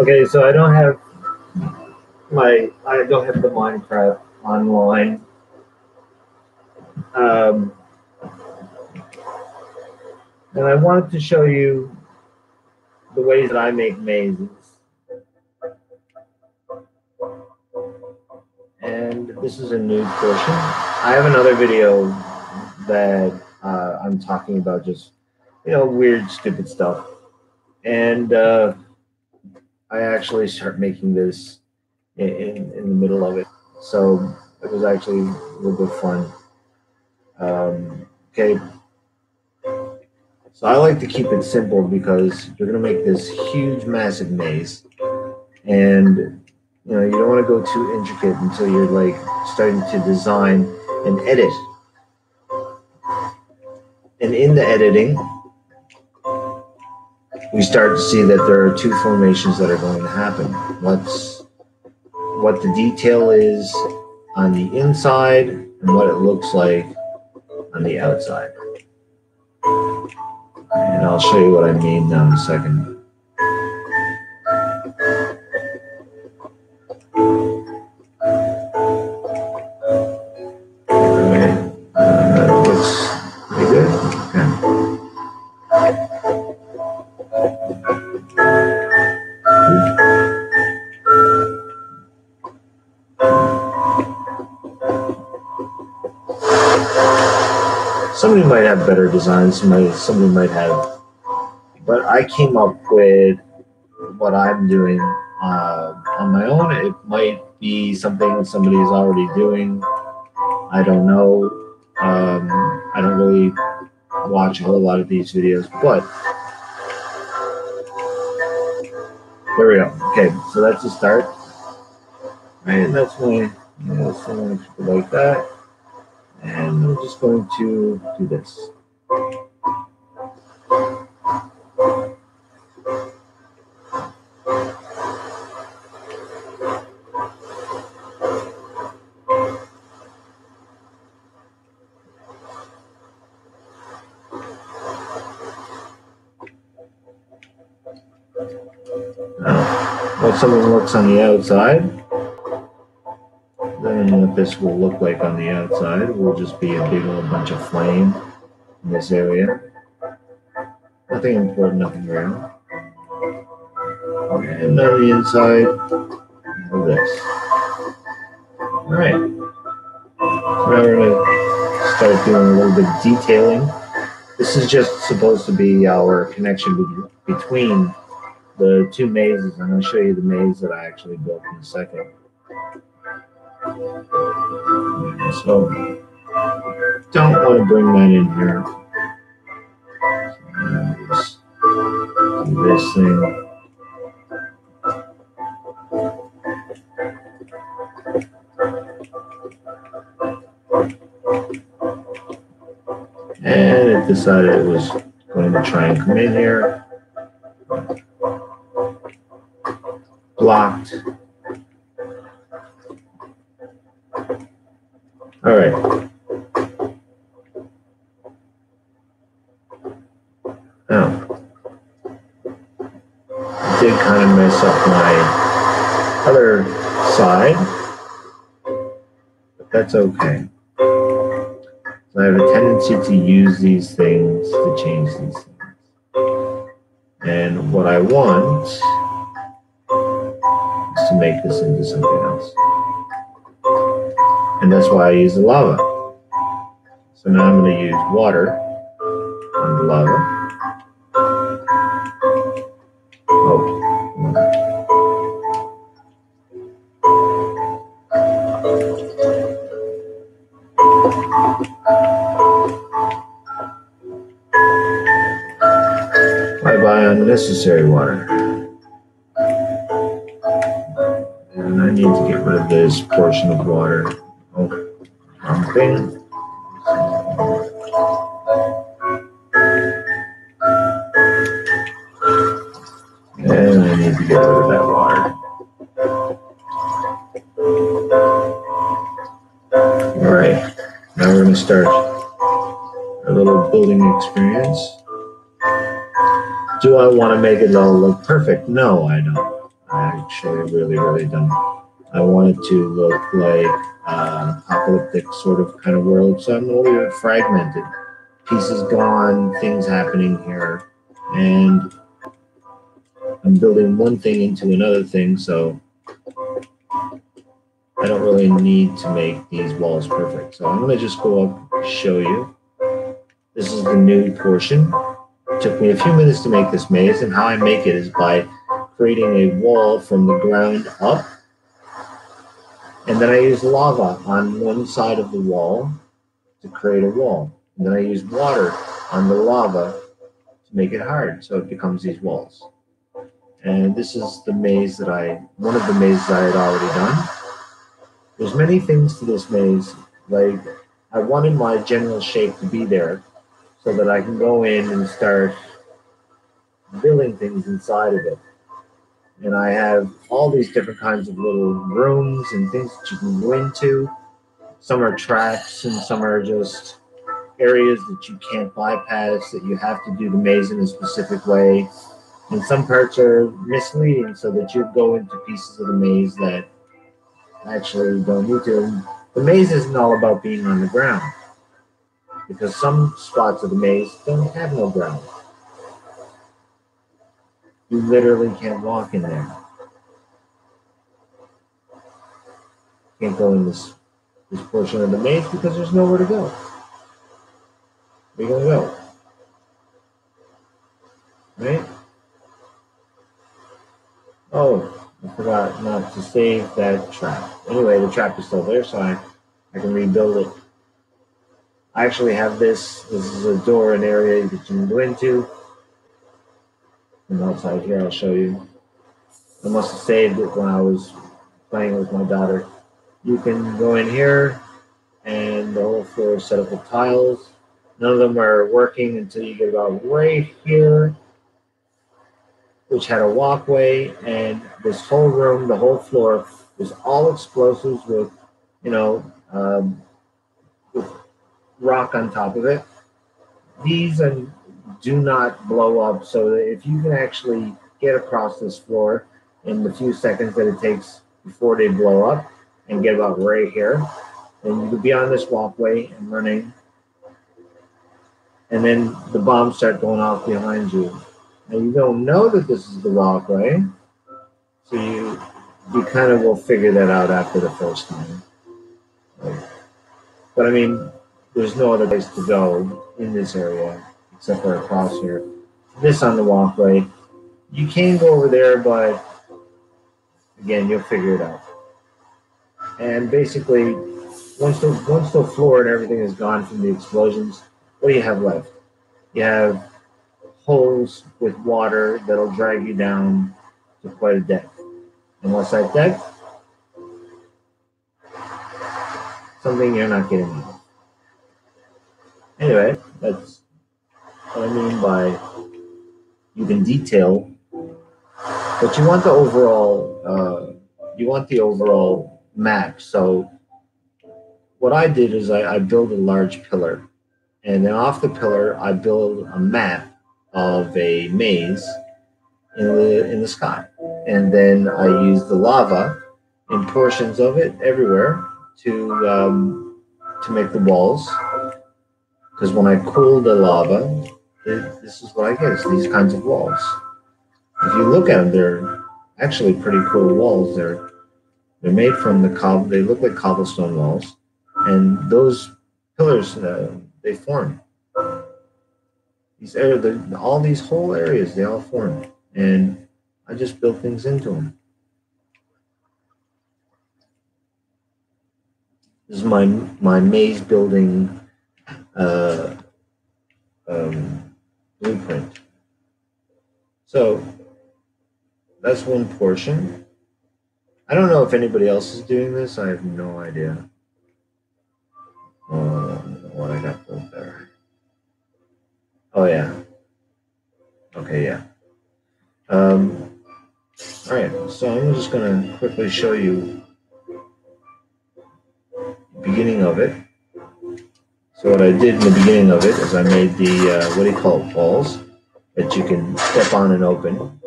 Okay, so I don't have the Minecraft online. Um, and I wanted to show you the ways that I make mazes. And this is a new portion. I have another video that I'm talking about just, weird, stupid stuff. And I actually start making this in the middle of it. So it was actually a little bit fun. Okay. So I like to keep it simple because you're going to make this huge, massive maze. And you don't want to go too intricate until you're like starting to design and edit. And in the editing, we start to see that there are two formations that are going to happen. What the detail is on the inside and what it looks like on the outside. And I'll show you what I mean now in a second. Somebody might have better designs, somebody might have, but I came up with what I'm doing on my own. It might be something somebody's already doing. I don't know. I don't really watch a whole lot of these videos, but there we go. Okay, so that's the start. Right, and that's my, like that. And I'm just going to do this. Now, what something looks on the outside, then what this will look like on the outside will just be a big old bunch of flame in this area. Nothing important, nothing real. And on the inside of this. Alright. So now we're going to start doing a little bit of detailing. This is just supposed to be our connection between the two mazes. I'm going to show you the maze that I actually built in a second. So, don't want to bring that in here. So just do this thing. And it decided it was going to try and come in here. Blocked. All right. Now, I did kind of mess up my other side, but that's okay. So I have a tendency to use these things to change these things. And what I want is to make this into something else. And that's why I use the lava. So now I'm going to use water on the lava. Bye-bye unnecessary water. And I need to get rid of this portion of water. Oh, wrong thing. And I need to get rid of that water. Alright, now we're going to start a little building experience. Do I want to make it all look perfect? No, I don't. I actually really done. I want it to look like apocalyptic sort of kind of world, so I'm a little bit fragmented. Pieces gone, things happening here, and I'm building one thing into another thing, so I don't really need to make these walls perfect. So I'm going to just go up and show you. This is the new portion. It took me a few minutes to make this maze, and how I make it is by creating a wall from the ground up, and then I use lava on one side of the wall to create a wall, and then I use water on the lava to make it hard, so it becomes these walls. And this is the maze that one of the mazes I had already done. There's many things to this maze, like I wanted my general shape to be there so that I can go in and start building things inside of it. And I have all these different kinds of little rooms and things that you can go into. Some are traps and some are just areas that you can't bypass, that you have to do the maze in a specific way. And some parts are misleading, so that you go into pieces of the maze that actually don't need to. The maze isn't all about being on the ground, because some spots of the maze don't have no ground. You literally can't walk in there. Can't go in this portion of the maze because there's nowhere to go. Where are you gonna go? Right? Oh, I forgot not to save that trap. Anyway, the trap is still there, so I can rebuild it. I actually have this. This is a door, an area that you can go into. And outside here, I'll show you. I must have saved it when I was playing with my daughter. You can go in here, and the whole floor is set up with tiles. None of them are working until you get about right here, which had a walkway, and this whole room, the whole floor, was all explosives with, with rock on top of it. These do not blow up, so that if you can actually get across this floor in the few seconds that it takes before they blow up and get about right here, then you could be on this walkway and running, and then the bombs start going off behind you. And you don't know that this is the walkway, so you kind of will figure that out after the first time. But I mean, there's no other place to go in this area except for across here. This on the walkway. You can go over there, but again, you'll figure it out. And basically, once the floor and everything is gone from the explosions, what do you have left? You have holes with water that'll drag you down to quite a depth. And what's that depth? Something you're not getting out. Anyway, that's what I mean by you can detail, but you want the overall map. So what I did is I built a large pillar, and then off the pillar I build a map of a maze in the sky, and then I use the lava in portions of it everywhere to make the walls. Because when I cool the lava, this is what I get. It's these kinds of walls. If you look at them, they're actually pretty cool walls. They're made from the cobble. They look like cobblestone walls, and those pillars they form. All these whole areas, they all form, and I just built things into them. This is my maze building blueprint. So that's one portion. I don't know if anybody else is doing this. I have no idea what I got built there. Oh yeah. Okay, yeah. All right, so I'm just gonna quickly show you the beginning of it. So what I did in the beginning of it is I made the, walls that you can step on and open.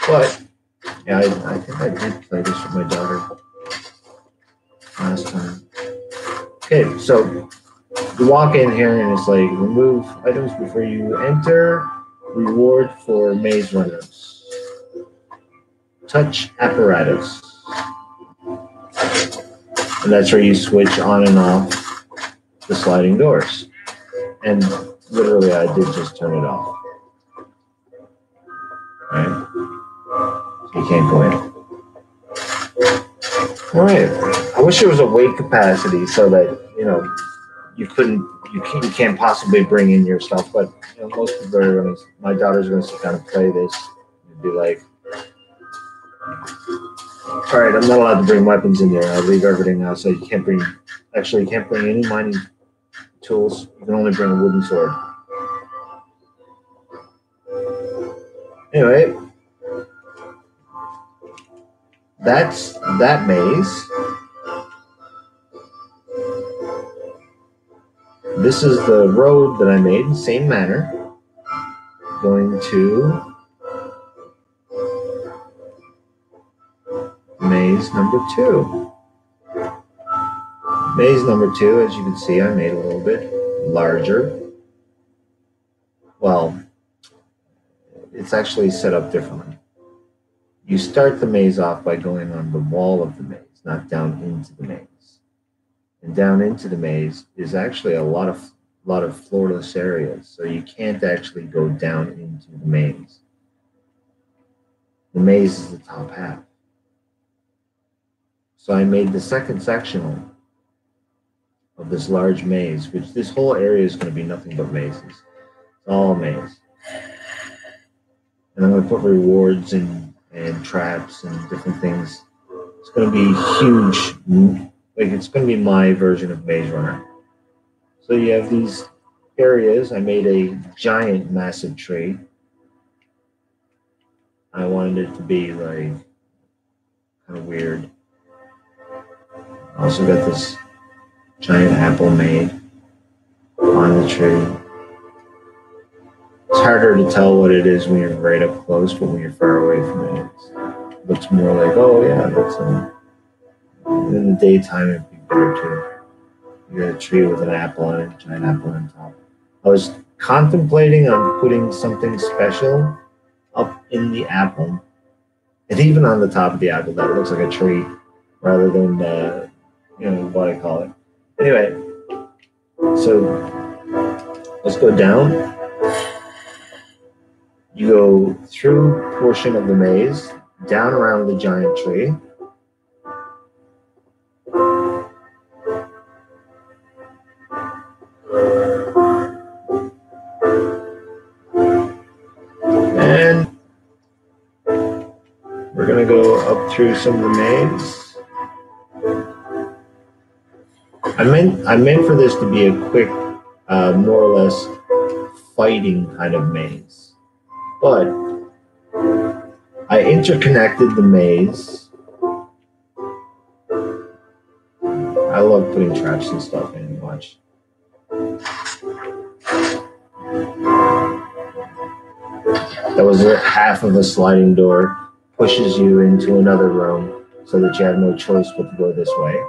But Yeah, I think I did play this with my daughter last time. Okay, so you walk in here and it's like remove items before you enter. Reward for maze runners. Touch apparatus. And that's where you switch on and off the sliding doors. And literally, I did just turn it off. Right? So you can't go in. All right. I wish there was a weight capacity so that you can't possibly bring in your stuff. But most people are going to. My daughter's going to sit down and play this and be like, "All right, I'm not allowed to bring weapons in there. I leave everything out. So you can't bring. Actually, you can't bring any mining tools. You can only bring a wooden sword." Anyway, that's that maze. This is the road that I made in the same manner. Going to maze number 2. Maze number 2, as you can see, I made a little bit larger. Well, it's actually set up differently. You start the maze off by going on the wall of the maze, not down into the maze. And down into the maze is actually a lot of floorless areas, so you can't actually go down into the maze. The maze is the top half. So I made the second section of this large maze, which this whole area is going to be nothing but mazes. It's all maze. And I'm going to put rewards and traps and different things. It's going to be huge. Like, it's going to be my version of Maze Runner. So you have these areas. I made a giant, massive tree. I wanted it to be like kind of weird. I also got this giant apple made on the tree. It's harder to tell what it is when you're right up close, but when you're far away from it, it looks more like, oh yeah, that's in the daytime it'd be better too. You got a tree with an apple on it, a giant apple on top. I was contemplating on putting something special up in the apple, and even on the top of the apple that it looks like a tree rather than what I call it. Anyway, so let's go down. You go through a portion of the maze, down around the giant tree. And we're going to go up through some of the maze. I meant for this to be a quick, more or less fighting kind of maze. But I interconnected the maze. I love putting traps and stuff in. Watch. That was half of a sliding door. Pushes you into another room so that you have no choice but to go this way.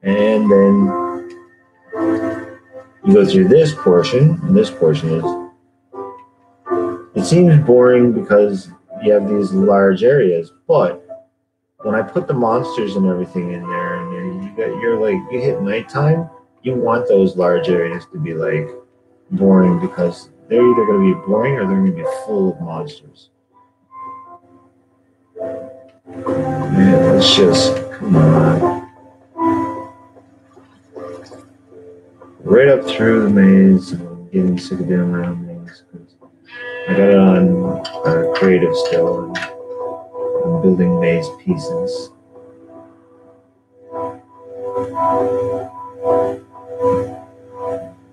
And then you go through this portion, and this portion is... It seems boring because you have these large areas, but when I put the monsters and everything in there, and you hit nighttime, you want those large areas to be like boring because they're either going to be boring or they're going to be full of monsters. Man, let's just come on. Right up through the maze. I'm getting sick of being around maze. I got it on creative still, and I'm building maze pieces.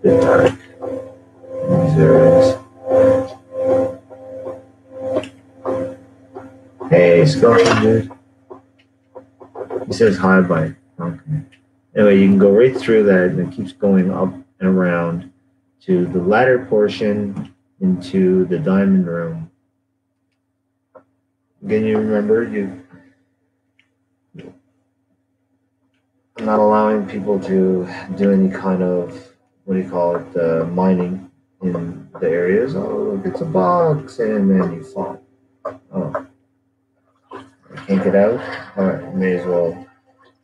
Bit dark. These areas. Hey, Skeleton dude. He says hi, bye. Okay. Anyway, you can go right through that, and it keeps going up and around to the latter portion into the diamond room, Again, you remember I'm not allowing people to do any kind of, what do you call it, mining in the areas. Oh, look, it's a box, and then you fall. Oh, I can't get out. All right, may as well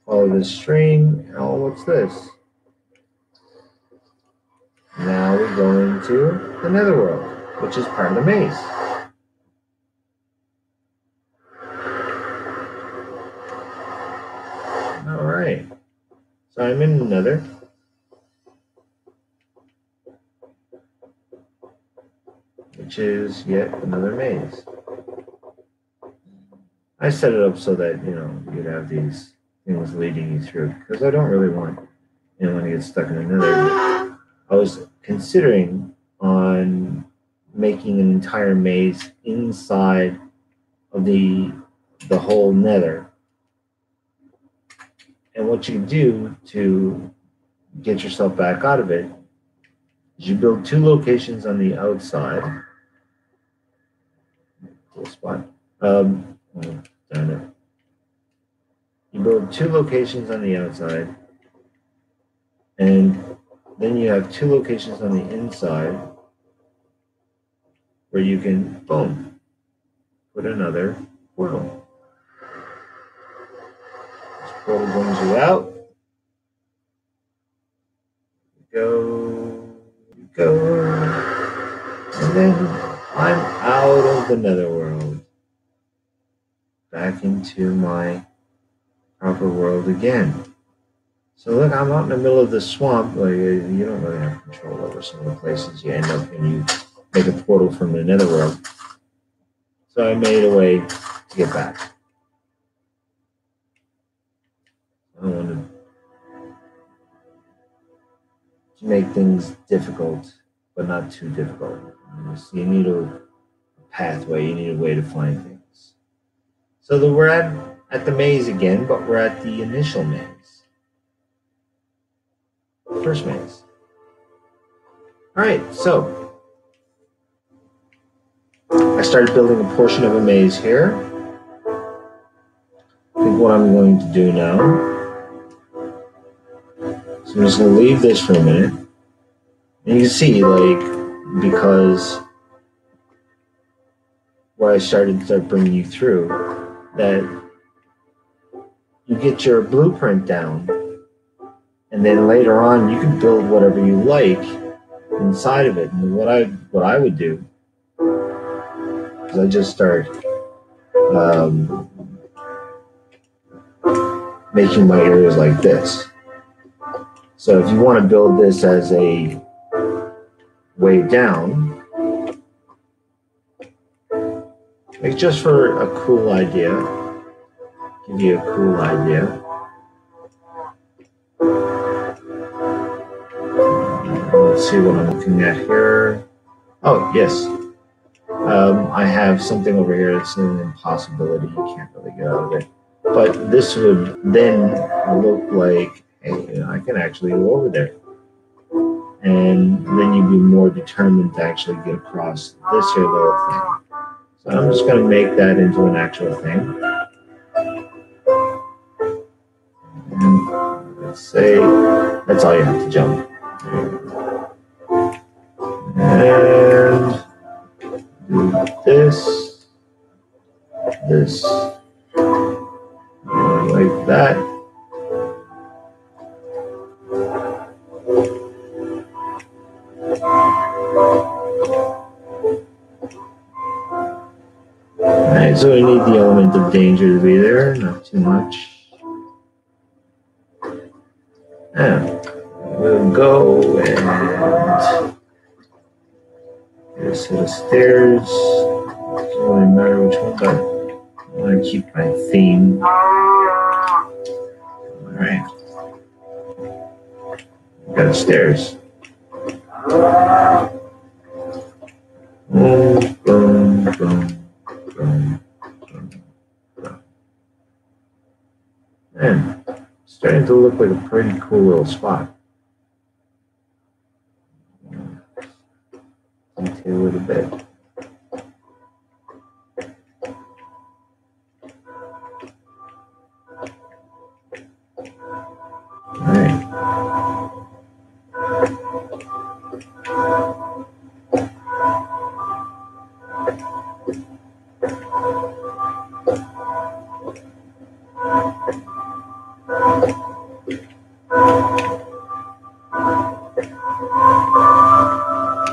follow this string. Oh, what's this? Now we go into the netherworld, which is part of the maze. All right. So I'm in the nether. Which is yet another maze. I set it up so that, you'd have these things leading you through, because I don't really want anyone to get stuck in the nether. I was considering on making an entire maze inside of the whole nether. And what you do to get yourself back out of it is you build 2 locations on the outside. Cool spot. Oh, darn it. You build 2 locations on the outside, and then you have 2 locations on the inside where you can, boom, put another portal. This portal brings you out. You go, and then I'm out of the netherworld, back into my proper world again. So look, I'm out in the middle of the swamp. Like, you don't really have control over some of the places you end up when you make a portal from the netherworld. So I made a way to get back. I wanted to make things difficult, but not too difficult. So you need a pathway, you need a way to find things. So we're at the maze again, but we're at the initial maze. First maze. All right, so I started building a portion of a maze here. I think what I'm going to do now, so I'm just going to leave this for a minute. And you can see, like, because where I started to start bringing you through, that you get your blueprint down, and then later on you can build whatever you like inside of it. And what I would do is I just start making my areas like this. So if you want to build this as a way down, like just for a cool idea, give you a cool idea. Let's see what I'm looking at here. Oh, yes. I have something over here that's an impossibility. You can't really get out of it. But this would then look like, hey, I can actually go over there. And then you'd be more determined to actually get across this here little thing. So I'm just going to make that into an actual thing. And let's say that's all you have to jump. And do this, like that. Alright, so we need the element of danger to be there, not too much. Yeah, we'll go and get a set of stairs. Doesn't really matter which one, but I want to keep my theme. Alright. Got stairs. Boom, boom, boom. Man, starting to look like a pretty cool little spot. Detail it a bit.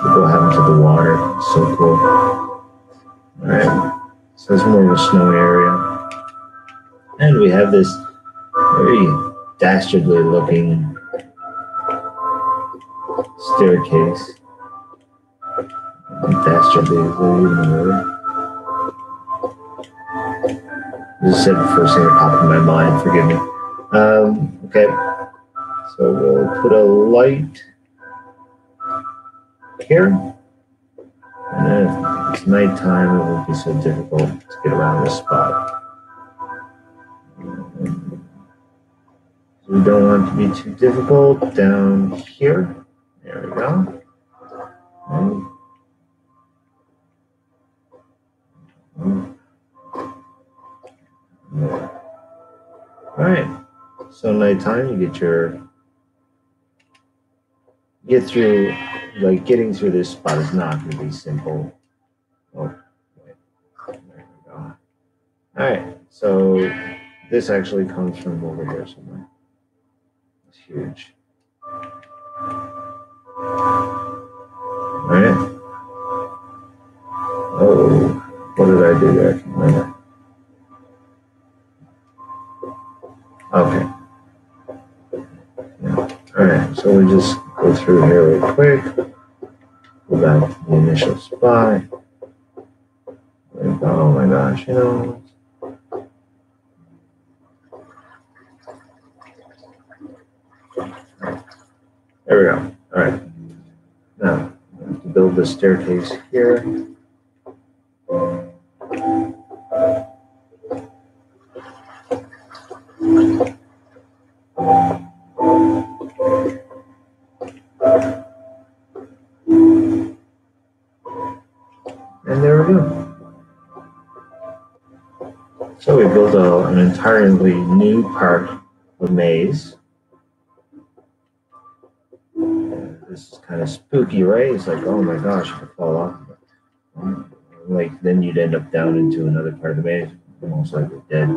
We'll go out into the water. It's so cool. Alright. So it's more of a snowy area. And we have this very dastardly looking staircase. Dastardly, is that even a word? This is the first thing that popped in my mind, forgive me. Okay, so we'll put a light here. And then if it's nighttime, it won't be so difficult to get around this spot. We don't want it to be too difficult down here. There we go. All right. So nighttime, you get through. Like getting through this spot is not going to be simple. Oh, wait. There we go. All right. So this actually comes from over here somewhere. It's huge. All right. Oh, what did I do there? I can't remember. Okay. Yeah. All right. So we just go through here real quick. Go back to the initial spot. Like, oh my gosh, you know. There we go. All right. Now, I have to build the staircase here. And there we go. So we built an entirely new part of the maze. This is kind of spooky, right? It's like, oh my gosh, I could fall off. Like, then you'd end up down into another part of the maze, almost like we're dead.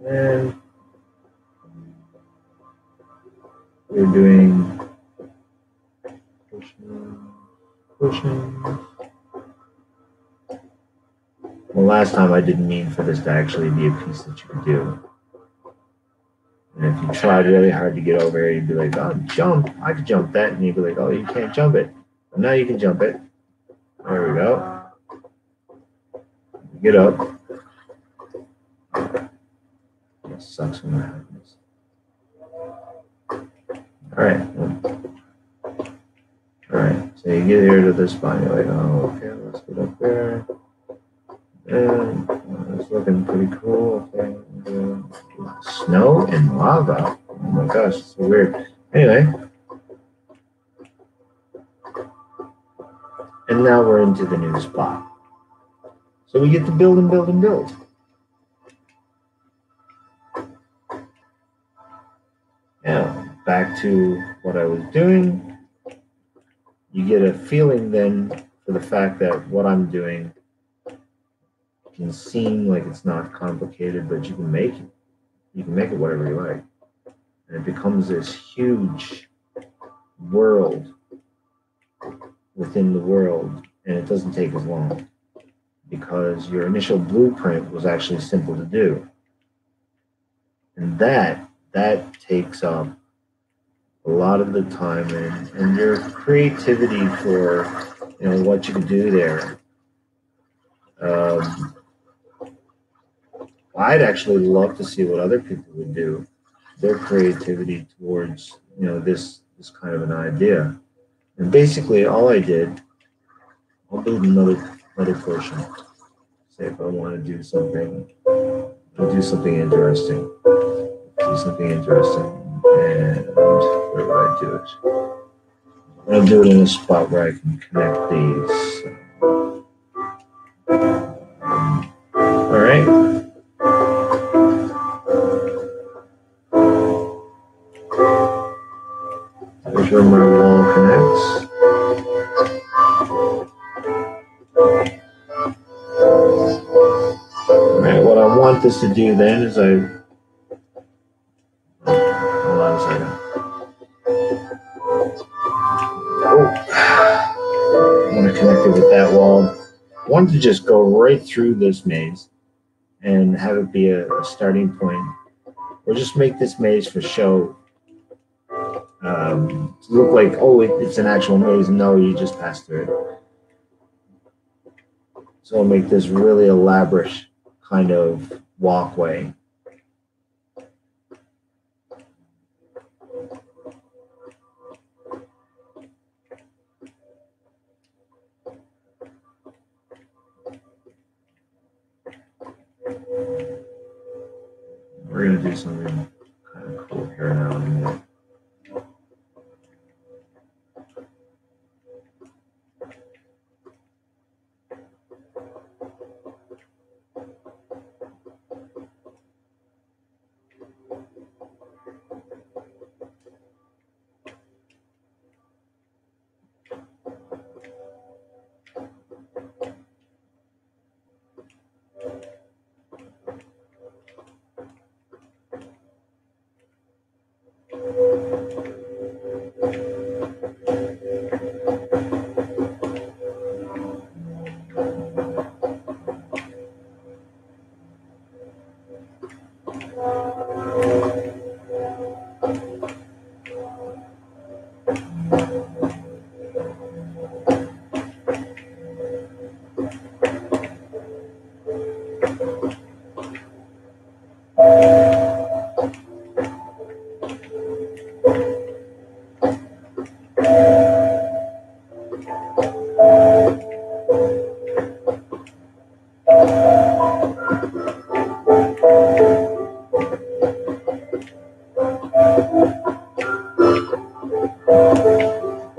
And we're doing pushing. Well, last time I didn't mean for this to actually be a piece that you could do. And if you tried really hard to get over here, you'd be like, oh, jump. I could jump that. And you'd be like, oh, you can't jump it. But now you can jump it. There we go. Get up. That sucks when that happens. All right. All right. So you get here to this spot. You're like, oh, okay, let's get up there. And it's looking pretty cool. Okay. Snow and lava. Oh my gosh, it's so weird. Anyway. And now we're into the new spot. So we get to build and build and build. Now, back to what I was doing. You get a feeling then for the fact that what I'm doing can seem like it's not complicated, but you can make it. You can make it whatever you like. And it becomes this huge world within the world, and it doesn't take as long because your initial blueprint was actually simple to do. And that takes up a lot of the time and your creativity for what you can do there. I'd actually love to see what other people would do, their creativity towards this kind of an idea. And basically, all I did, I'll build another portion. Say if I want to do something, I'll do something interesting. And where would I do it? I'll do it in a spot where I can connect these. All right. There's where my wall connects. All right, what I want this to do then is hold on a second. Oh, I want to connect it with that wall. I wanted to just go right through this maze and have it be a starting point. Or just make this maze for show. Look like, oh, it's an actual maze. No, you just passed through it. So I'll make this really elaborate kind of walkway. We're going to do something kind of cool here now in a minute.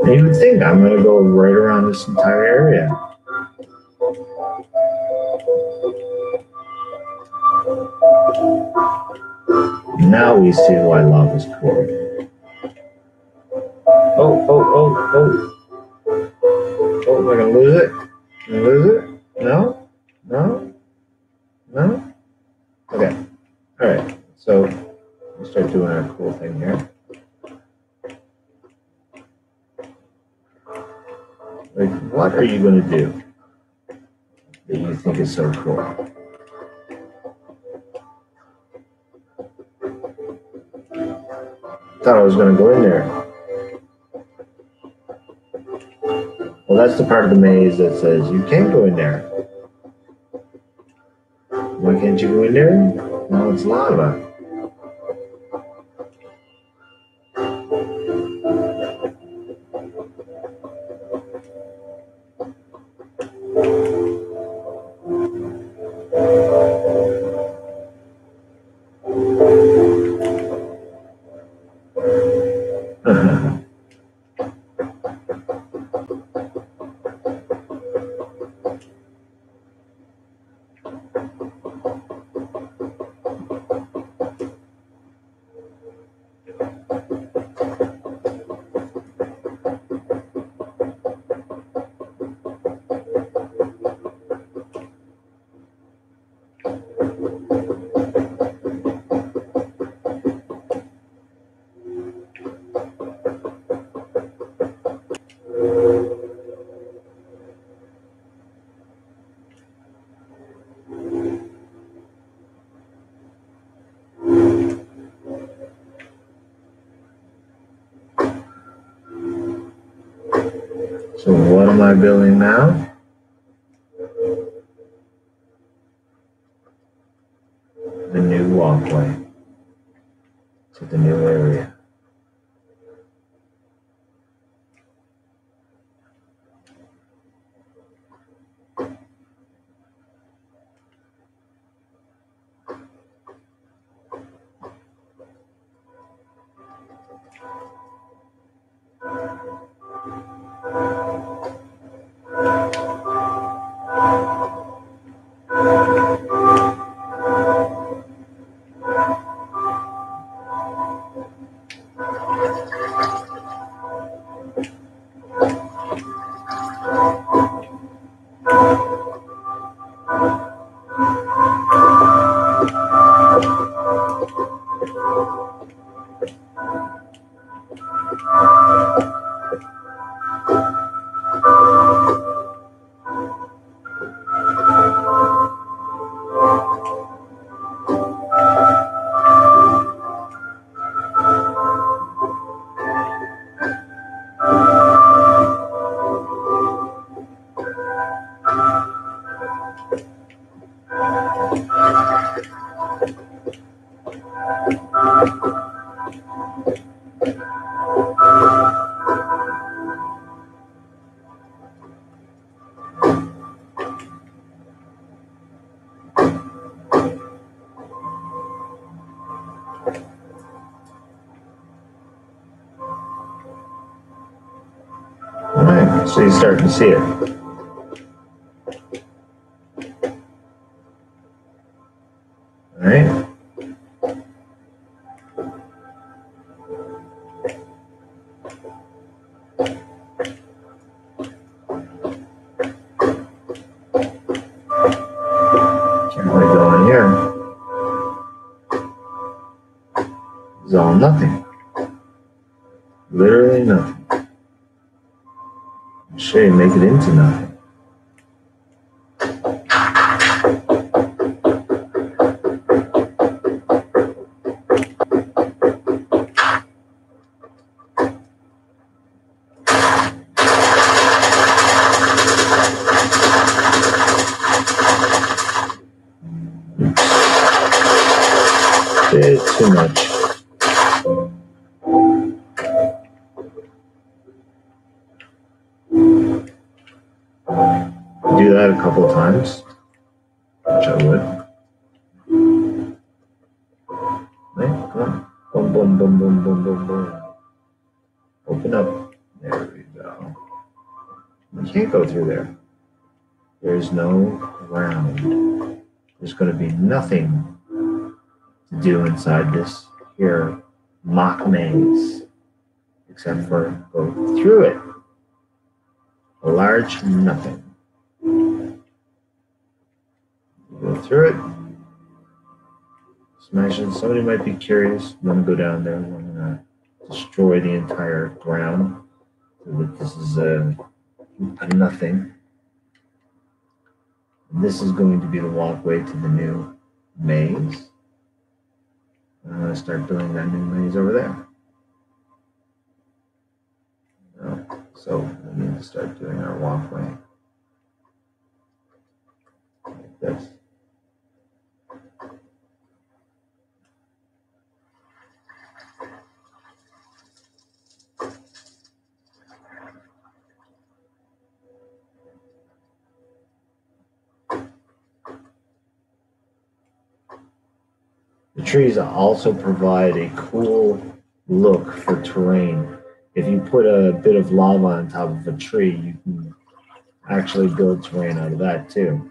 You would think I'm going to go right around this entire area. Now we see why lava's cool. Oh. Oh, am I going to lose it? Am I going to lose it? No? No? No? Okay. All right. So we'll start doing our cool thing here. Like, what are you going to do that you think is so cool? Thought I was going to go in there. Well, that's the part of the maze that says you can't go in there. Why can't you go in there? Well, it's lava. So what am I building now? The new walkway to the new area. All right, so you start to see it. All right. Can't really go in here. It's all nothing. Literally nothing. I'll show you make it into nothing. Bit too much. Do that a couple of times, which I would. Right, come on. Boom, boom, boom, boom, boom, boom, boom. Open up. There we go. You can't go through there. There's no ground. There's going to be nothing to do inside this here mock maze, except for go through it. A large nothing. Go through it. Just imagine somebody might be curious, want to go down there, want to destroy the entire ground. So that this is a nothing. And this is going to be the walkway to the new maze. I'm going to start building that new maze over there. So we need to start doing our walkway like this. The trees also provide a cool look for terrain. If you put a bit of lava on top of a tree, you can actually build terrain out of that too.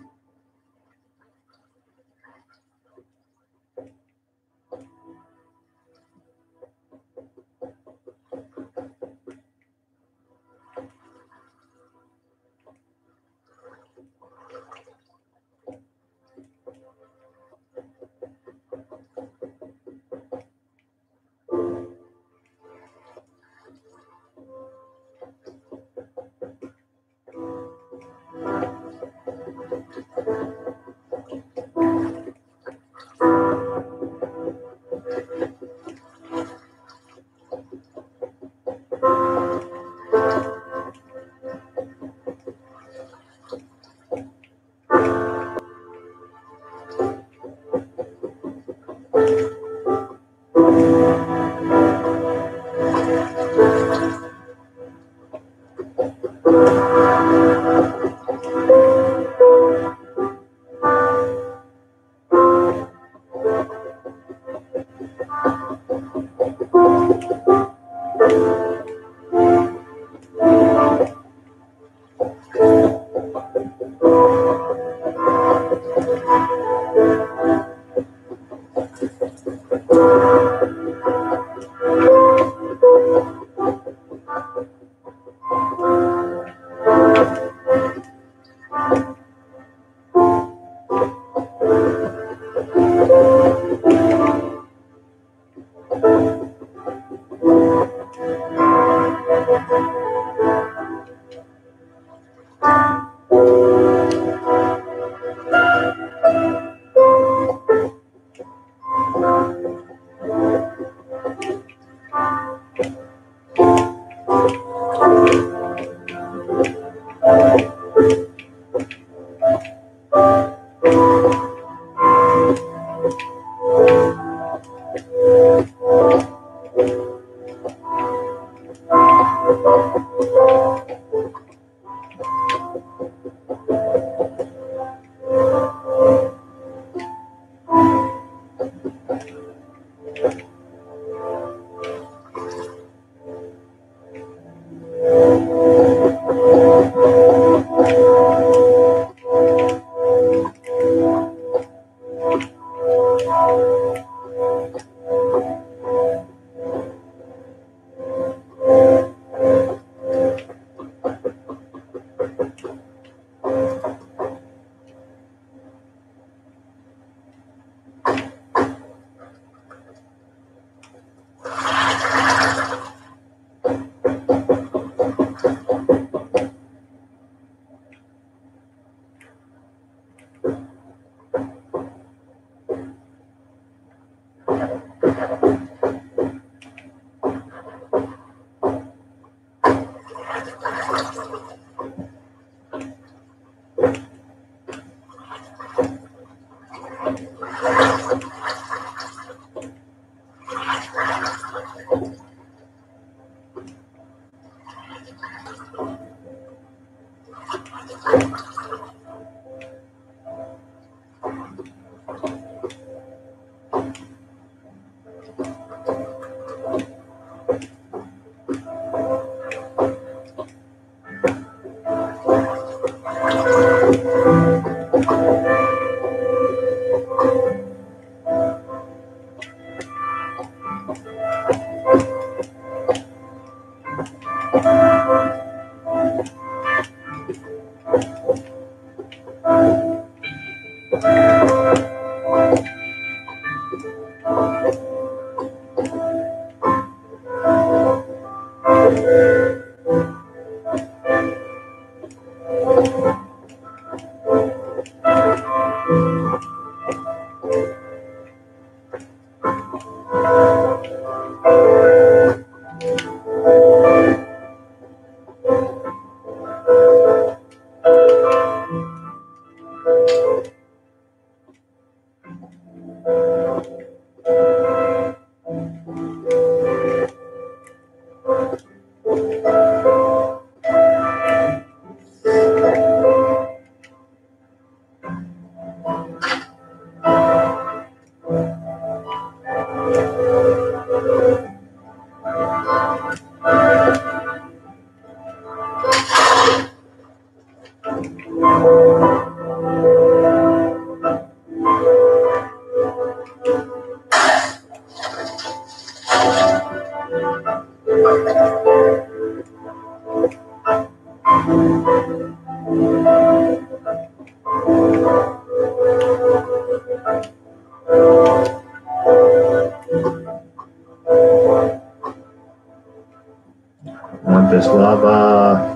Want this lava.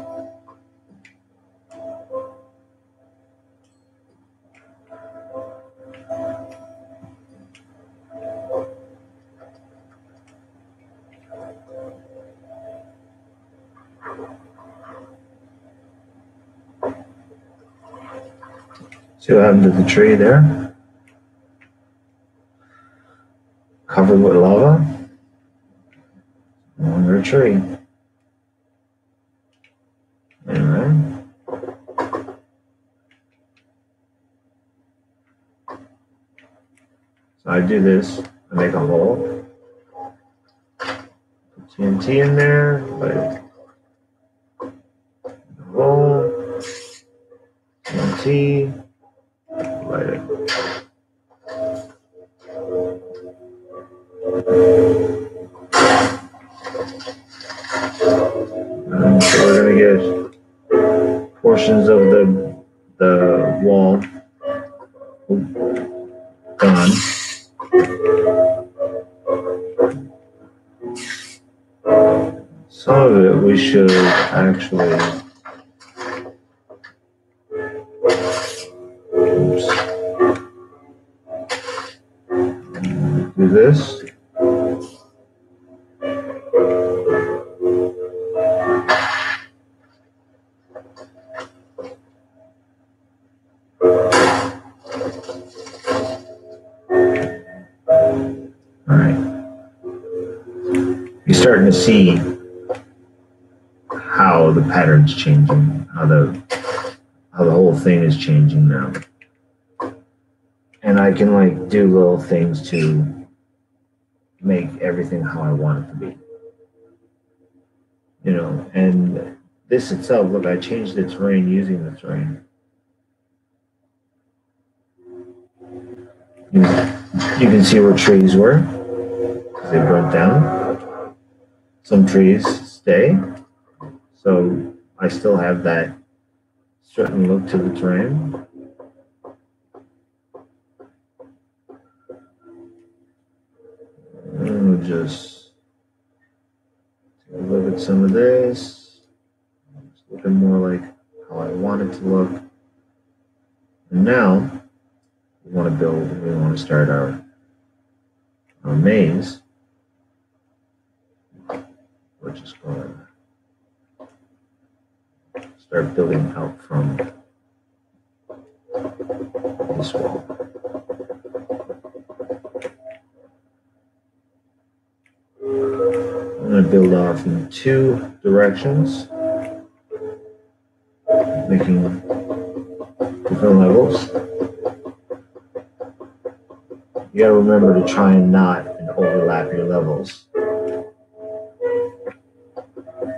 See what happened to the tree there? Covered with lava. Longer tree. Alright. So I do this, I make a hole. Put TNT in there, light it. Hole. TNT. Light it. And so we're gonna get portions of the wall done. Some of it we should actually do this. All right. You're starting to see oh, the pattern's changing, how the whole thing is changing now. And I can like do little things to make everything how I want it to be. You know, and this itself, look, I changed the terrain using the terrain. You can see where trees were, because they burnt down. Some trees stay, so I still have that certain look to the terrain. And we'll just take a look at some of this. It's looking more like how I want it to look. And now we want to start our maze. We're just going to start building out from this wall. I'm going to build off in two directions, making different levels. You gotta remember to try and not overlap your levels.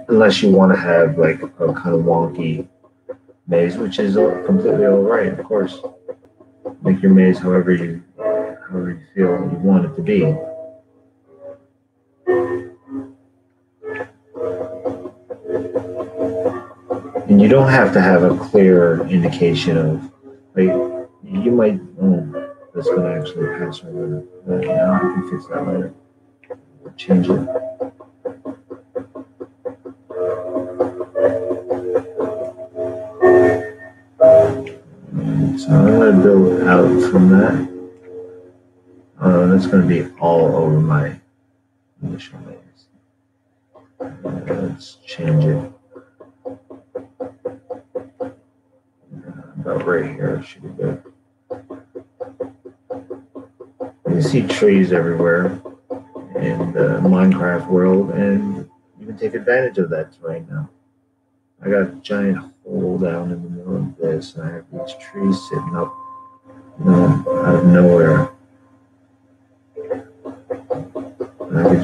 Unless you want to have like a kind of wonky maze, which is completely alright, of course. Make your maze however you feel you want it to be. And you don't have to have a clear indication of, like, you might, that's going to actually pass over. Yeah, I can fix that later. Change it. So I'm going to build out from that. That's going to be all over my initial maze. Let's change it. About right here should be good. You see trees everywhere in the Minecraft world, and you can take advantage of that terrain now. I got a giant hole down in the middle of this, and I have these trees sitting up, out of nowhere. And I could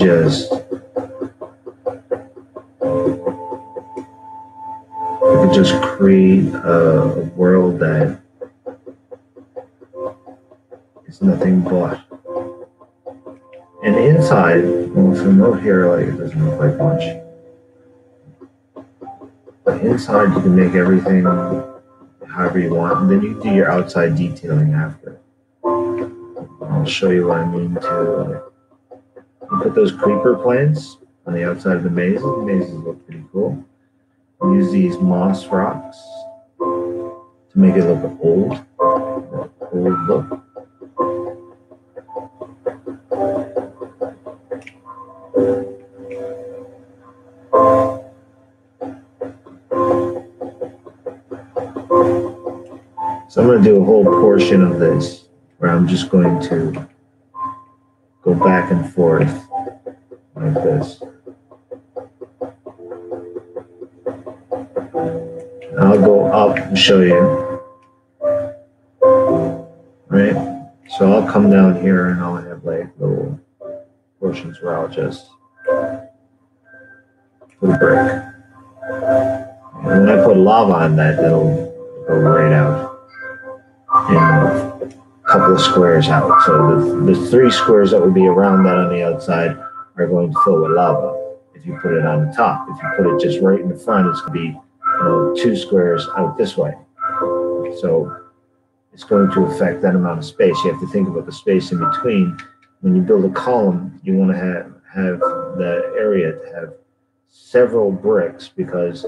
just create a world that is nothing but. And inside, well, from out here, like, it doesn't look like much. But inside, you can make everything however you want, and then you do your outside detailing after. I'll show you what I mean too. You put those creeper plants on the outside of the mazes. The mazes look pretty cool. Use these moss rocks to make it look old look. So I'm going to do a whole portion of this where I'm just going to go back and forth like this. I'll go up and show you. Right? So I'll come down here and I'll have like little portions where I'll just put a brick. And when I put lava on that, that'll go right out in a couple of squares out. So the 3 squares that would be around that on the outside are going to fill with lava if you put it on the top. If you put it just right in the front, it's going to be 2 squares out this way. So it's going to affect that amount of space. You have to think about the space in between. When you build a column, you want to have the area to have several bricks, because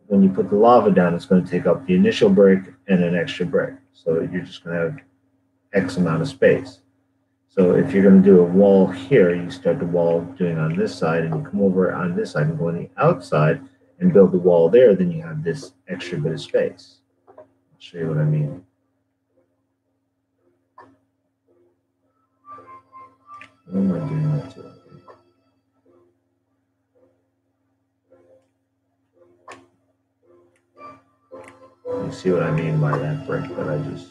when you put the lava down, it's going to take up the initial brick and an extra brick. So you're just going to have X amount of space. So if you're going to do a wall here, you start the wall doing on this side, and you come over on this side and go on the outside and build the wall there, then you have this extra bit of space. I'll show you what I mean. What am I doing that to? You see what I mean by that brick that I just...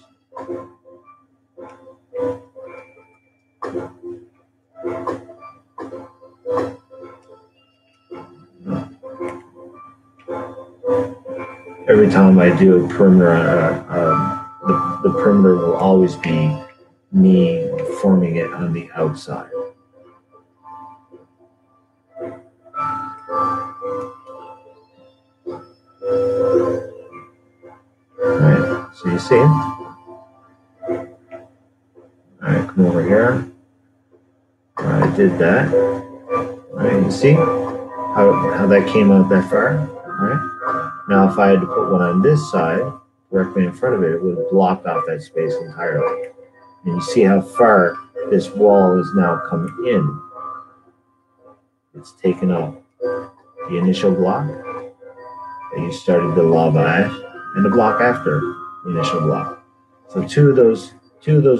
Every time I do a perimeter, the perimeter will always be me forming it on the outside. Alright, so you see? Alright, come over here. I did that. Alright, you see how that came out that far? Alright. Now if I had to put one on this side, directly in front of it, it would block off that space entirely. And you see how far this wall is now coming in. It's taken up the initial block that you started the lava at, and the block after the initial block. So two of those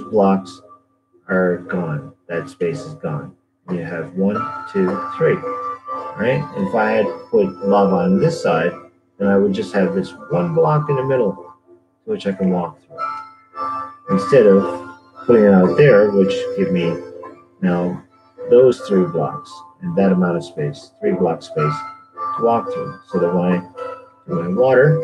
blocks are gone. That space is gone. And you have 1, 2, 3. Right? And if I had put lava on this side, then I would just have this one block in the middle, which I can walk through. Instead of putting it out there, which give me now those 3 blocks and that amount of space, 3 block space to walk through. So that when I do my water,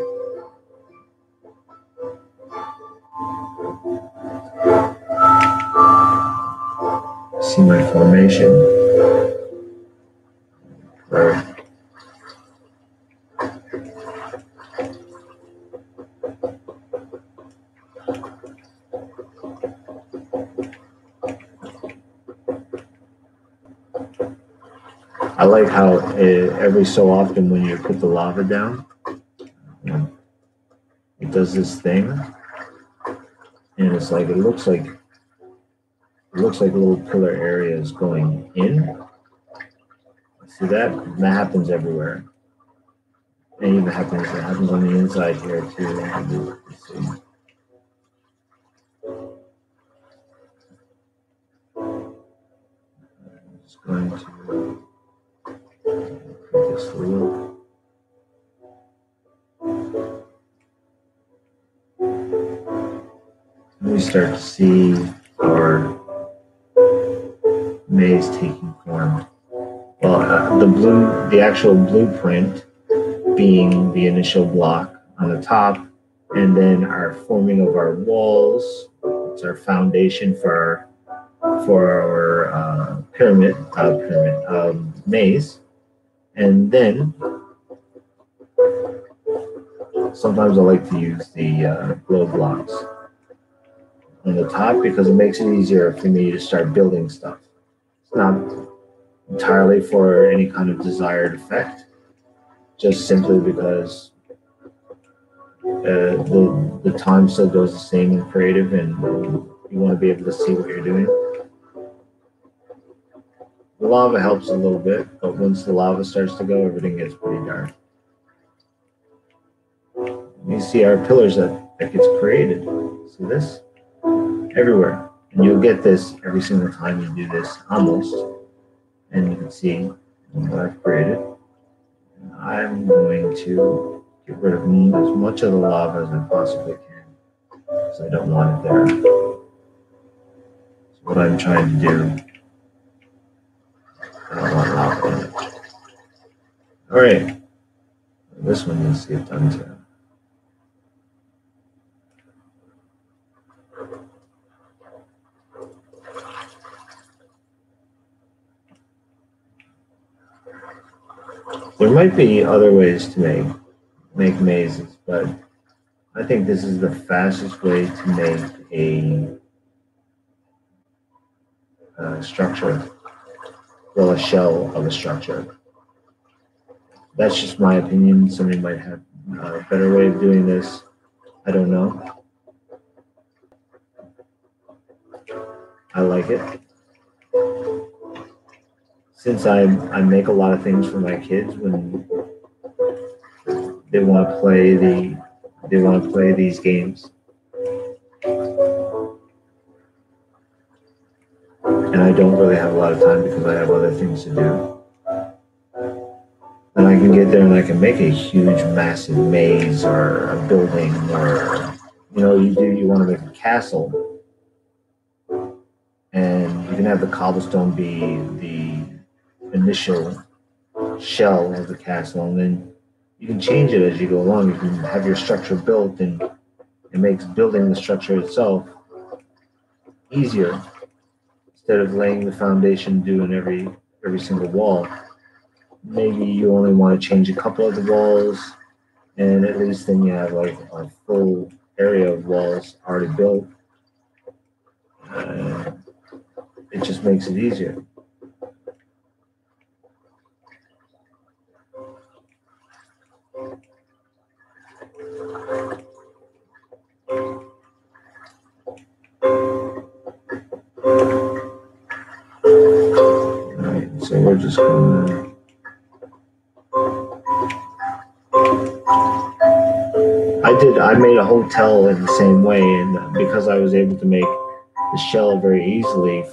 see my formation. Right. I like how every so often when you put the lava down, it does this thing, and it's like it looks like little pillar areas going in. See that? And that happens everywhere. And even it happens on the inside here too. Let's see. I'm just going to put this through. And we start to see our maze taking form. Well, the actual blueprint being the initial block on the top, and then our forming of our walls. It's our foundation for our maze, and then sometimes I like to use the glow blocks on the top because it makes it easier for me to start building stuff. It's not entirely for any kind of desired effect, just simply because the time still goes the same in creative, and you want to be able to see what you're doing. The lava helps a little bit, but once the lava starts to go, everything gets pretty dark. You see our pillars that gets created. See this? Everywhere. And you'll get this every single time you do this, almost. And you can see what I've created. I'm going to get rid of as much of the lava as I possibly can, because I don't want it there. So what I'm trying to do, I don't want lava in it. All right, this one needs to get done too. There might be other ways to make mazes, but I think this is the fastest way to make a structure, well, a shell of a structure. That's just my opinion. Somebody might have a better way of doing this. I don't know. I like it. Since I make a lot of things for my kids when they want to play these games, and I don't really have a lot of time because I have other things to do, then I can get there and I can make a huge, massive maze or a building, or you want to make a castle, and you can have the cobblestone be the initial shell of the castle, and then you can change it as you go along. You can have your structure built, and it makes building the structure itself easier instead of laying the foundation, doing every single wall. Maybe you only want to change a couple of the walls, and at least then you have like a full area of walls already built. Uh, it just makes it easier. Alright, so we're just gonna I made a hotel in the same way, and because I was able to make the shell very easily this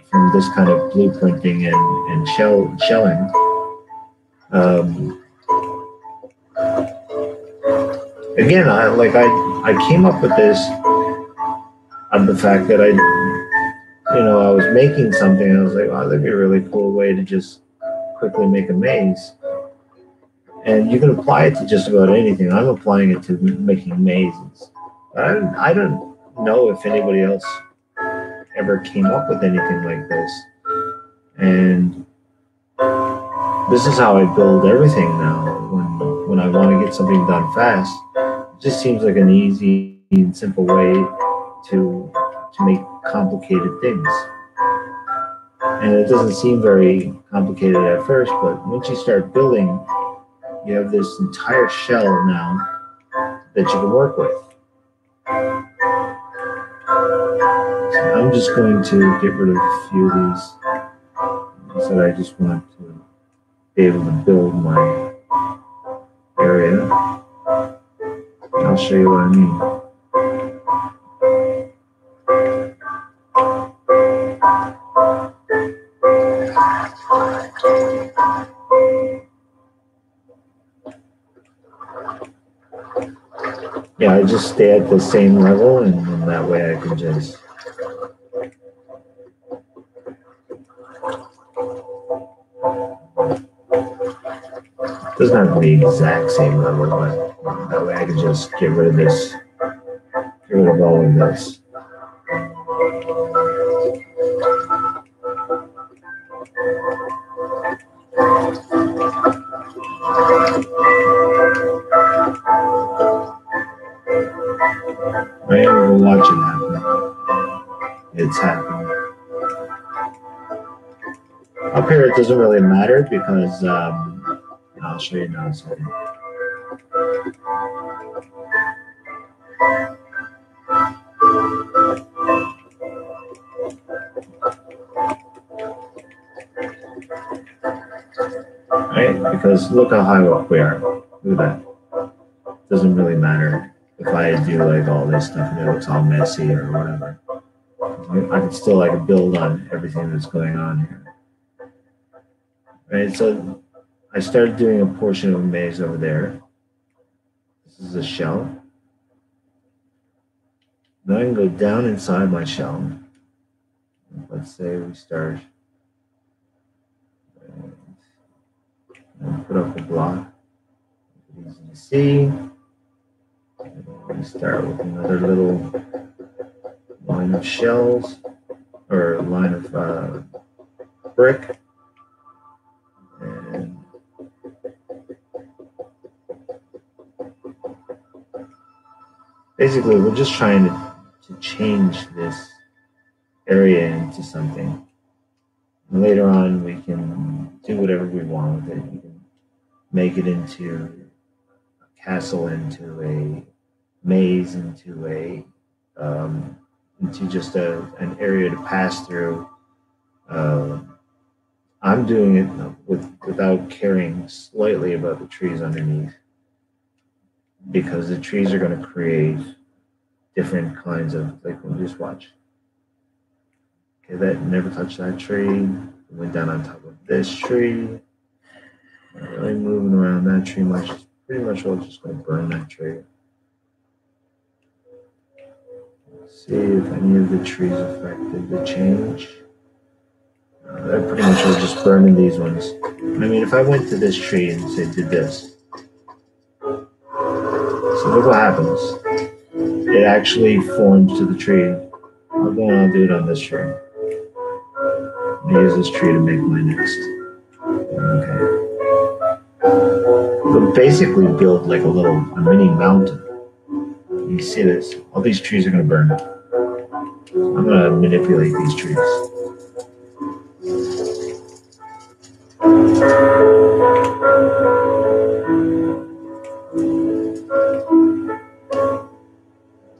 from this kind of blueprinting and shelling. Again, I came up with this on the fact that I was making something, and I was like, wow, that'd be a really cool way to just quickly make a maze. And you can apply it to just about anything. I'm applying it to making mazes. I don't know if anybody else ever came up with anything like this. And this is how I build everything now. When I want to get something done fast, it just seems like an easy and simple way to make complicated things. And it doesn't seem very complicated at first, but once you start building, you have this entire shell now that you can work with. So I'm just going to get rid of a few of these. So I just want to be able to build my area. I'll show you what I mean. Yeah, I just stay at the same level, and then that way I can just doesn't have to be the exact same level, but that way I can just get rid of this, get rid of all of this. Right, we'll watch it happen. It's happening. Up here, it doesn't really matter because I'll show you now in a second. Right, because look how high up we are. Look at that. Doesn't really matter if I do like all this stuff and it looks all messy or whatever. I can still build on everything that's going on here. Right, so I started doing a portion of a maze over there. This is a shell. Then I can go down inside my shell. Let's say we start and put up a block. Easy to see. We start with another little line of shells or line of brick. And basically, we're just trying to change this area into something. And later on, we can do whatever we want with it. We can make it into a castle, into a maze, into just an area to pass through. I'm doing it without caring slightly about the trees underneath, because the trees are going to create different kinds of, just watch. Okay, that never touch that tree. Went down on top of this tree. Not really moving around that tree much. Pretty much all just going to burn that tree. See if any of the trees affected the change. They're pretty much all just burning these ones. I mean, if I went to this tree and say did this, so look what happens. It actually forms to the tree. I'll go and I'll do it on this tree. I'll use this tree to make my next. Okay. It'll basically build like a mini mountain. You see this? All these trees are going to burn. I'm going to manipulate these trees.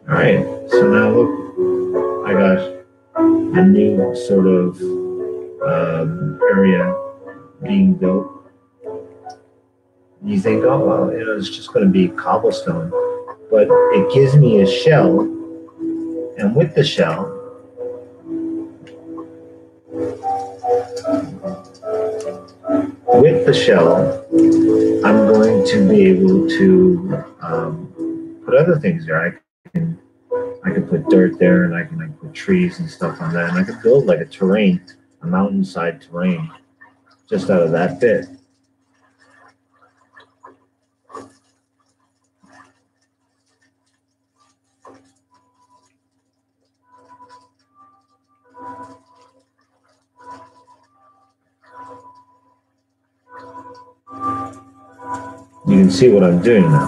Alright, so now look, I got a new sort of area being built. You think, oh, well, it's just going to be cobblestone. But it gives me a shell, and with the shell, I'm going to be able to put other things there. I can put dirt there, and I can like put trees and stuff on that, and I can build like a mountainside terrain, just out of that bit. You can see what I'm doing now.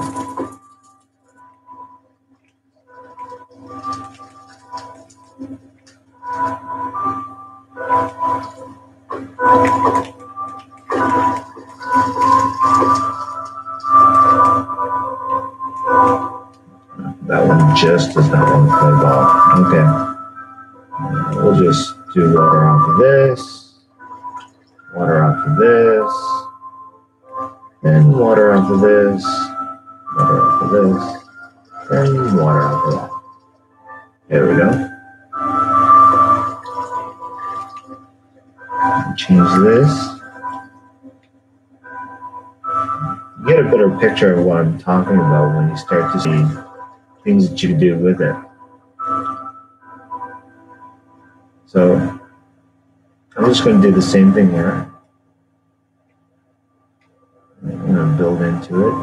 That one just does not want to play ball. Okay. We'll just do water off of this, water off of this, then water off of this, water off of this, then water off of that. There we go. Change this. You get a better picture of what I'm talking about when you start to see things that you can do with it. So I'm just going to do the same thing here. I'm going to build into it.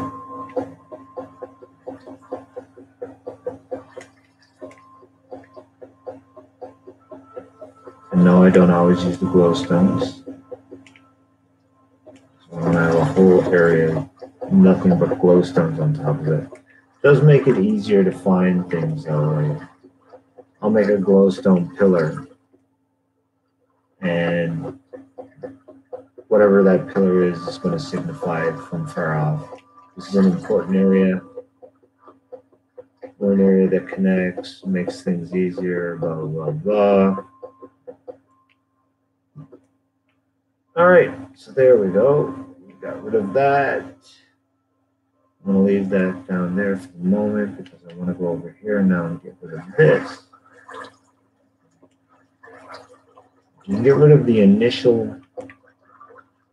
And no, I don't always use the glowstones. So I'm going to have a whole area, nothing but glowstones on top of it. It does make it easier to find things though. Like I'll make a glowstone pillar, and whatever that pillar is going to signify it from far off. This is an important area, or an area that connects, makes things easier, blah, blah, blah. All right, so there we go. We got rid of that. I'm going to leave that down there for the moment because I want to go over here now and get rid of this. You can get rid of the initial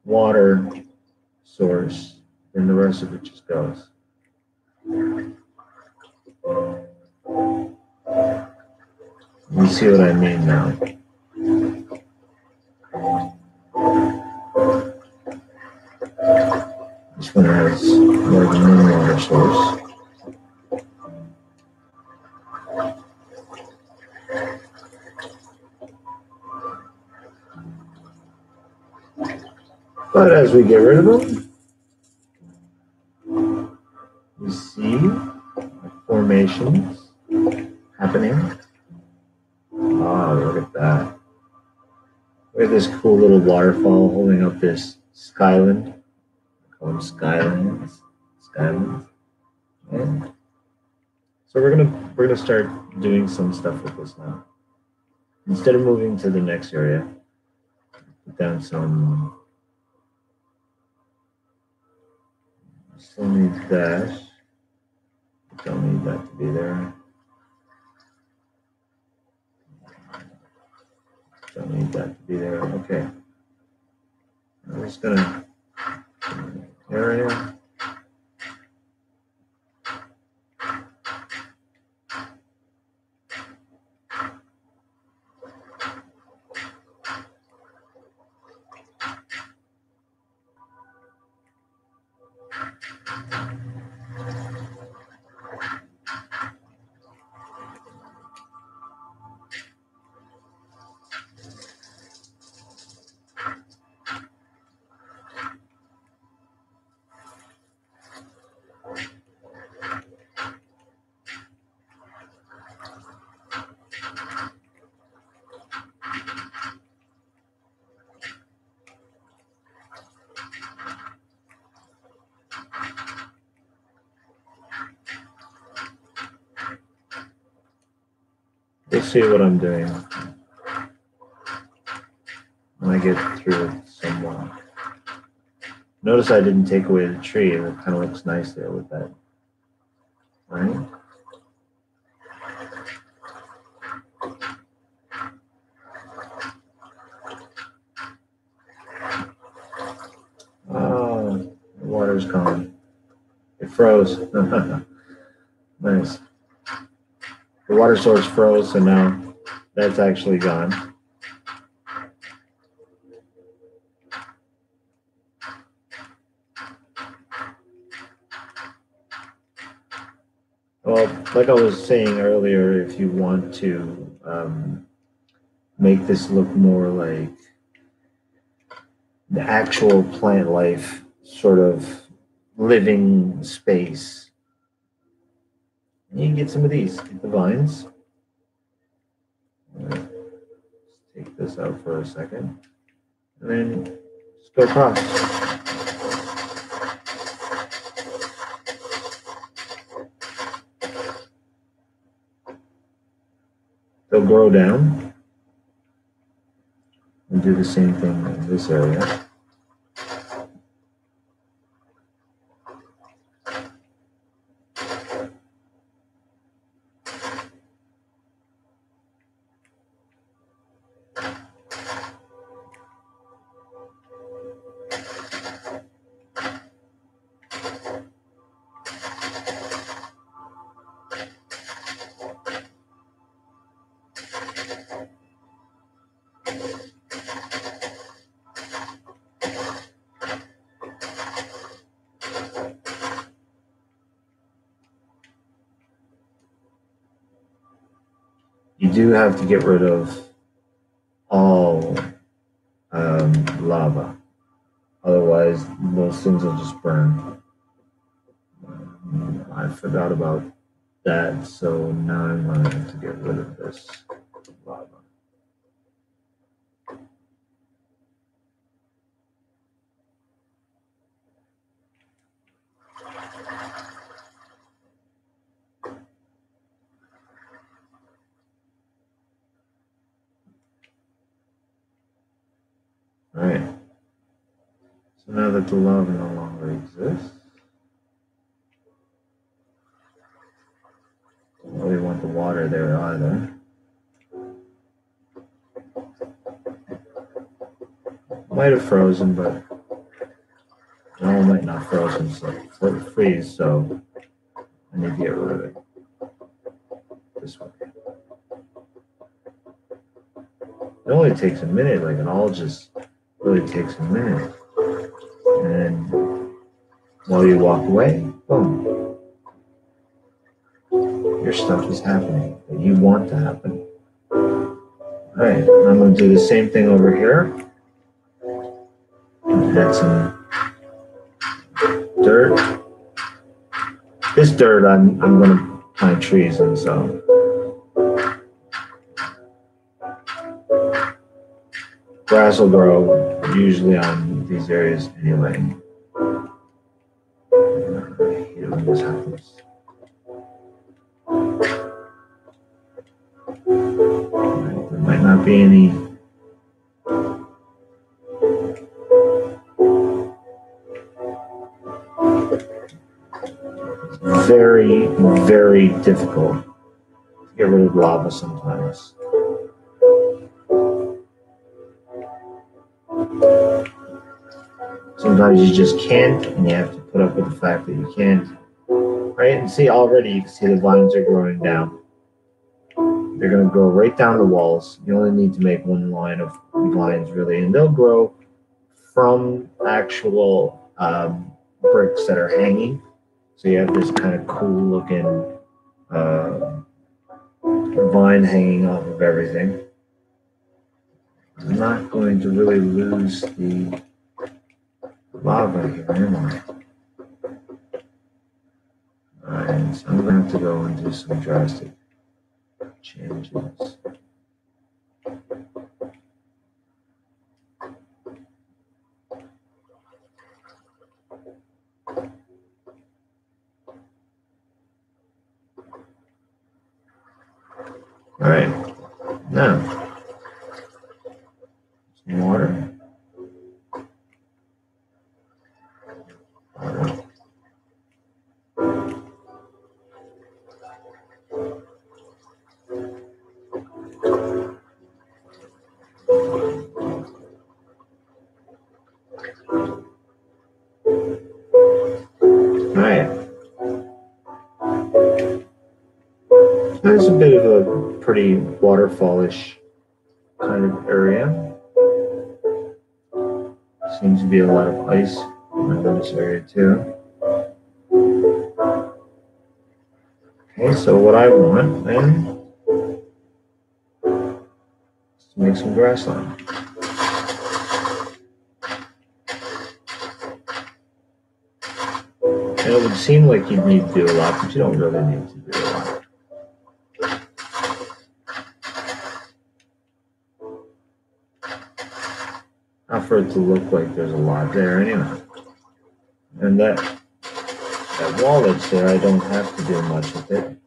water source, then the rest of it just goes. You see what I mean now? This one has more than one water source. But as we get rid of them, we see formations happening. Oh, look at that. Look at this cool little waterfall holding up this skyland. I call them skylands. Skylands. Yeah. So we're gonna start doing some stuff with this now. Instead of moving to the next area, put down some. Still need that. Don't need that to be there. Don't need that to be there. Okay. just gonna area. We'll see what I'm doing when I get through it somewhat. Notice I didn't take away the tree. It kind of looks nice there with that. Right? Oh, the water's gone. It froze. Nice. The water source froze, so now that's actually gone. Well, like I was saying earlier, if you want to make this look more like the actual plant life sort of living space, you can get some of these, get the vines. Let's take this out for a second, and then just go across. They'll grow down and do the same thing in this area. You do have to get rid of all lava. Otherwise, those things will just burn. I forgot about that, so now I'm going to have to get rid of this lava. All right. So now that the lava no longer exists, don't really want the water there either. Might have frozen, but no, it might not frozen, so freeze. So I need to get rid of it this way. It only takes a minute. Like it all just really takes a minute. And while you walk away, boom, your stuff is happening that you want to happen. All right, I'm going to do the same thing over here. Add some dirt. This dirt, I'm going to plant trees in, so. Grass will grow usually on these areas anyway. I hate it when this happens. There might not be any very, very difficult to get rid of lava sometimes. Sometimes you just can't, and you have to put up with the fact that you can't. Right? And see, already you can see the vines are growing down. They're going to grow right down the walls. You only need to make one line of vines, really, and they'll grow from actual bricks that are hanging. So you have this kind of cool looking vine hanging off of everything. I'm not going to really lose the lava here, am I? Alright, so I'm going to have to go and do some drastic changes. Alright, now, some water. Water. Alright. There's a bit of a pretty waterfallish kind of area. Seems to be a lot of ice in this area too. Okay, so what I want then is to make some grassland. And it would seem like you'd need to do a lot, but you don't really need to do a lot. Not for it to look like there's a lot there anyway. And that wall that's there, I don't have to do much with it.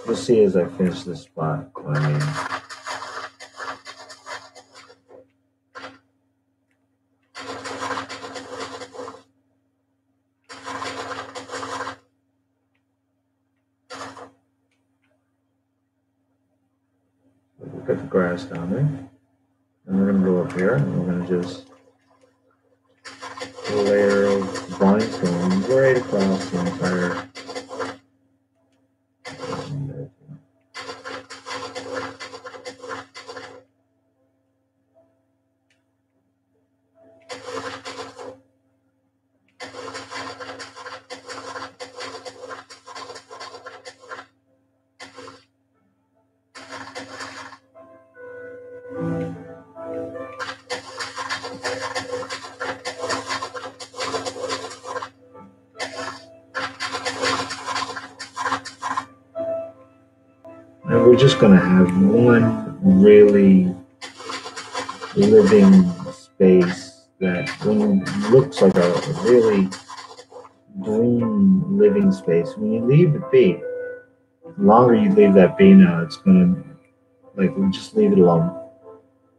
You'll see as I finish this spot what I mean. Got the grass down there. And we're going to go up here and we're going to just a layer of vines going right across the entire. And we're just going to have one really living space that looks like a really green living space. When you leave it be, the longer you leave that be now, it's going to, just leave it alone.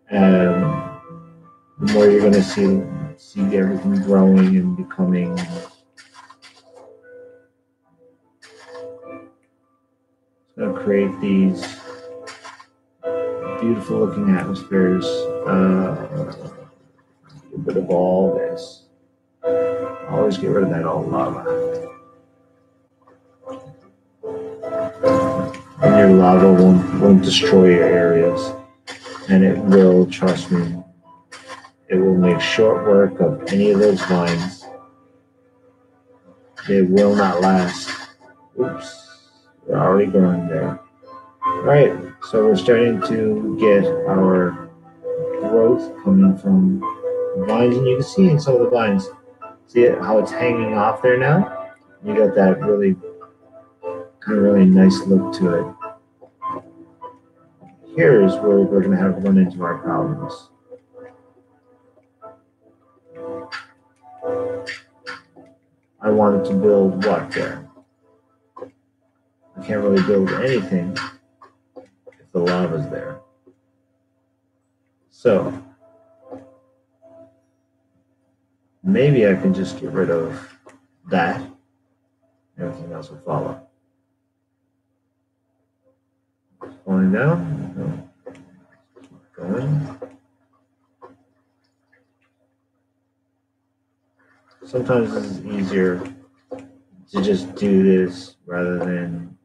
And the more you're going to see everything growing and becoming. It's going to create these beautiful looking atmospheres. Get rid of all this. Always get rid of that old lava. And your lava won't destroy your areas. And it will, trust me, it will make short work of any of those vines. They will not last. Oops. We're already growing there. Alright, so we're starting to get our growth coming from vines, and you can see in some of the vines, see how it's hanging off there now? You got that really nice look to it. Here's where we're going to run into our problems. I wanted to build what there? I can't really build anything if the lava's there. So maybe I can just get rid of that. Everything else will follow. going down. Keep going. Sometimes it's easier to just do this rather than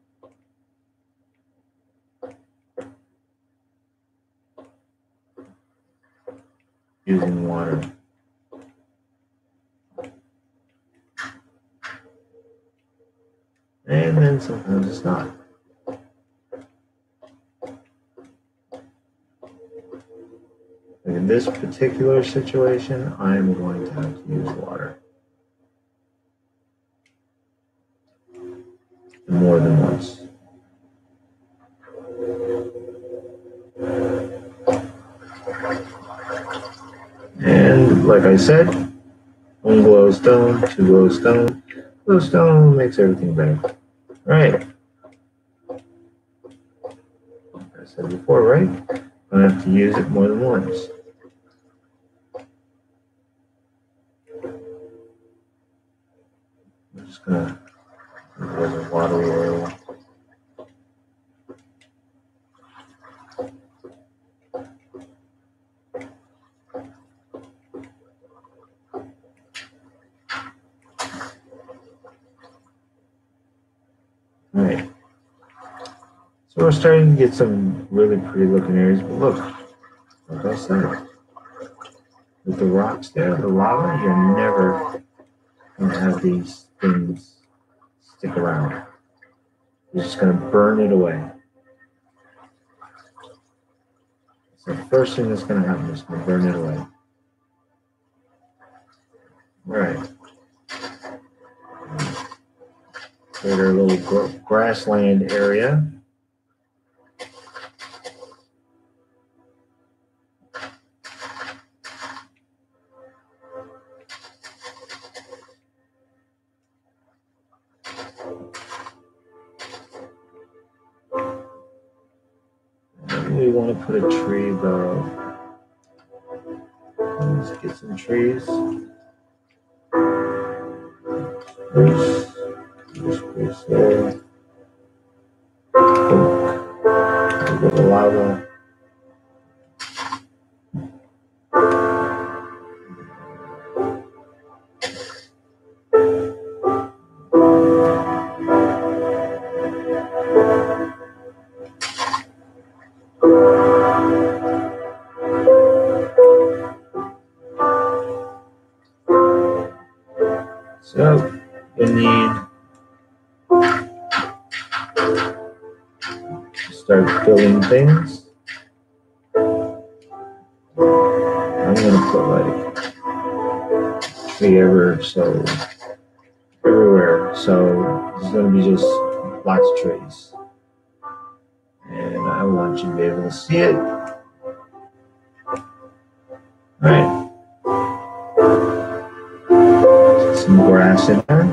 using water. And then sometimes it's not. In this particular situation, I'm going to have to use water. More than once. And like I said, one glowstone, two glowstone. Glowstone makes everything better. All right. Like I said before, right? I'm going to have to use it more than once. I'm just going to there's a watery area. All right. So we're starting to get some really pretty looking areas, but look, like I said, with the rocks there, the lava, you're never going to have these things stick around. You're just going to burn it away. So the first thing that's going to happen is going to burn it away. All right. Create our little grassland area. We want to put a tree though. Let's get some trees. Spruce there. A little lava. So we need to start building things. I'm gonna put like tree everywhere, so there's gonna be just lots of trees, and I want you to be able to see it. All right. Some grass in there.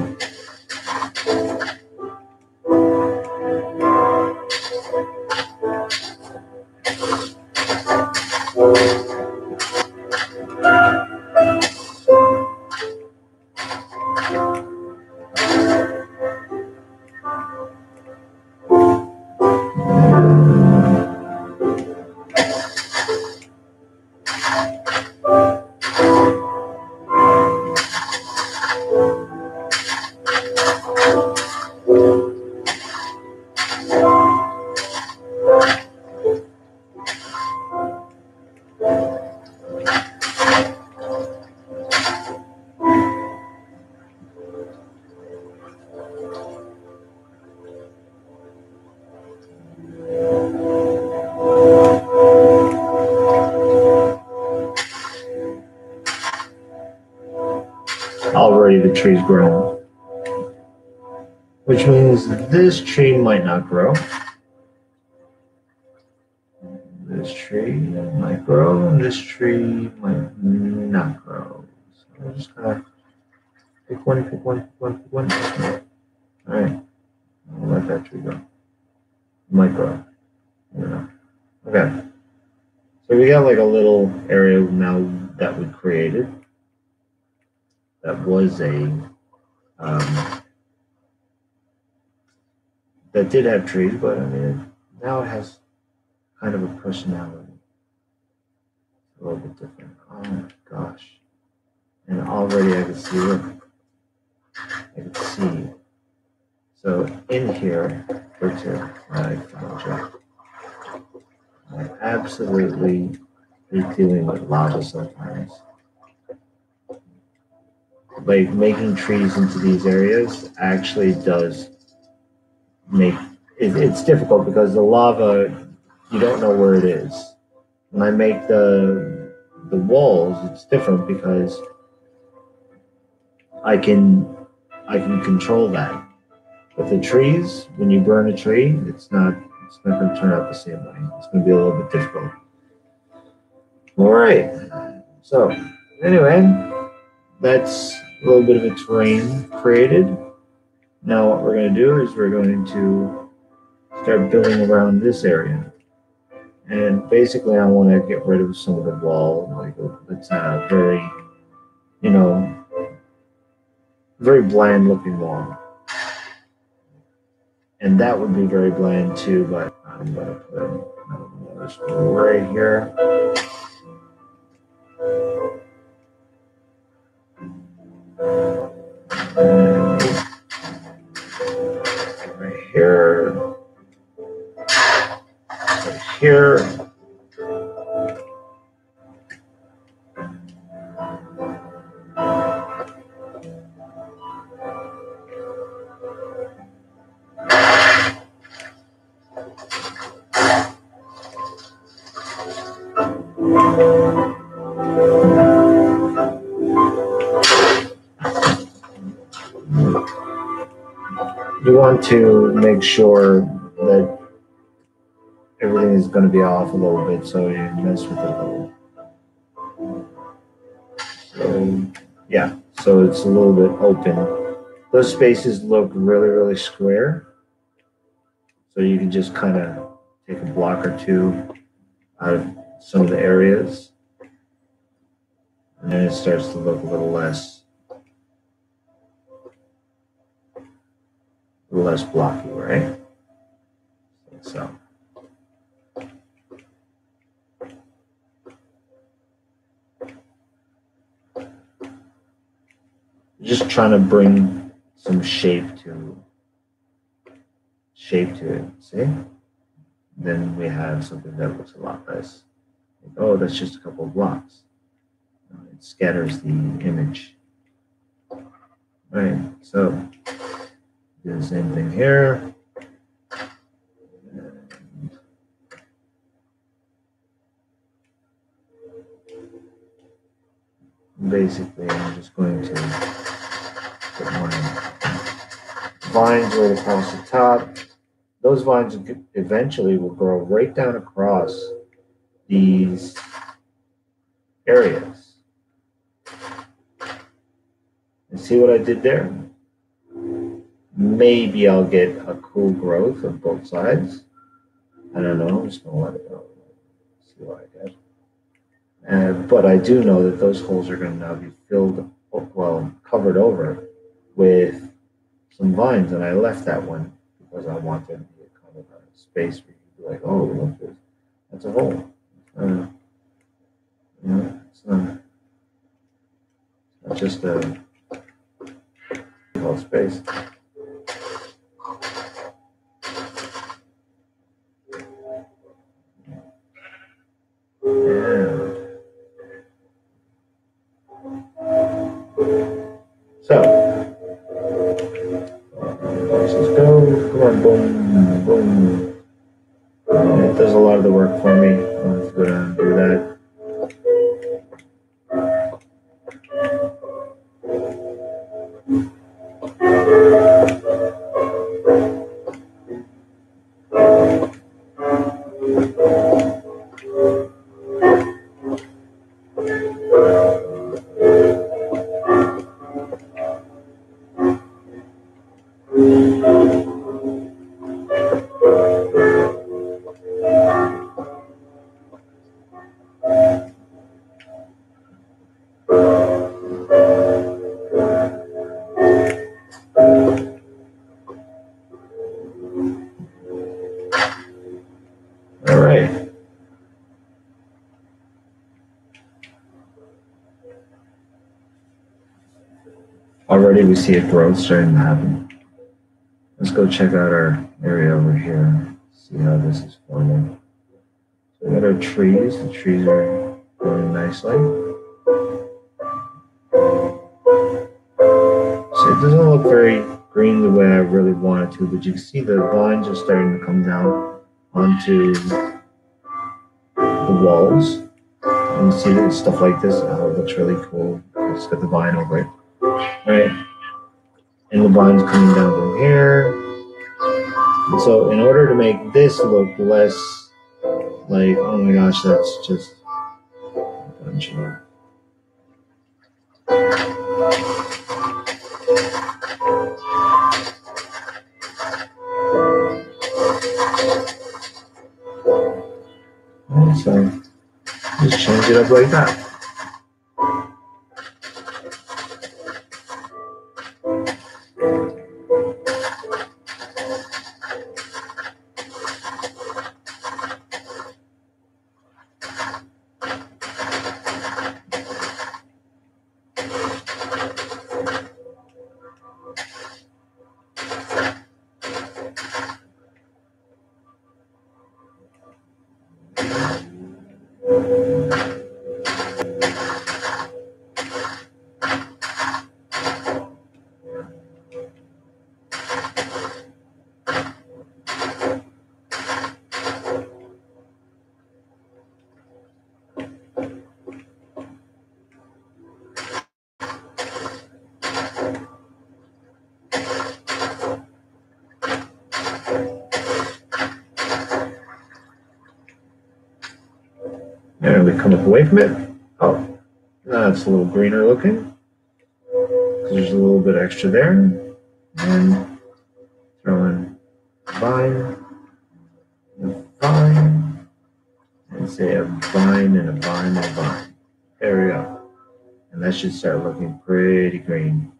Already the tree's grown, which means this tree might not grow. This tree might grow, and this tree might not grow. So we're just gonna pick one. All right, I'll let that tree go. It might grow. I don't know. Okay. So we got like a little area now that we created. That was that did have trees, but I mean now it has kind of a personality. A little bit different. Oh my gosh. And already I can see, look, I can see. So in here, I found you. I absolutely hate dealing with lava sometimes. Like making trees into these areas actually does make it's difficult because the lava, you don't know where it is. When I make the walls, it's different because I can control that. But the trees, when you burn a tree, it's not going to turn out the same way. It's going to be a little bit difficult. All right. So anyway, that's a little bit of a terrain created. Now what we're going to do is we're going to start building around this area. And basically I want to get rid of some of the wall. Like it's a very, you know, very bland looking wall. And that would be very bland too, but I'm going to put another screw right here. And right here. Right here. You want to make sure that everything is going to be off a little bit so you mess with it a little. So, yeah, so it's a little bit open. Those spaces look really, really square. So you can just kind of take a block or two out of some of the areas. And then it starts to look a little less blocky, right? So. Just trying to bring some shape to it, see? Then we have something that looks a lot less. Like, oh, that's just a couple of blocks. It scatters the image. Right, so do the same thing here. And basically, I'm just going to put my vines right across the top. Those vines eventually will grow right down across these areas. And see what I did there? Maybe I'll get a cool growth of both sides. I don't know. I'm just going to let it go. See what I get. But I do know that those holes are going to now be filled, well, covered over with some vines. And I left that one because I wanted to be a kind of a space where you'd be like, oh, look, that's a hole. It's not just a whole space. So, let's just go. Come on, boom, boom. It does a lot of the work for me. Let's go down and do that. All right. already we see a growth starting to happen. Let's go check out our area over here. See how this is forming. So we got our trees. The trees are growing nicely. So it doesn't look very green the way I really want it to, but you can see the vines are starting to come down onto the walls. And you see that stuff like this, oh, it looks really cool. It's got the vine over it, right? And the vine's coming down from here. And so in order to make this look less like, oh my gosh, that's just a bunch of... And so just change it up like that. And we come up away from it. Oh, that's a little greener looking. There's a little bit extra there. And throw in vine, and say a vine and a vine and a vine. There we go. And that should start looking pretty green.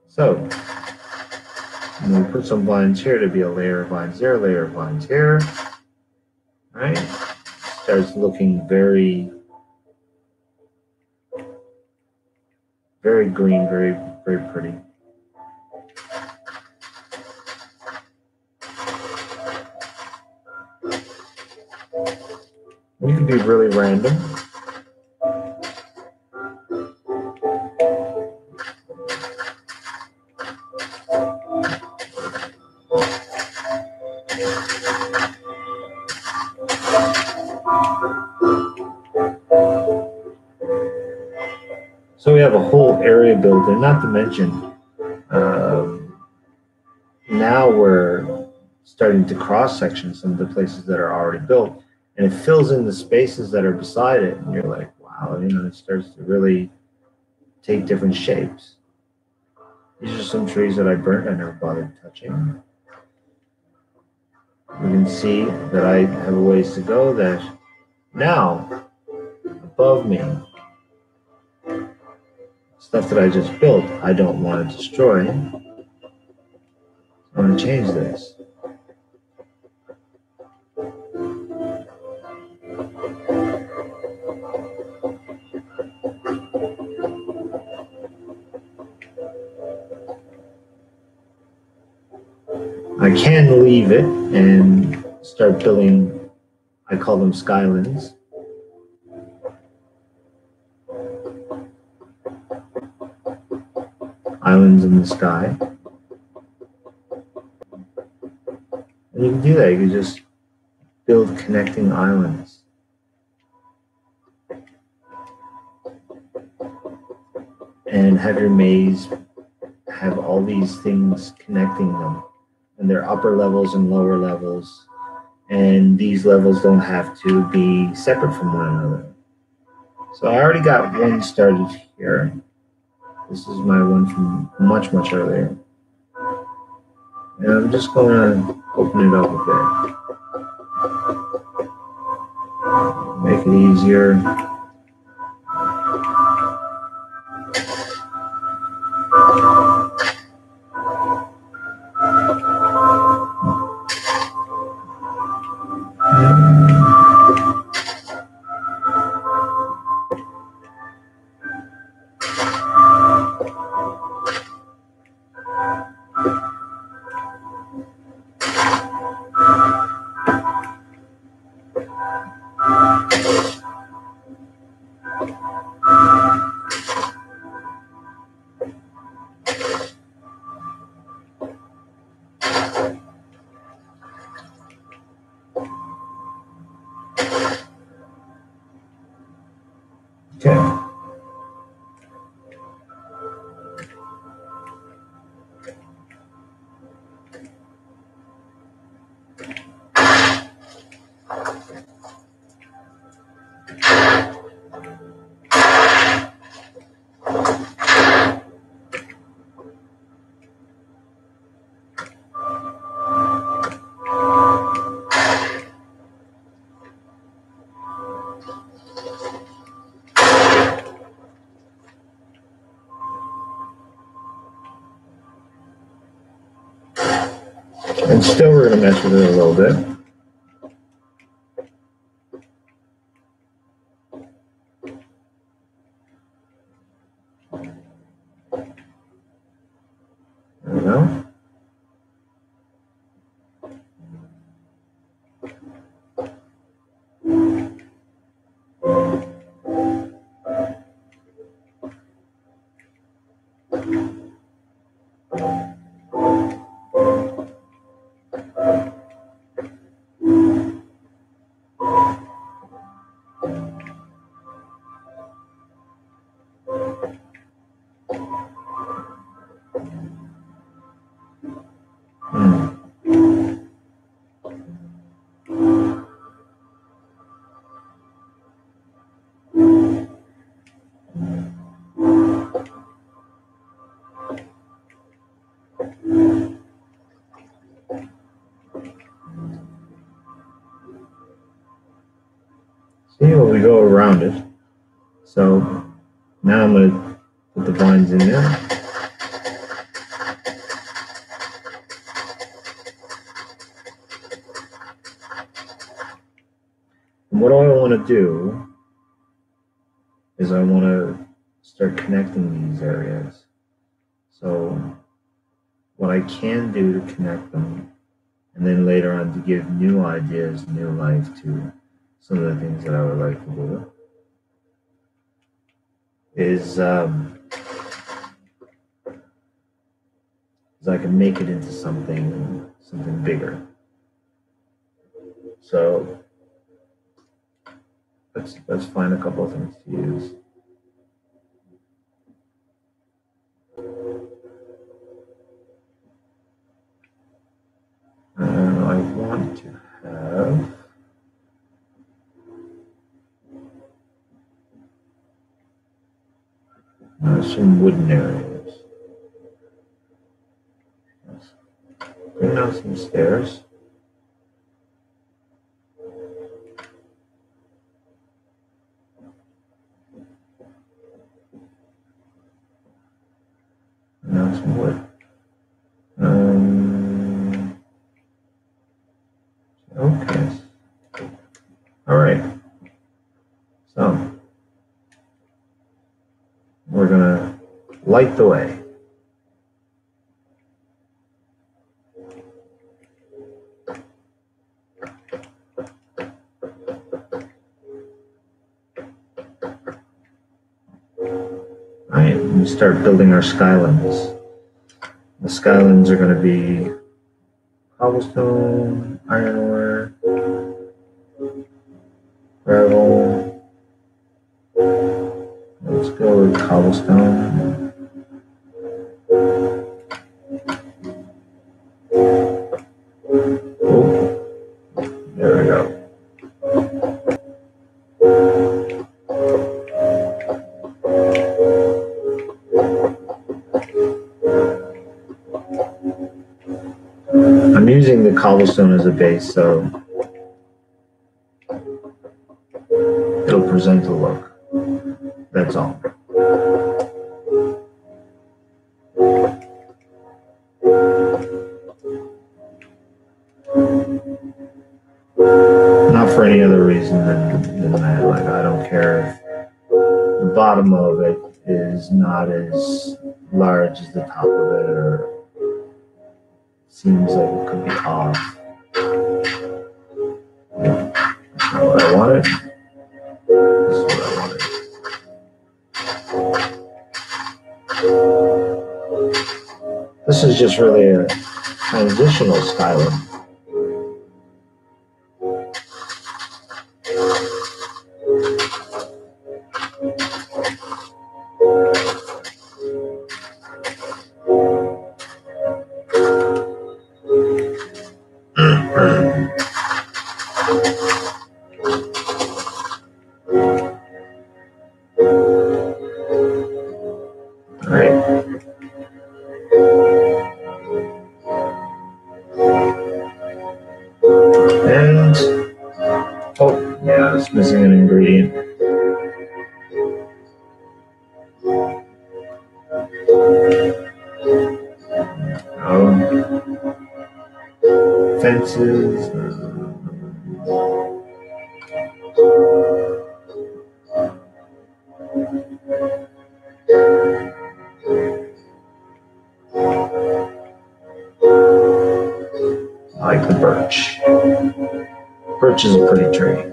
So, and we'll put some vines here to be a layer of vines there, a layer of vines here. Right? Starts looking very, very green, very, very pretty. You can be really random. So we have a whole area built in, not to mention, now we're starting to cross-section some of the places that are already built, and it fills in the spaces that are beside it, and you're like, wow, you know, it starts to really take different shapes. These are some trees that I burnt, I never bothered touching. You can see that I have a ways to go, that now, above me, stuff that I just built, I don't want to destroy. I want to change this. I can leave it and start building, I call them skylands. Islands in the sky. And you can do that, you can just build connecting islands. And have your maze have all these things connecting them. And their upper levels and lower levels. And these levels don't have to be separate from one another. So I already got one started here. This is my one from much, much earlier. And I'm just going to open it up a bit. Make it easier. Okay. And still we're going to mess with it a little bit. There we go. See, well, we go around it. So now I'm going to put the vines in there. And what I want to do is I want to start connecting these areas. So what I can do to connect them, and then later on to give new ideas, new life to some of the things that I would like to do, is I can make it into something bigger. So let's find a couple of things to use. I want to have some wooden areas. Let's bring down some stairs. Now some wood. Okay. All right. So we're gonna light the way. All right, we start building our skylines. The skylines are going to be cobblestone, iron ore, gravel. Let's go with cobblestone. Oh, there we go. I'm using the cobblestone as a base, so it'll present a look. That's all. Not for any other reason than that. Like, I don't care if the bottom of it is not as large as the top of it, or seems like it could be off. That's not what I wanted. This is what I wanted. This is just really transitional styling. Missing an ingredient. Fences. I like the birch. Birch is a pretty tree.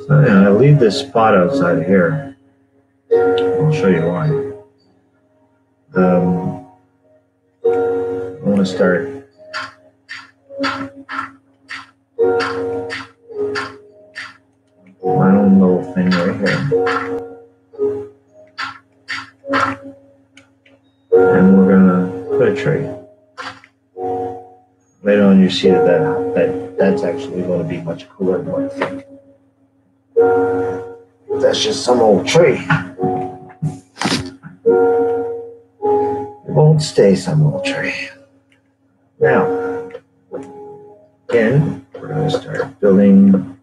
So yeah, I leave this spot outside here. I'll show you why. I want to start my own little thing right here. And we're gonna put a tree. Later on you see that's actually going to be much cooler than what you think. That's just some old tree. It won't stay some old tree. Now, again, we're going to start building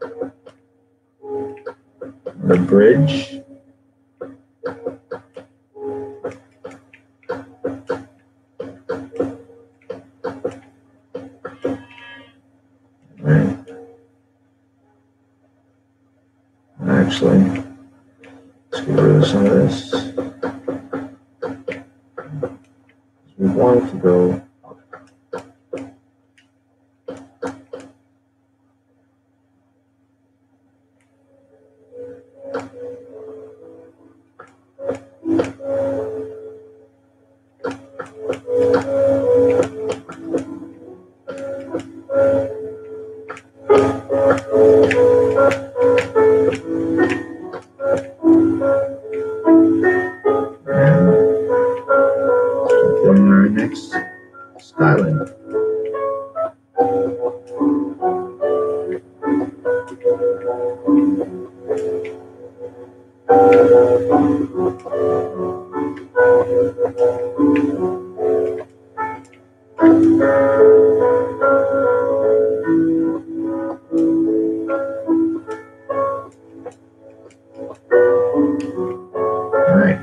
the bridge. Right. Actually, let's get rid of some of this. We want it to go up. Styling. All right.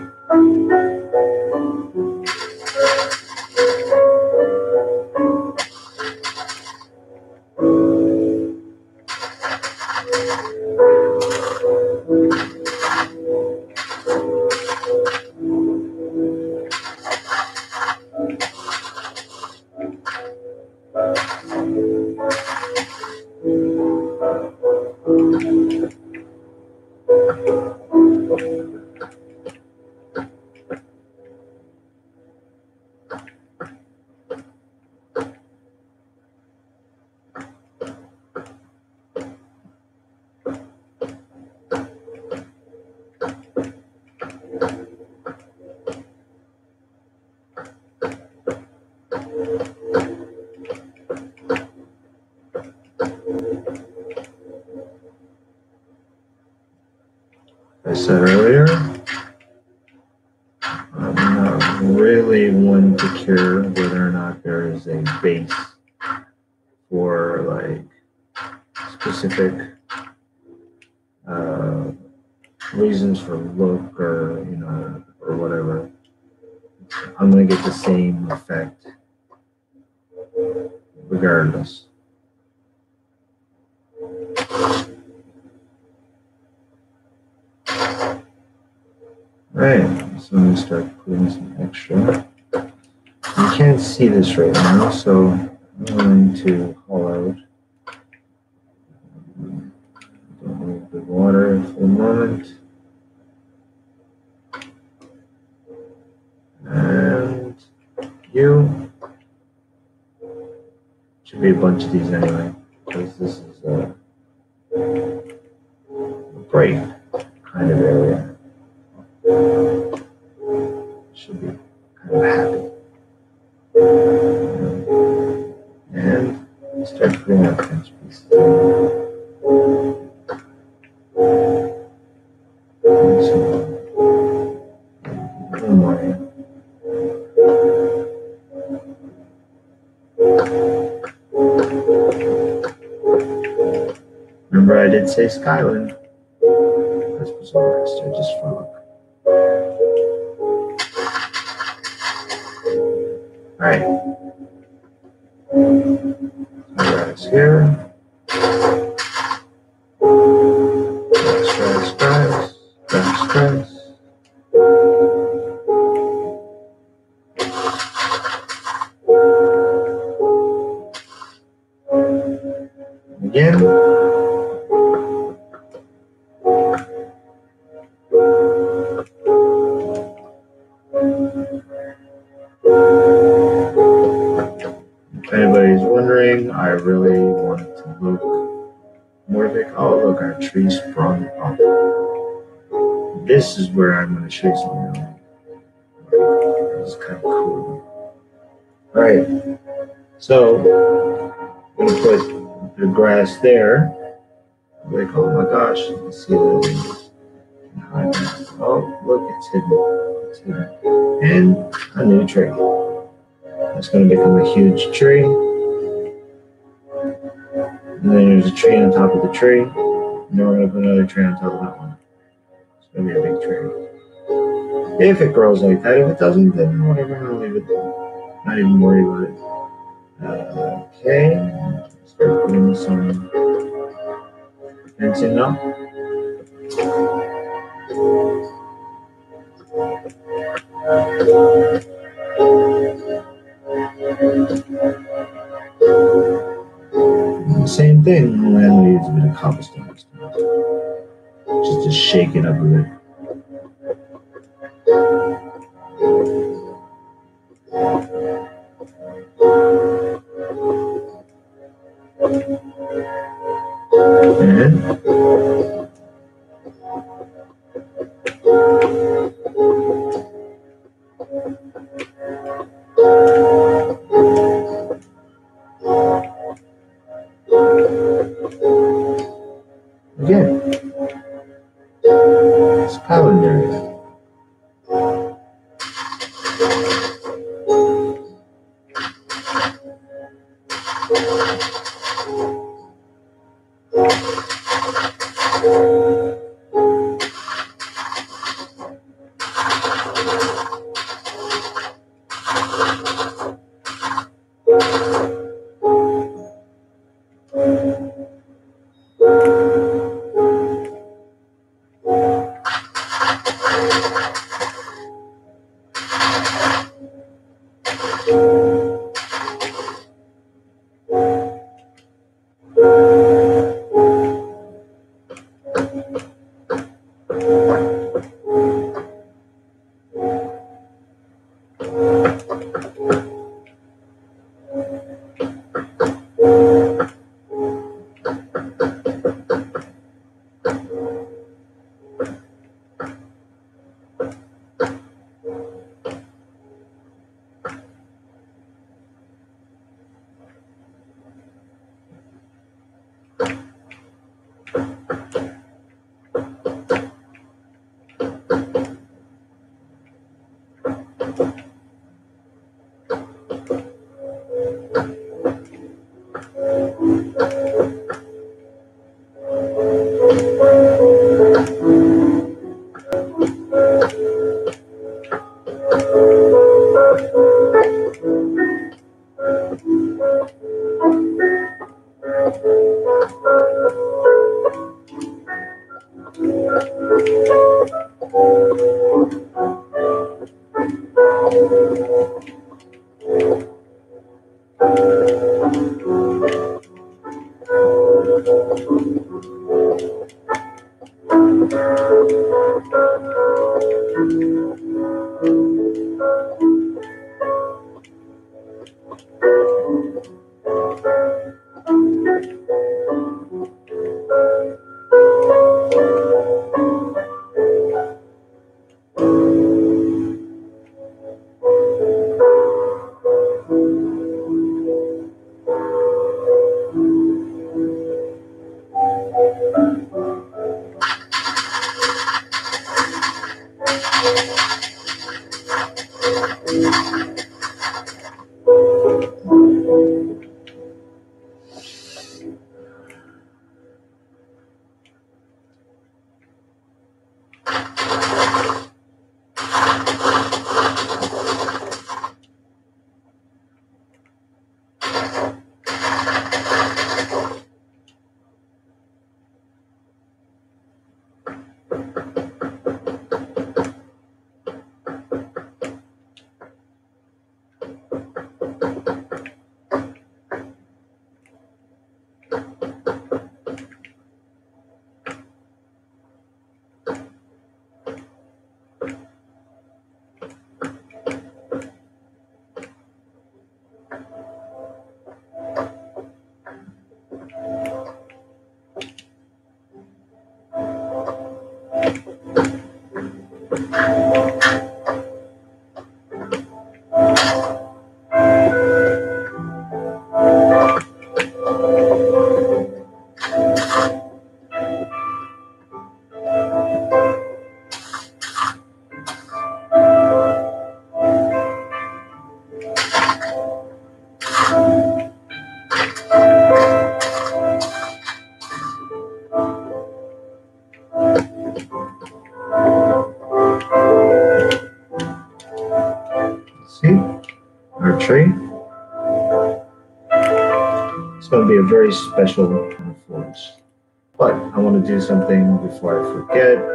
I said earlier, I'm not really one to care whether or not there is a base for like specific reasons for look or or whatever. I'm gonna get the same effect regardless. Right, so I'm going to start putting some extra. You can't see this right now, so I'm going to haul out a little bit of water for a moment. And you should be a bunch of these anyway, because this is a bright kind of area. Should be kind of happy. And start putting out fence pieces. One more. Remember, I did say Skyland. Let's put some rest here just for a look. Alright. Grass here. Grass. Again. If anybody's wondering, I really want to look more big. Oh, look, our tree sprung up. This is where I'm going to show you something. This is kind of cool. Alright, so I'm going to put the grass there. Like, oh my gosh, you can see that. Oh, look, it's hidden. And a new tree. It's going to become a huge tree. And then there's a tree on top of the tree. And then we're going to put another tree on top of that one. It's going to be a big tree. If it grows like that. If it doesn't, then whatever, I'm going to leave it there. Not even worry about it. Okay. Start putting some fencing up. Same thing, only I'm going to use a bit of cobblestone just to shake it up a bit. And again, it's Skyland area. See, our tree. It's going to be a very special forest. But I want to do something before I forget.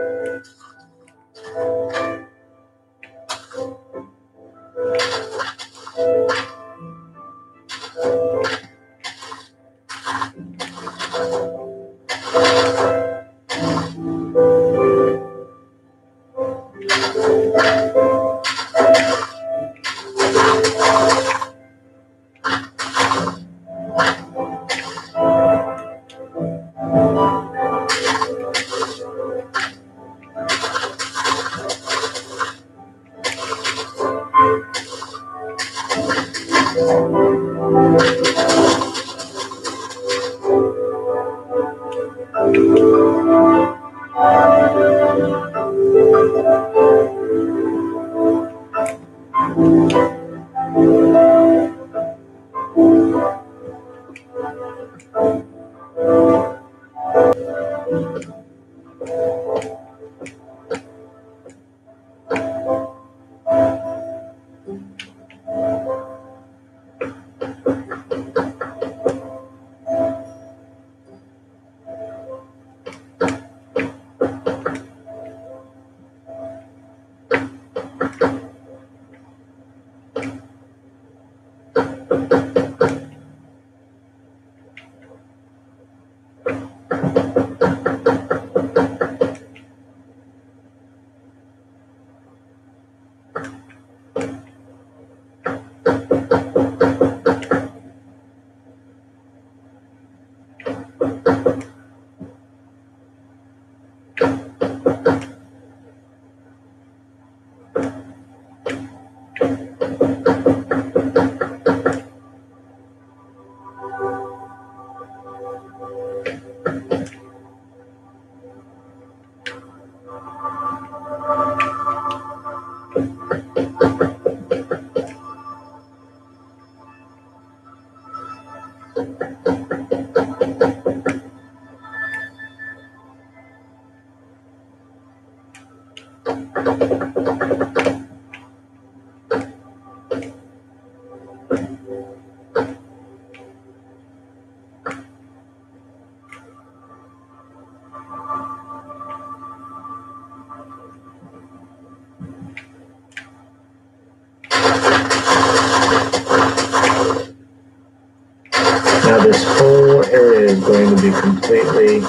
Now this whole area is going to be completely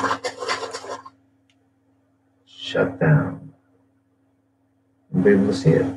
shut down. you'll be able to see it.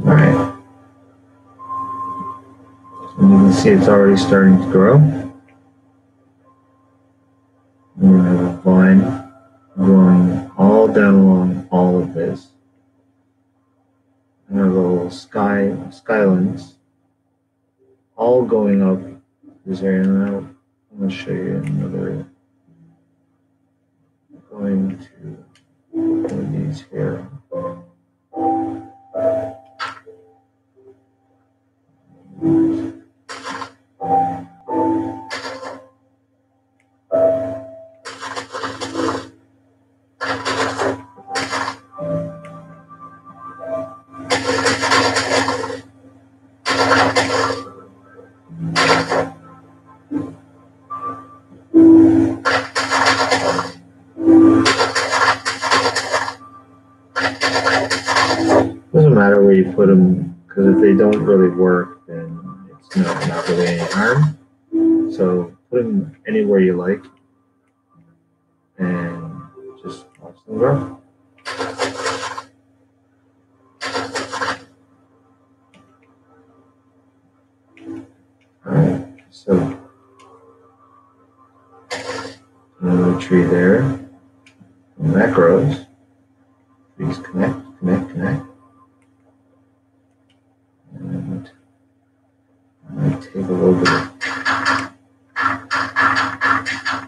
Alright. So you can see it's already starting to grow. We're going to have a vine growing all down along all of this. And our little skylines all going up this area. And I'm going to show you another. Going to one of these here. Doesn't matter where you put them, because if they don't really work, then it's not really any harm. So put them anywhere you like, and just watch them grow. Alright, so another tree there, and that grows. Trees connect. And I might take a little bit of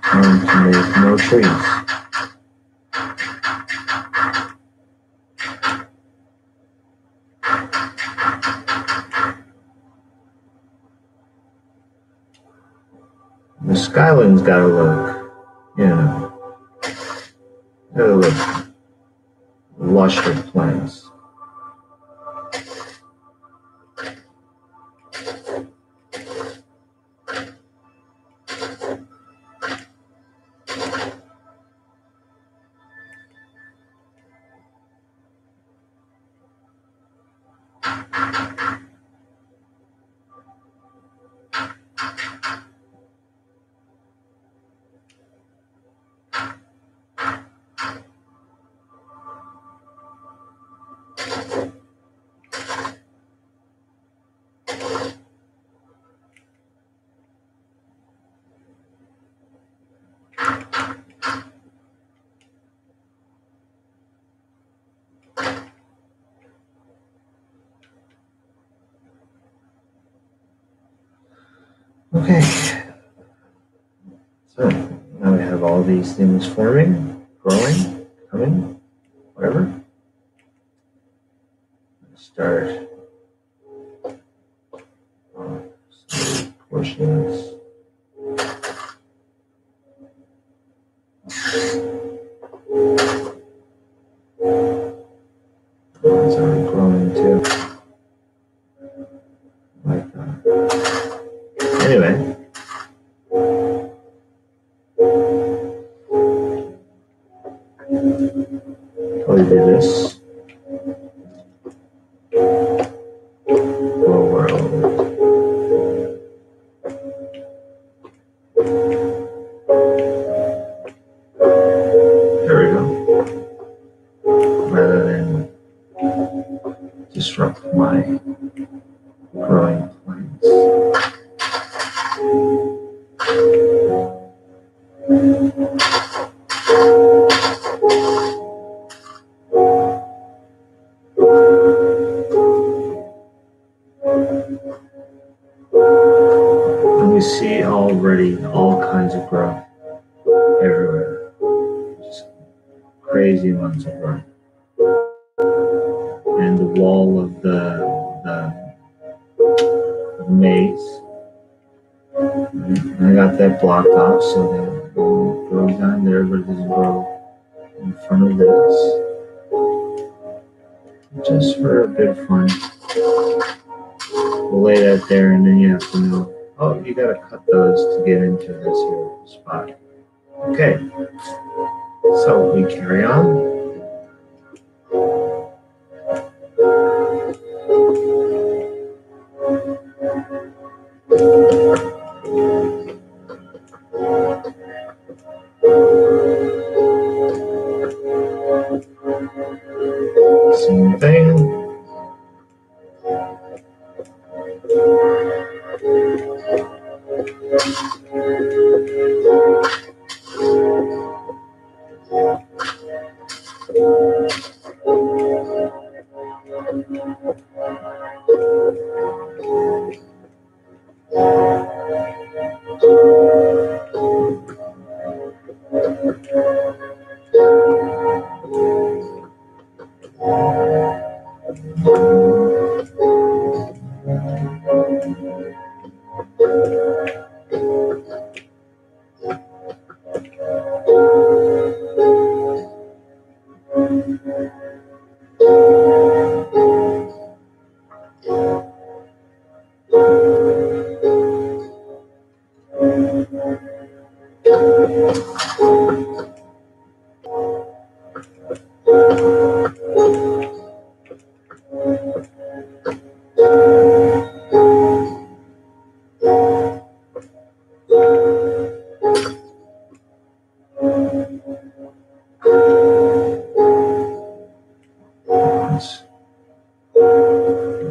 time to make more trees. The skyline's gotta look, gotta look lush with plants. Okay, so now we have all these things forming, growing, coming, whatever. Start some portions. to do this. World. There we go. Rather than disrupt my growing plants. And we see already all kinds of growth everywhere. Just crazy amounts of growth. And the wall of the maze, I got that blocked off so that it won't grow down there, but it doesn't grow in front of this. Just for a bit of fun. We'll lay that there, and then you have to know, oh, you gotta cut those to get into this here spot. Okay, so we carry on. Same thing.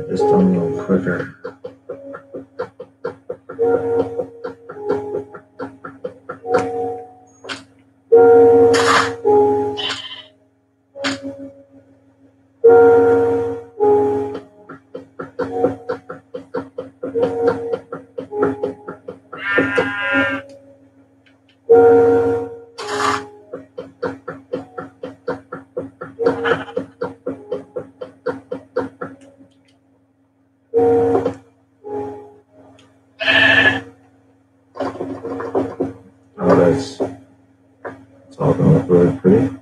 Just a little quicker. It's all going to look really pretty.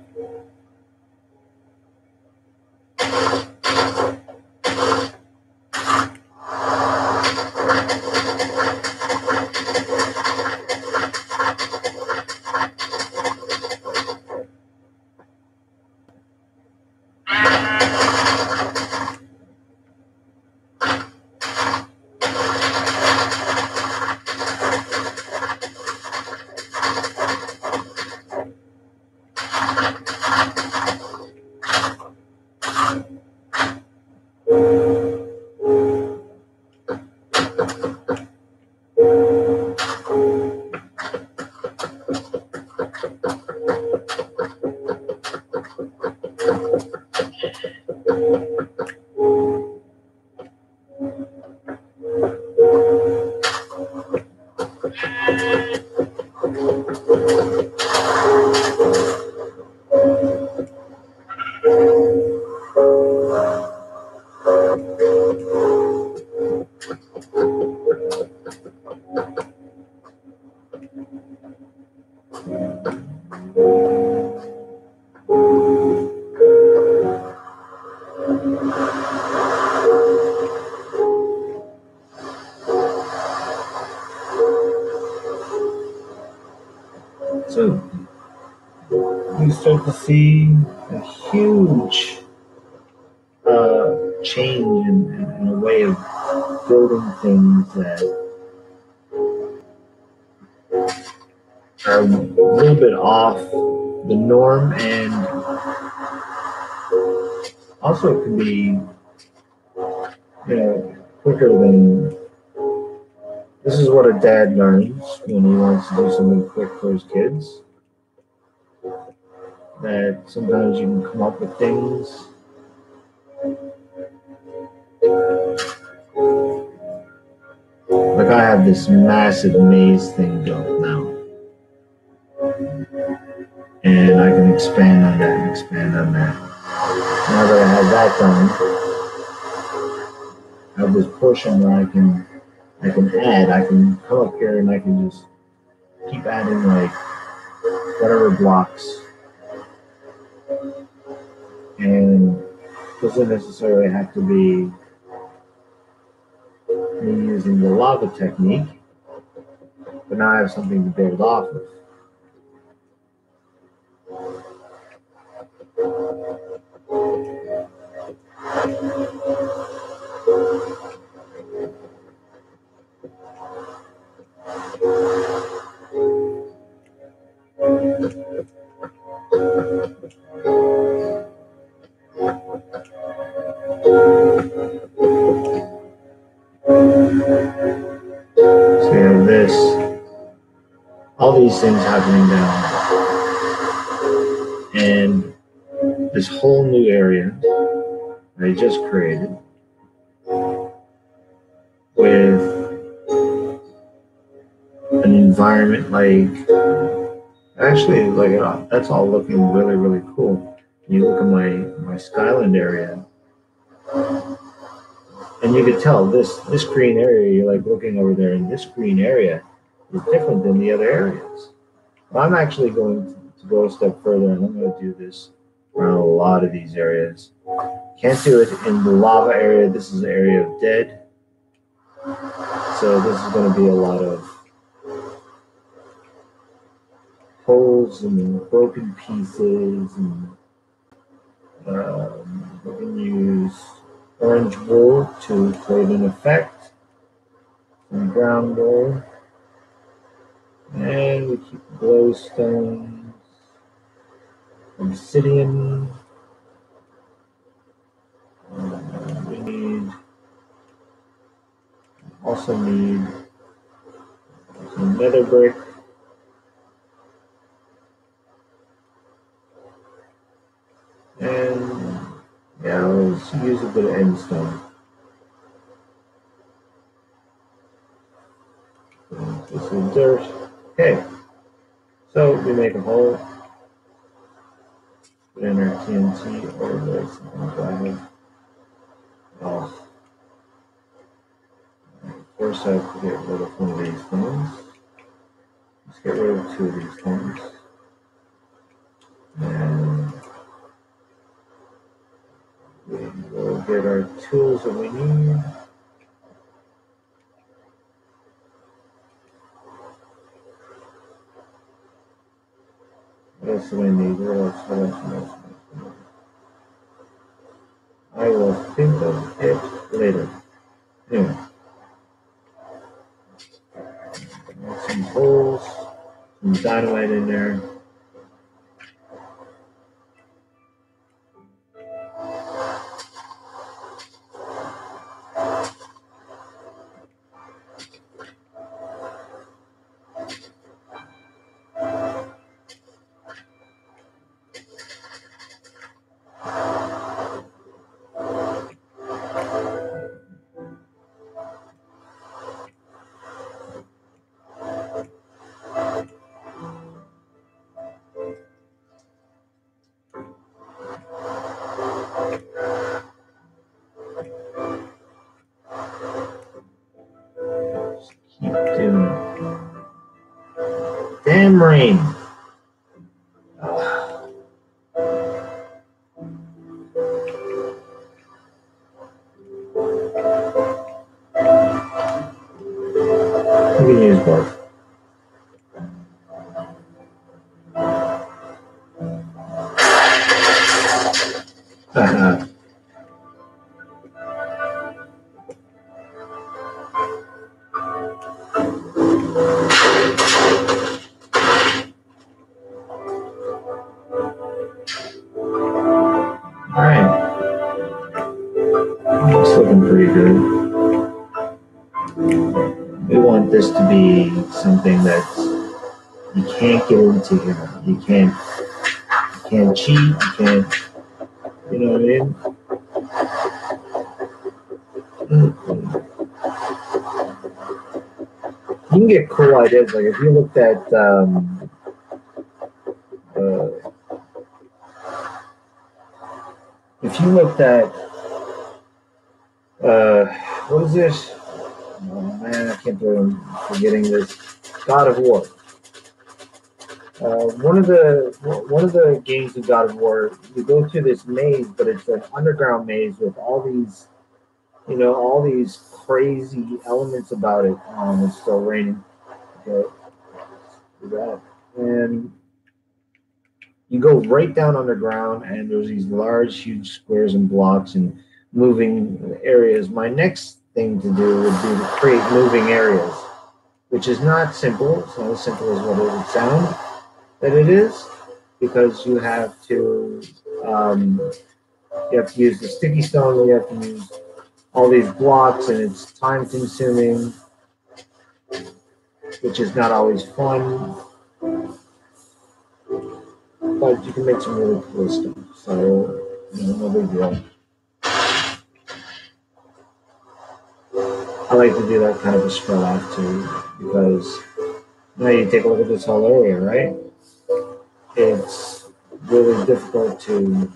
So we you start to see a huge change in a way of building things that are a little bit off the norm, and also it can be, quicker than. This is what a dad learns when he wants to do something quick for his kids. That sometimes you can come up with things like I have this massive maze thing built now. And I can expand on that and expand on that. Now that I have that done, I have this portion where I can add. I can come up here and I can just keep adding like whatever blocks, and it doesn't necessarily have to be me using the lava technique, but now I have something to build off of. So you have this, all these things happening now, and this whole new area that I just created with an environment like, actually, like that's all looking really, really cool. You look at my Skyland area, and you can tell this green area, you're like looking over there, and this green area is different than the other areas. But I'm actually going to go a step further, and I'm going to do this around a lot of these areas. Can't do it in the lava area. This is the area of dead. So this is going to be a lot of holes and broken pieces, and we can use orange wool to create an effect, and brown wool, and we keep glowstones, obsidian. We also need some nether brick. And yeah, let's use a bit of endstone. This is dirt. Okay, so we make a hole, put in our TNT, or there's something I have. Oh, first I have to get rid of one of these things. Let's get rid of two of these things. And we'll get our tools that we need. What else do I need? What else? I will think of it later. Anyway. Some holes, some dynamite in there. Keep doing it. Damn rain. You can use both. Alright, it's looking pretty good. We want this to be something that you can't get into here. You can't cheat, you can't, you know what I mean? You can get cool ideas, like if you looked at if you looked at what is this? Oh man, I can't believe I'm forgetting this. God of War. One of the games of God of War, you go through this maze, but it's an underground maze with all these, all these crazy elements about it. It's still raining. Okay, do that, and you go right down underground, and there's these large, huge squares and blocks and moving areas. My next thing to do would be to create moving areas, which is not simple. It's not as simple as what it would sound that it is, because you have to use the sticky stone, you have to use all these blocks, and it's time consuming, which is not always fun, but you can make some really cool stuff. So, no big deal. I like to do that kind of a spread out too, because now you take a look at this whole area, right? It's really difficult to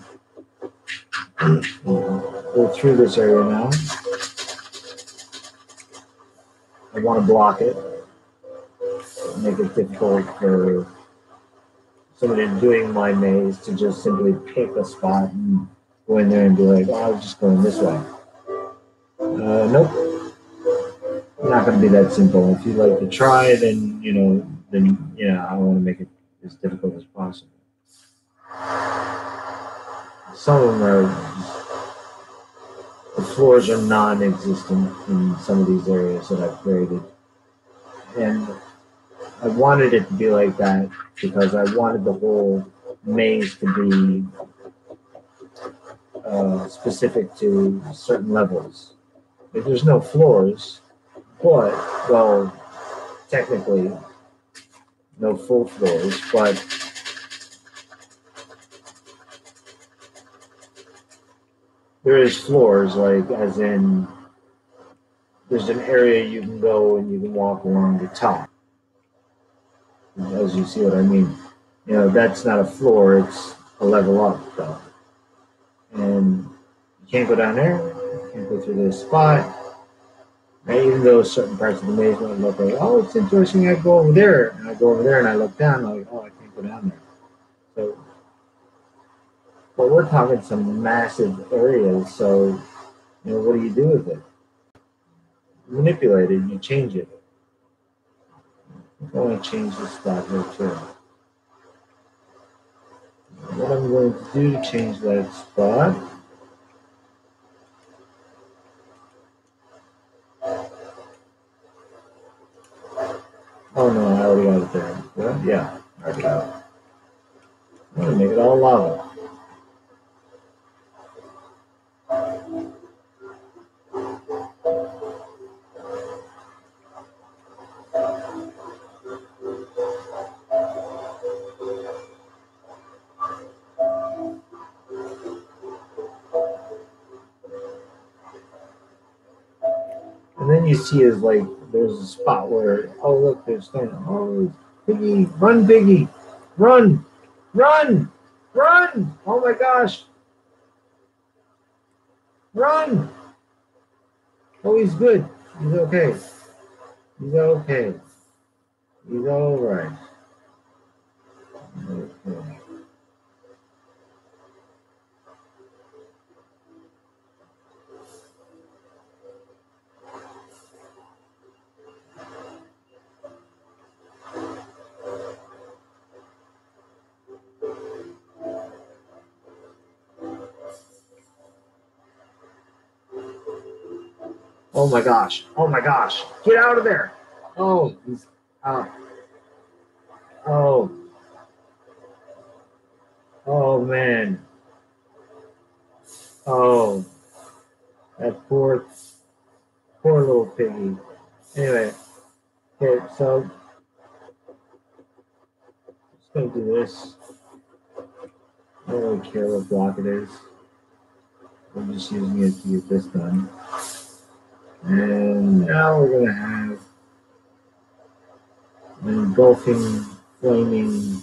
go through this area now. I want to block it, make it difficult for somebody doing my maze to just simply pick a spot and go in there and be like, oh, I was just going this way. Nope, not going to be that simple. If you like to try, then I want to make it as difficult as possible. Some of them the floors are non-existent in some of these areas that I've created, and I wanted it to be like that because I wanted the whole maze to be specific to certain levels. There's no floors, but, well, technically, no full floors, but there is floors, like, as in, there's an area you can go and you can walk along the top, as you see what I mean. That's not a floor, it's a level up, though. And you can't go down there, you can't go through this spot. Right? Even though certain parts of the maze might look like, oh, it's interesting, I go over there, and I go over there and I look down, I'm like, oh, I can't go down there. So, but we're talking some massive areas, so, what do you do with it? You manipulate it, you change it. I want to change this spot here too. What I'm going to do to change that spot, oh no, I already got it there. Yeah, I already got it. I'm going to make it all lava. And then you see is like there's a spot where, oh look, there's stone. Oh, Biggie, run, Biggie, run, run, run! Oh my gosh, run! Oh, he's good. He's okay. He's okay. He's all right. Okay. Oh my gosh. Oh my gosh. Get out of there. Oh, he's out. Oh, oh man. Oh, that poor little piggy. Anyway, okay, so just gonna do this. I don't really care what block it is. I'm just using it to get this done. And now we're gonna have an engulfing, flaming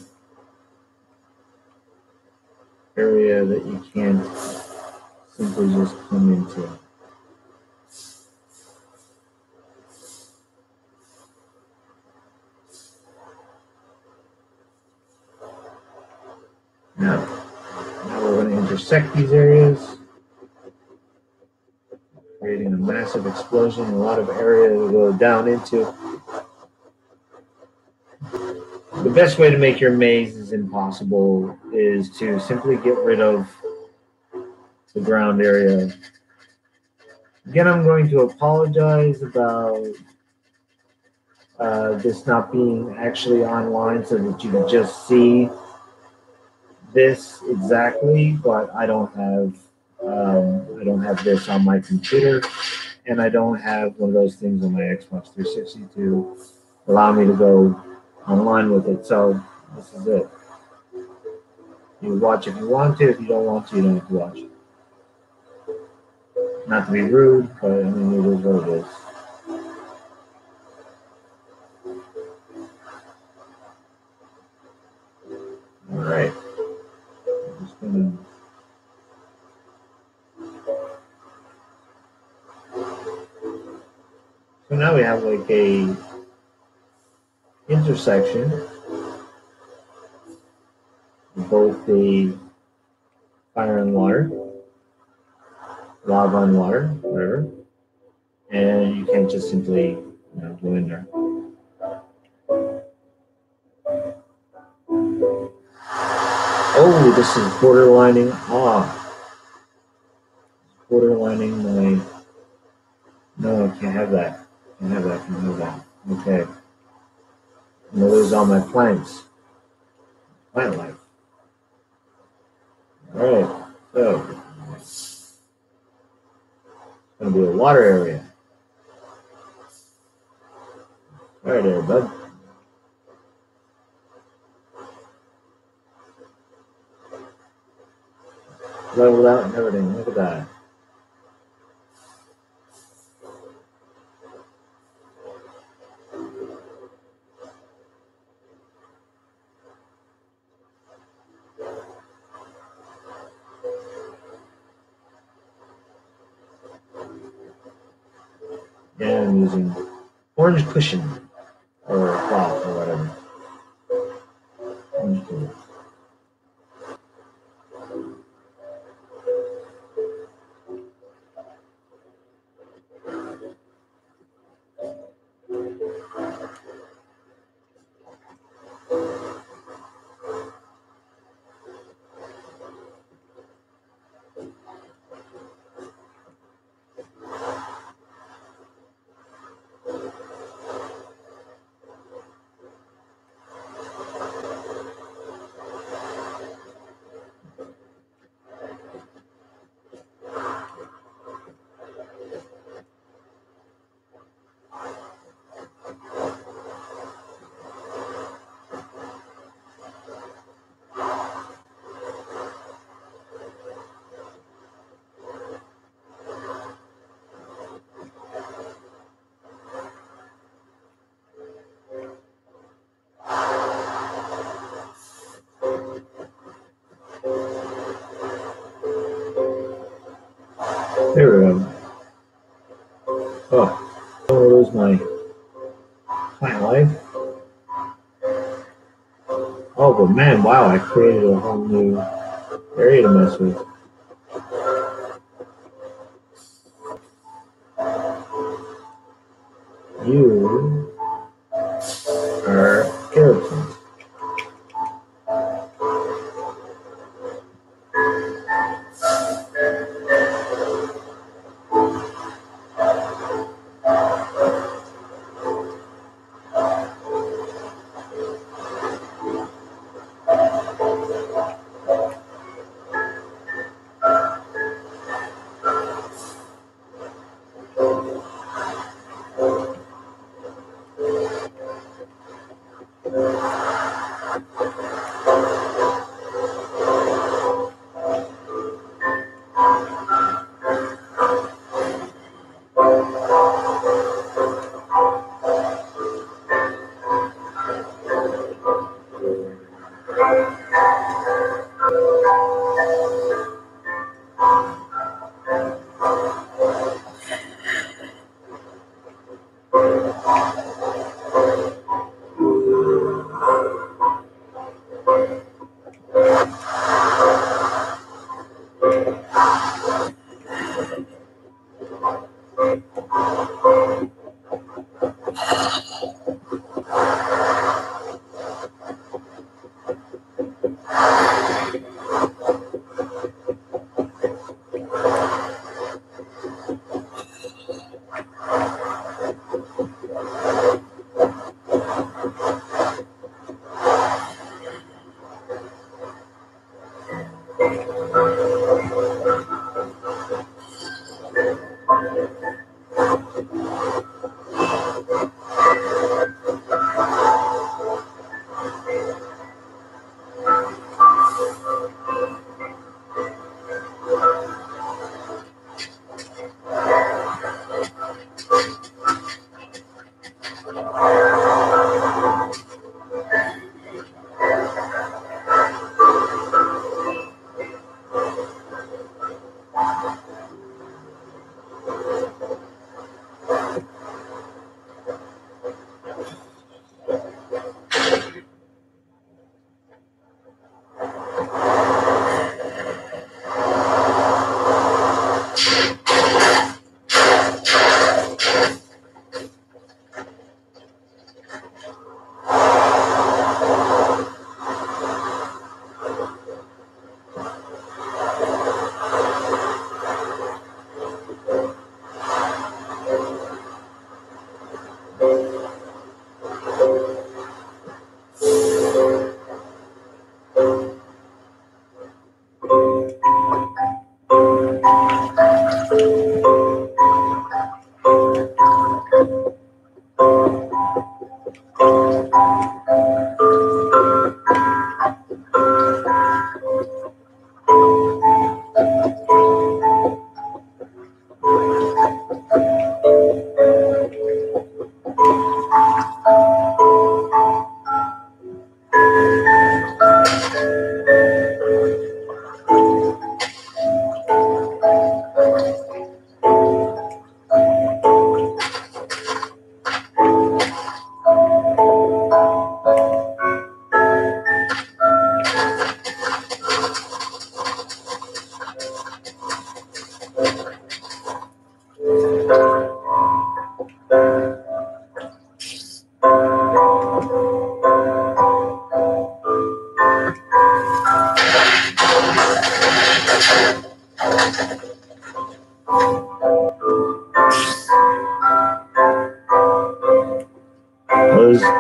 area that you can't simply just come into. Now we're going to intersect these areas, creating a massive explosion, a lot of area to go down into. The best way to make your mazes impossible is to simply get rid of the ground area. Again, I'm going to apologize about this not being actually online so that you can just see this exactly, but I don't have this on my computer, and I don't have one of those things on my Xbox 360 to allow me to go online with it. So this is it. You watch if you want to. If you don't want to, you don't have to watch. Not to be rude, but I mean it is what it is. All right. I'm just gonna. So now we have like a intersection of both the fire and water, lava and water, whatever, and you can't just simply go in there. Oh, this is borderlining. Borderlining my. No, I can't have that. Can't have that. Can't have that. Okay. I'm gonna lose all my plants. Plant life. All right. So it's gonna be a water area. All right, there, bud. Leveled out and everything. Look at that. Yeah, I'm using orange cushion or cloth or whatever. Orange cushion. There we go. Oh, I'm gonna lose my plant life. Oh, but man, wow, I created a whole new area to mess with. You are skeletons.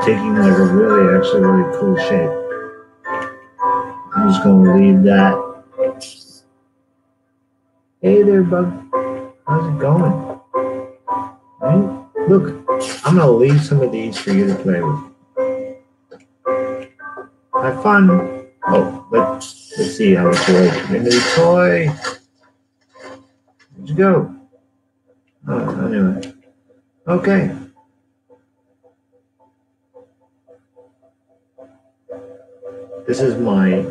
Taking like a really cool shape. I'm just going to leave that. Hey there, bug. How's it going? Right? Look, I'm going to leave some of these for you to play with. Have fun. Oh, let's see how much you like. Into the toy. Where'd you go? Oh, anyway. Okay. This is my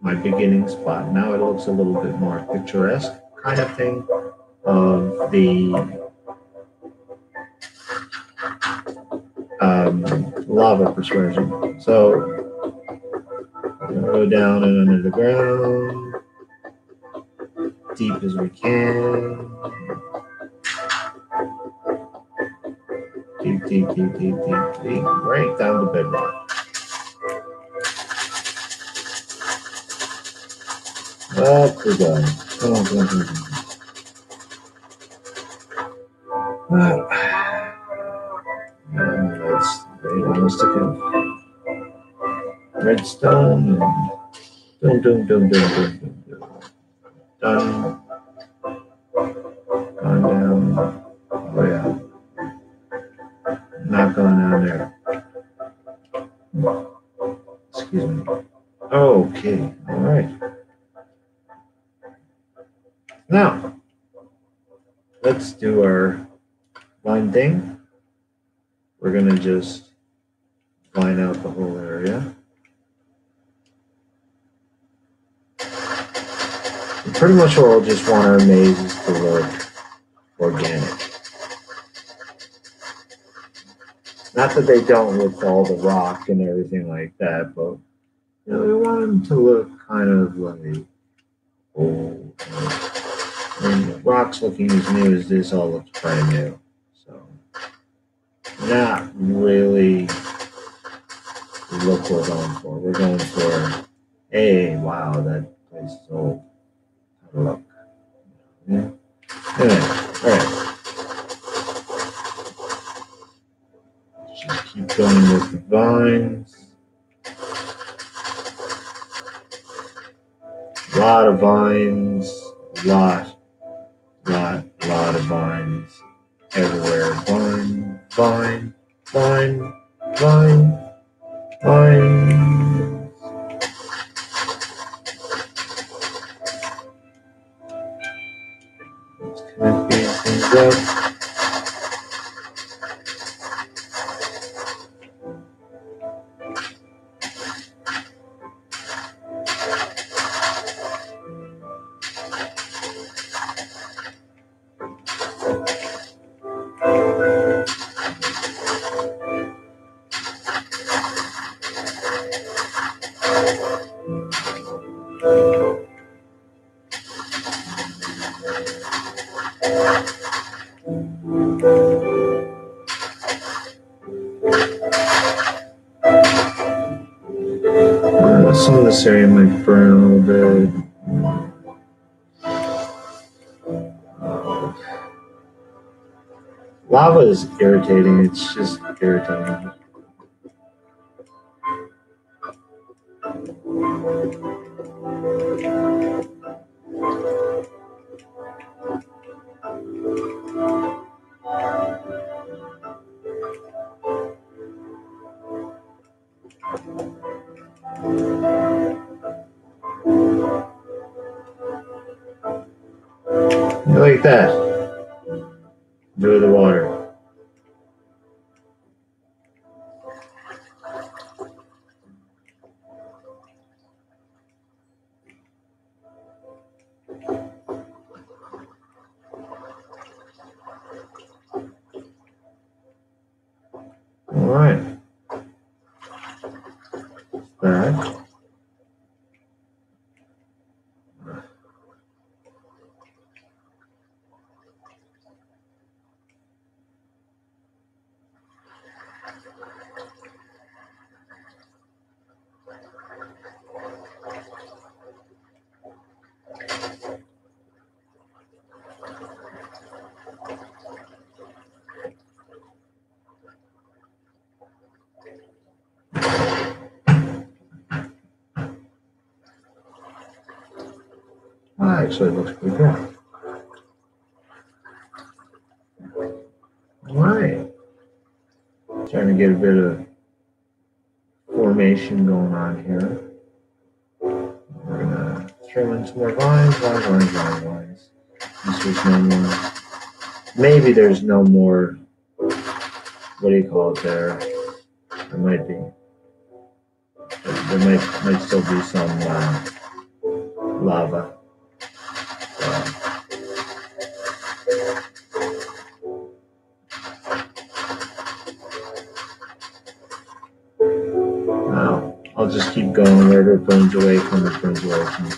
my beginning spot. Now it looks a little bit more picturesque kind of thing of the lava persuasion. So I'm gonna go down and under the ground, deep as we can. Deep, right down to bedrock. Up we go. Come on. Let's stick it. Redstone and dum. Done. Gone down. Oh yeah. Not going down there. Excuse me. Okay, all right. Now, let's do our line thing. We're going to just line out the whole area. And pretty much we'll just want our mazes to look organic. Not that they don't with all the rock and everything like that, but we want them to look kind of like old. And the rock's looking as new as this all looks brand new. So, not really the look we're going for. We're going for, hey, wow, that place is old. Have a look. Yeah. Anyway, all right. Just keep going with the vines. A lot of vines. Lot of vines. Everywhere. Vine, vine, vine, vine, vine. Let's connect these things up. Some of this area might burn a little bit. Lava is irritating. It's just irritating. Like that. Enjoy the water. All right. That. Actually, it looks pretty good. All right. Trying to get a bit of formation going on here. We're gonna throw in some more vines. There's no more. Maybe there's no more. What do you call it there? There might be. There might still be some lava. I'll just keep going wherever it burns away from. It burns away from.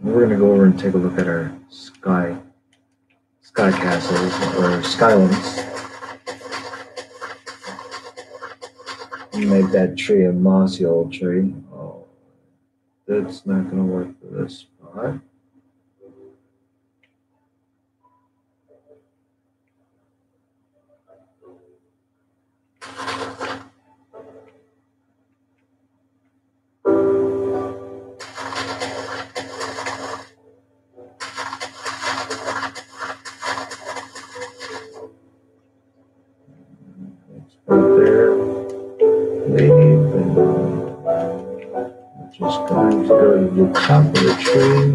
we're gonna go over and take a look at our sky castles or skylines. Make that tree a mossy old tree. Oh, that's not gonna work for this spot. Right there, leave, and we're just going to go to the top of the tree.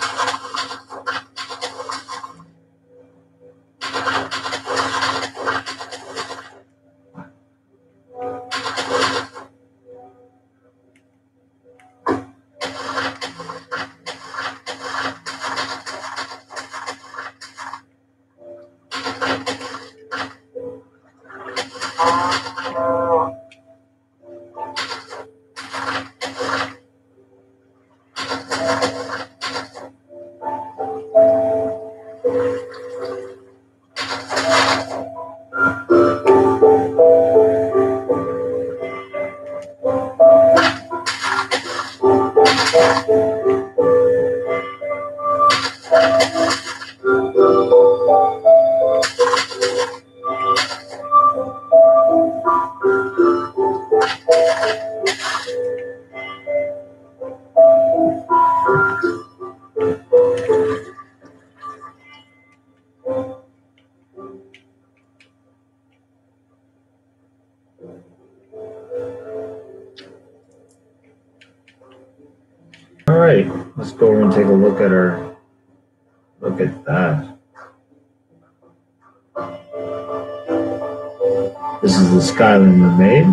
And go over and take a look at look at that. This is the Skyline we made.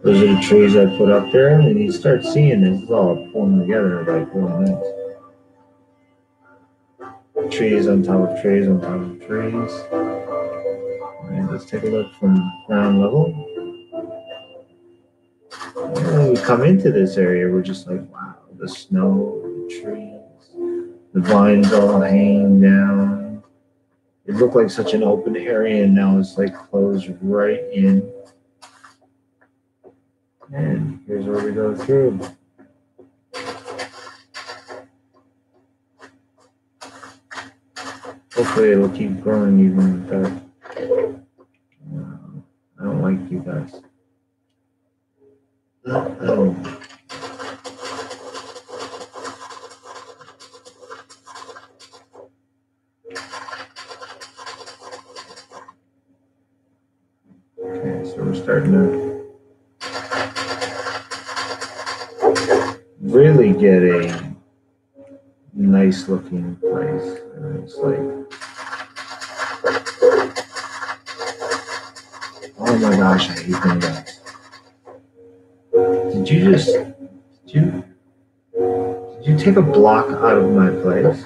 Those are the trees I put up there, and you start seeing this is all pulling together like really nice. Trees on top of trees on top of trees. And let's take a look from ground level. And when we come into this area, we're just like, wow, the snow, the trees, the vines all hanging down. It looked like such an open area, and now it's like closed right in. And here's where we go through. Hopefully it'll keep growing even with that. I don't like you guys. Okay, so we're starting to really get a nice looking place. And it's like, oh my gosh, I hate them guys. Did you take a block out of my place?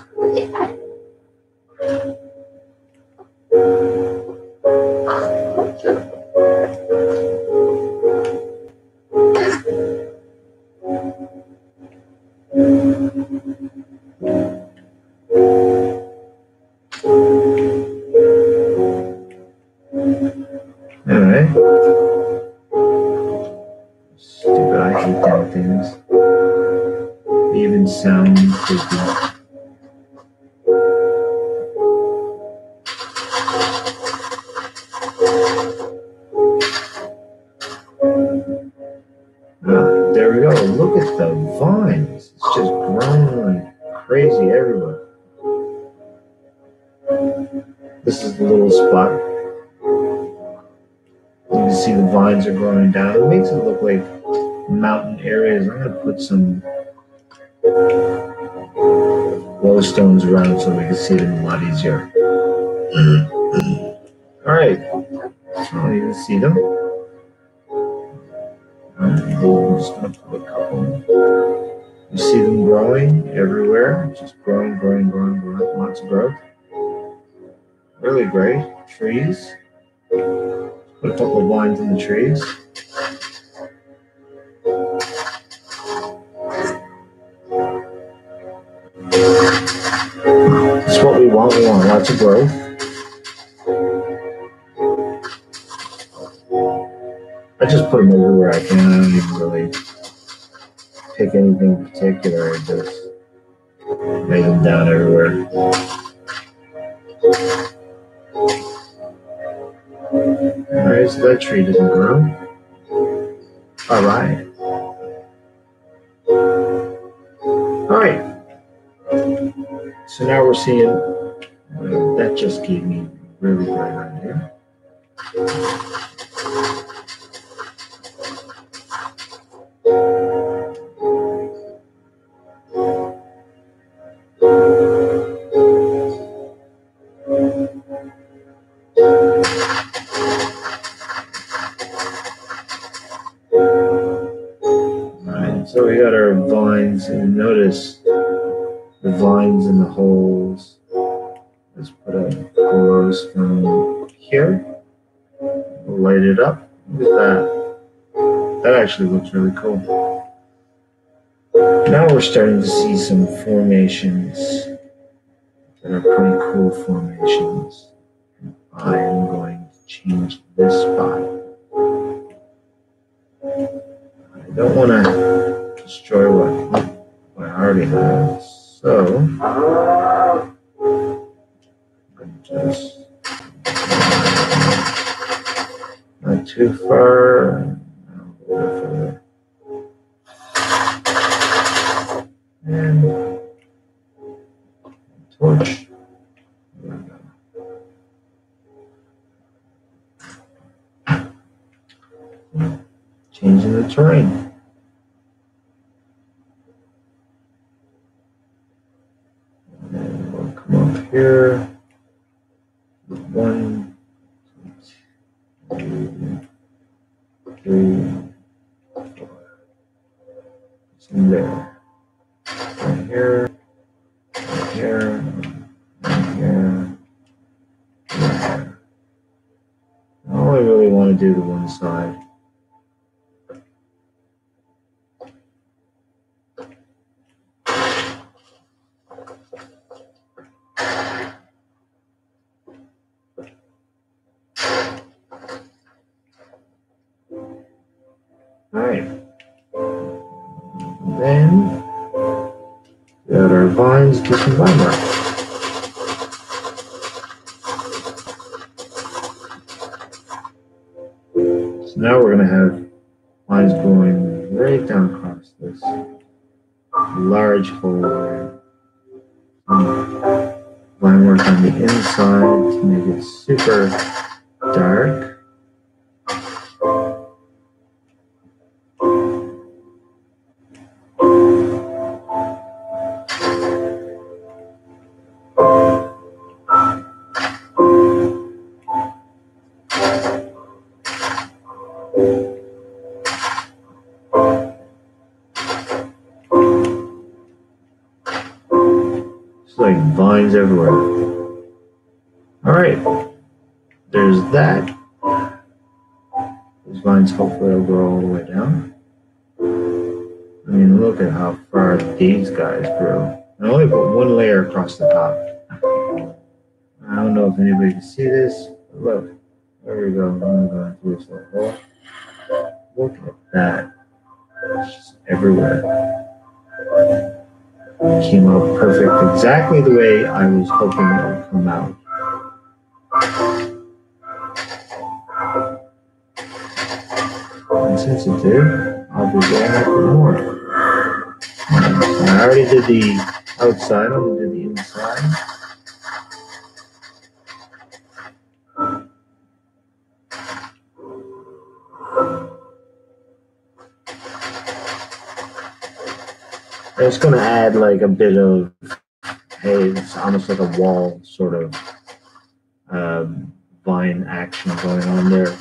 Alright. Stupid, I hate damn things. They even sound creepy. There we go. Look at the vines. It's just growing like crazy everywhere. This is the little spot. You can see the vines are growing down. It makes it look like mountain areas. I'm going to put some glowstones around so we can see them a lot easier. Alright. So you can see them. I'm just going to put a couple. You see them growing everywhere. Just growing. Lots of growth. Really great. Trees. Put a couple of vines in the trees. That's what we want. We want lots of growth. I just put them everywhere I can. I don't even really pick anything particular. I just lay them down everywhere. Alright, so that tree didn't grow. Alright. Alright. So now we're seeing that just gave me really bright right here. So we got our vines, and notice the vines in the holes. Let's put a glowstone here. We'll light it up. Look at that. That actually looks really cool. Now we're starting to see some formations that are pretty cool formations. I am going to change this spot. I don't want to destroy what I already have, so I'm just not too far, a little further, and torch. There we go. Changing the terrain. here. 1, 2, 3, 4. It's in there. Right here, right here, right here, right here. I only really want to do the one side. Alright. Then we got our vines to some vine work. So now we're going to have vines going right down across this large hole. Vine work on the inside to make it super dark. It's like vines everywhere. Alright, there's that. Those vines hopefully will grow all the way down. I mean, look at how far these guys grew. I only put one layer across the top. I don't know if anybody can see this. Look, there we go. I'm going through this little hole. Look at that. It's just everywhere. It came out perfect, exactly the way I was hoping it would come out. And since it did, I'll be going up for more. I already did the outside, I'm going to do the inside. I'm just going to add like a bit of, hey, it's almost like a wall sort of vine action going on there.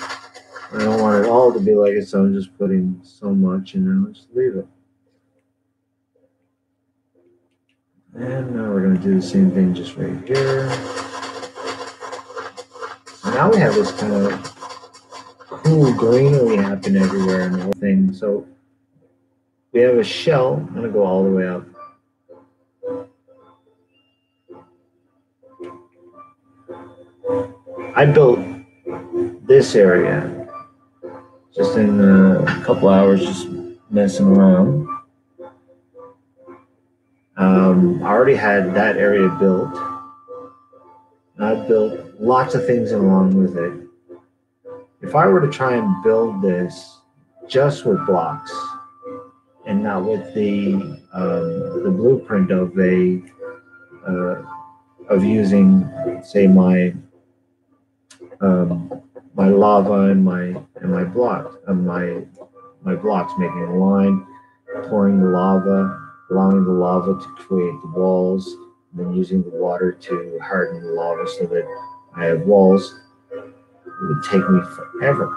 I don't want it all to be like it, so I'm just putting so much and then let's leave it. And now we're going to do the same thing just right here. And now we have this kind of cool greenery happening everywhere and the whole thing. So we have a shell. I'm going to go all the way up. I built this area just in a couple hours, just messing around. I already had that area built. I built lots of things along with it. If I were to try and build this just with blocks and not with the blueprint of using, say, my lava and my blocks, my blocks, making a line, pouring the lava, allowing the lava to create the walls, and then using the water to harden the lava so that I have walls. It would take me forever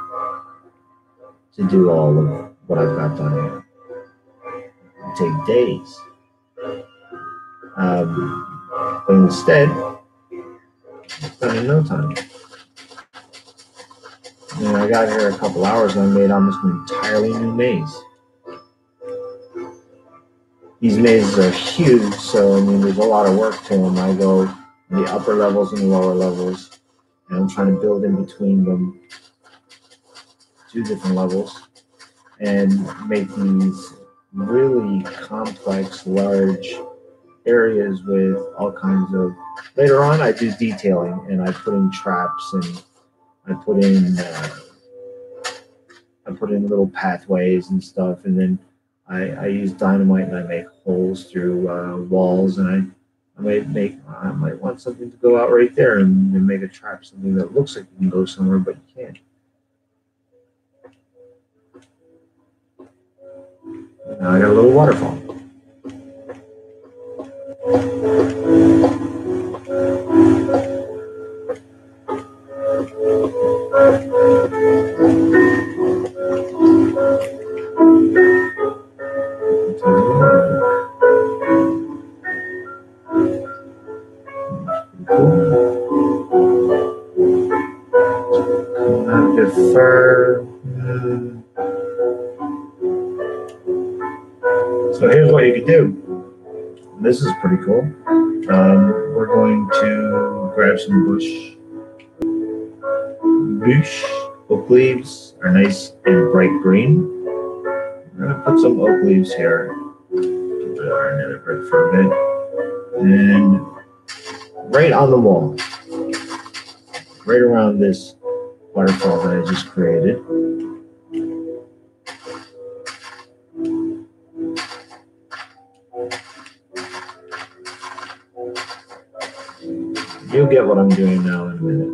to do all of what I've got done here. It would take days. But instead, it's done in no time. And I got here a couple hours and I made almost an entirely new maze. These mazes are huge, so I mean, there's a lot of work to them. I go in the upper levels and the lower levels, and I'm trying to build in between them 2 different levels and make these really complex, large areas with all kinds of. Later on, I do detailing and I put in traps and I put in little pathways and stuff, and then I use dynamite and I make holes through walls, and I might want something to go out right there and make a trap, something that looks like you can go somewhere but you can't. Now I got a little waterfall. Not a bit fur. So here's what you could do. This is pretty cool. We're going to grab some bush. Oak leaves are nice and bright green. We're going to put some oak leaves here. Keep our nether brick for a bit. And right on the wall, right around this waterfall that I just created. You'll get what I'm doing now in a minute.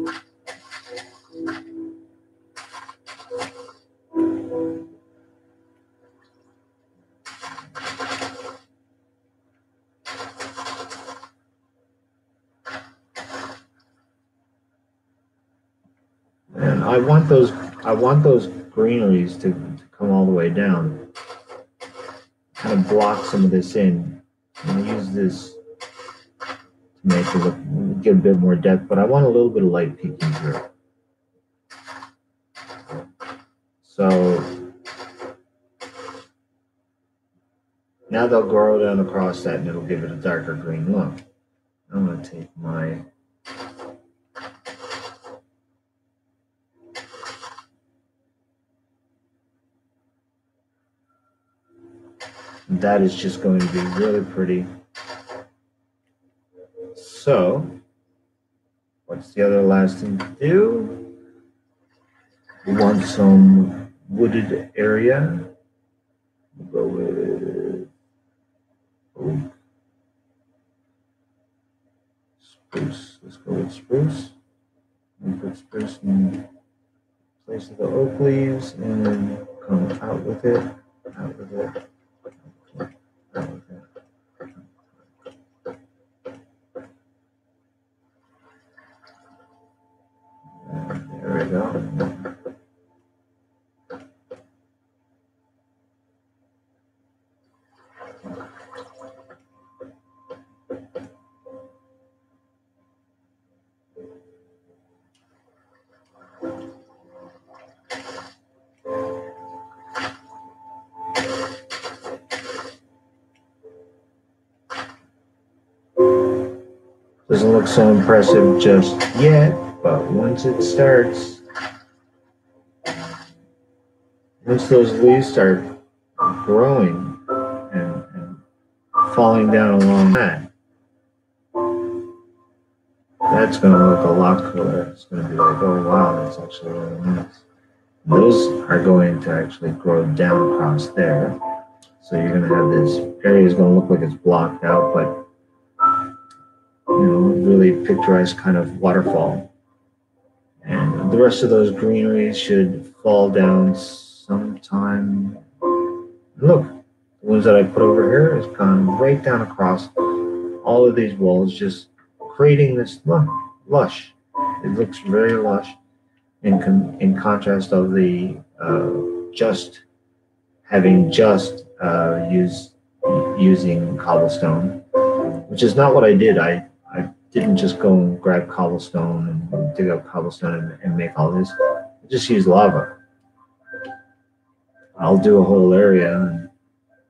And I want those greeneries to come all the way down. Kind of block some of this in. I'm gonna use this to make it look, get a bit more depth, but I want a little bit of light peeking through. So now they'll grow down across that and it'll give it a darker green look. I'm gonna take my that is just going to be really pretty. So, what's the other last thing to do? We want some wooded area. We'll go with spruce. Let's go with spruce. We put spruce in place of the oak leaves and then come out with it, out with it. There we go. Doesn't look so impressive just yet, but once it starts, once those leaves start growing and falling down along that, that's going to look a lot cooler. It's going to be like, oh wow, that's actually really nice. Those are going to actually grow down across there. So you're going to have this area is going to look like it's blocked out, but you know, really picturesque kind of waterfall. And the rest of those greeneries should fall down sometime. Look, the ones that I put over here has gone right down across all of these walls, just creating this lush. It looks very lush in contrast of the using cobblestone, which is not what I did. I didn't just go and grab cobblestone and dig up cobblestone and make all this. I just used lava. I'll do a whole area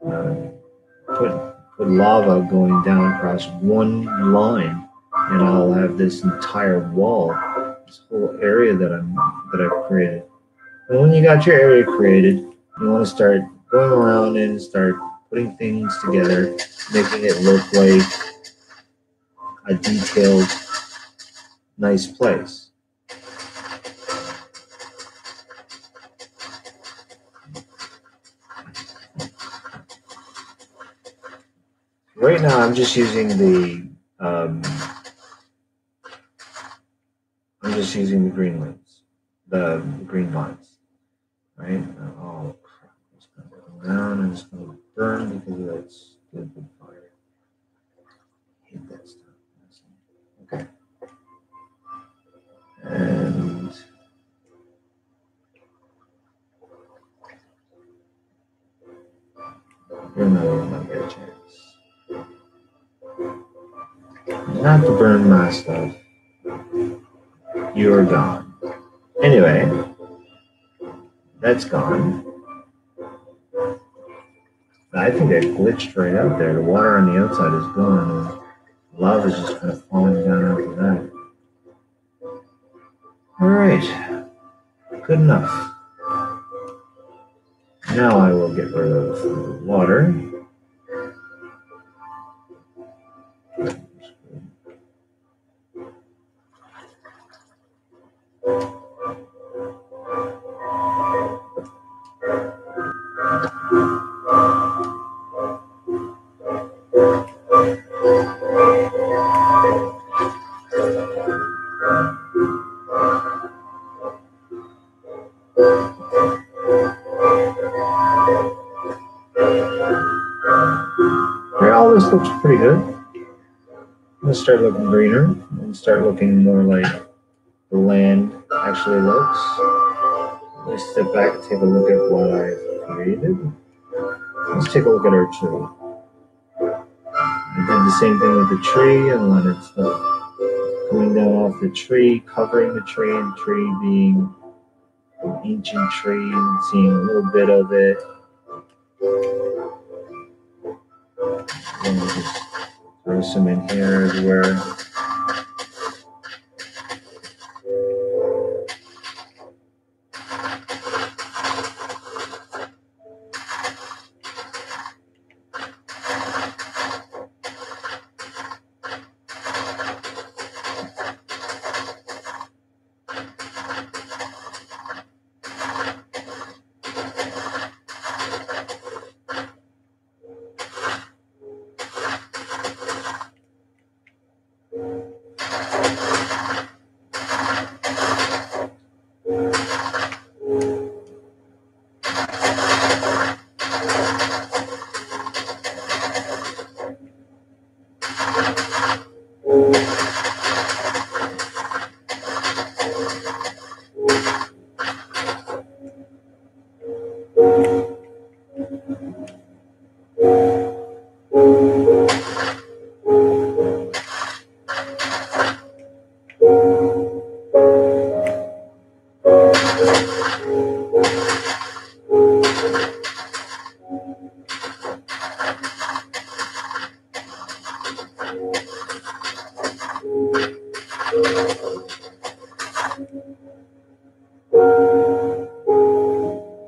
and put lava going down across one line, and I'll have this entire wall, this whole area that I've created. And when you got your area created, you want to start going around and start putting things together, making it look like a detailed, nice place. Right now, I'm just using the green leaves, the green vines, right? Oh crap! It's gonna come down and it's gonna burn because of that stupid fire. I hate that stuff. Okay. And you're not even gonna get a chance. Not to burn my stuff. you're gone. Anyway, that's gone. I think I glitched right out there. The water on the outside is gone, and the lava's just kind of falling down after that. Alright, good enough. Now I will get rid of the water. All this looks pretty good. I'm going to start looking greener and start looking more like the land actually looks. Let's step back and take a look at what I've created. Let's take a look at our tree. I did the same thing with the tree and wanted stuff coming down off the tree, covering the tree, and the tree being an ancient tree, and seeing a little bit of it. And just throw some in here everywhere.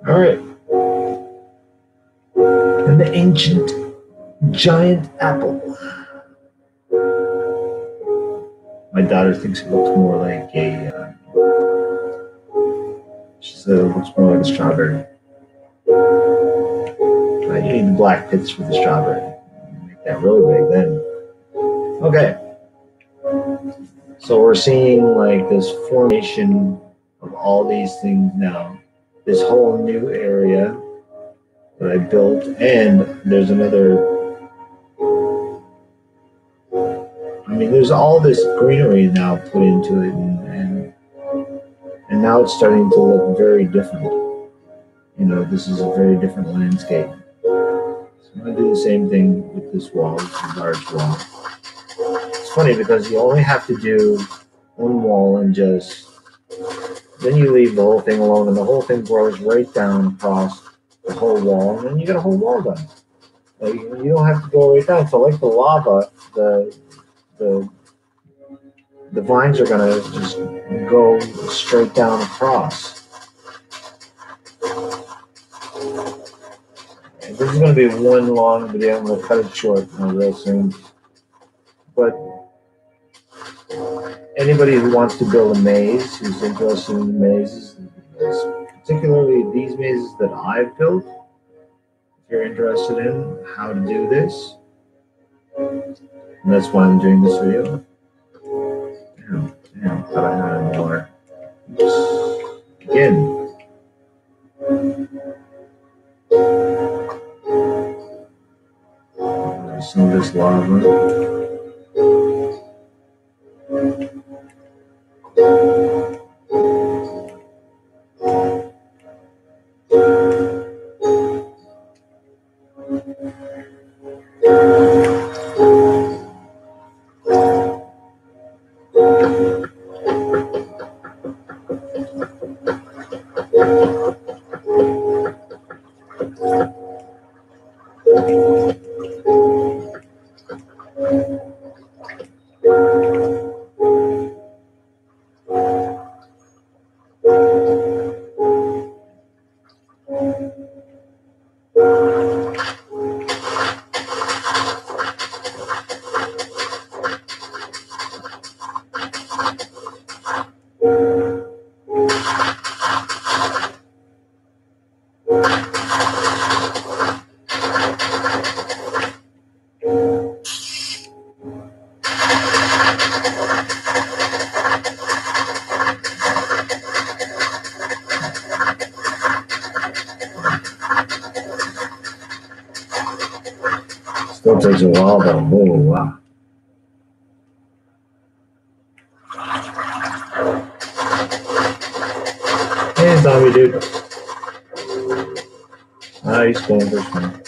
Alright. And the ancient giant apple. My daughter thinks it looks more like a, she said it looks more like a strawberry. You need the black pits for the strawberry. Make that really big then. Okay. So we're seeing like this formation of all these things now. This whole new area that I built, and there's another. I mean, there's all this greenery now put into it, and now it's starting to look very different. You know, this is a very different landscape. So I'm going to do the same thing with this wall, this large wall. It's funny because you only have to do one wall and just, then you leave the whole thing alone, and the whole thing grows right down across the whole wall, and then you get a whole wall done. Like, you don't have to go right down. So like the lava, the vines are gonna just go straight down across. And this is gonna be one long video. I'm gonna cut it short real soon. But anybody who wants to build a maze, who's interested in the mazes, particularly these mazes that I've built, if you're interested in how to do this, and that's why I'm doing this video. Damn, thought I had more. Again. Some of this lava. Still takes a while though. Oh wow. Hey zombie dude. He's going this one.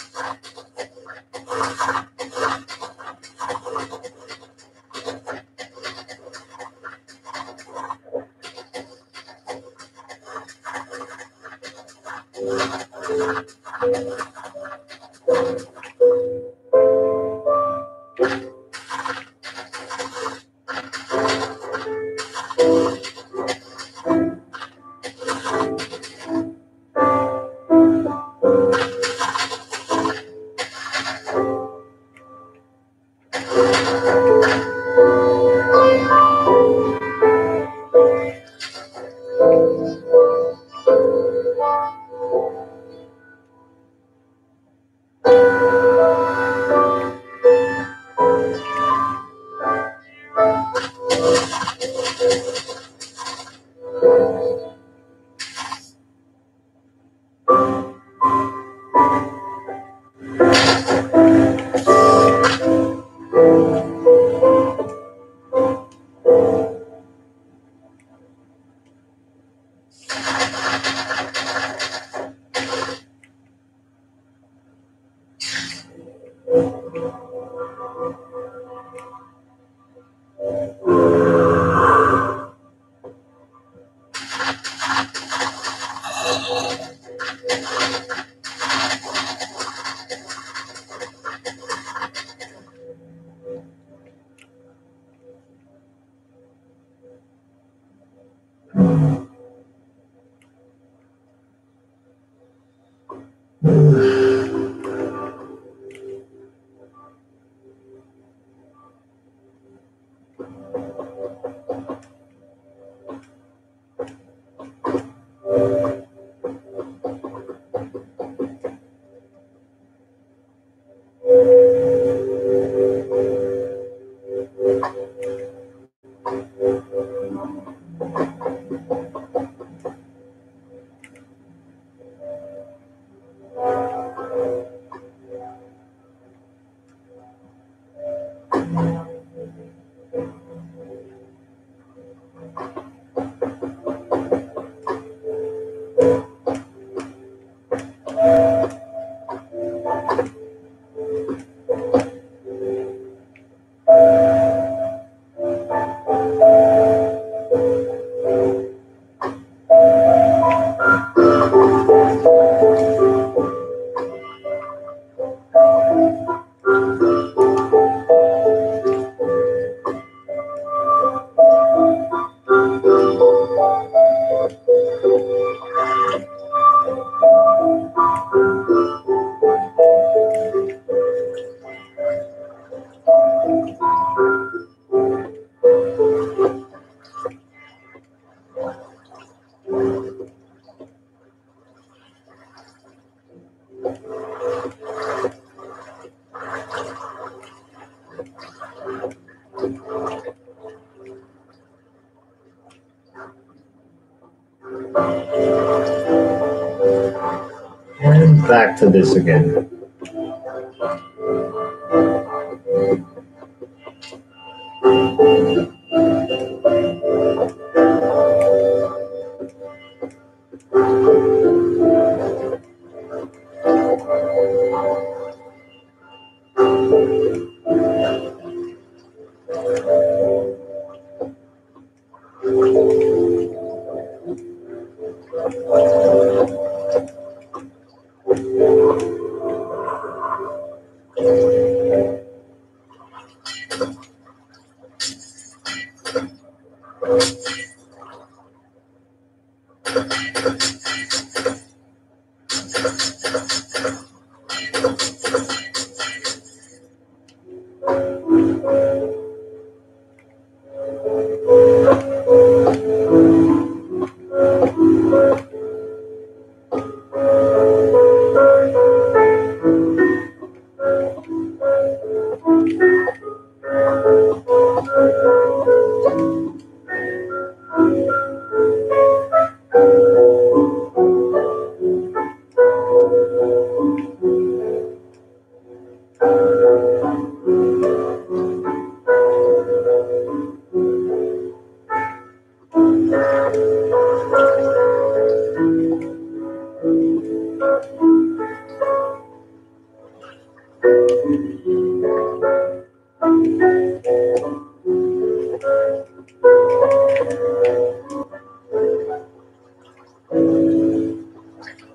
And back to this again.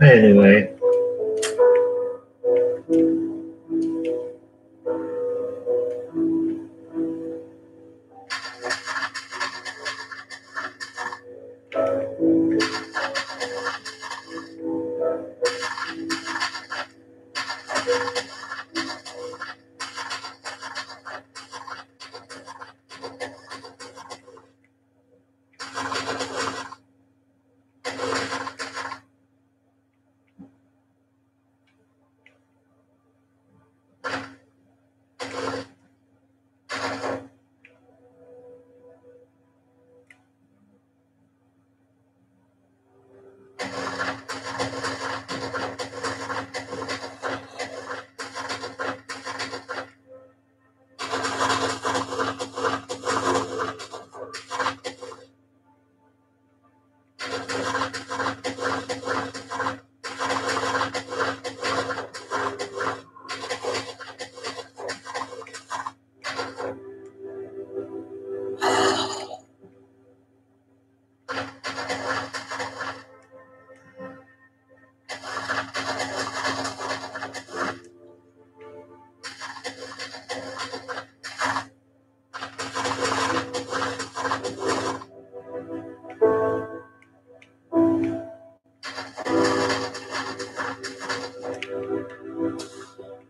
Anyway.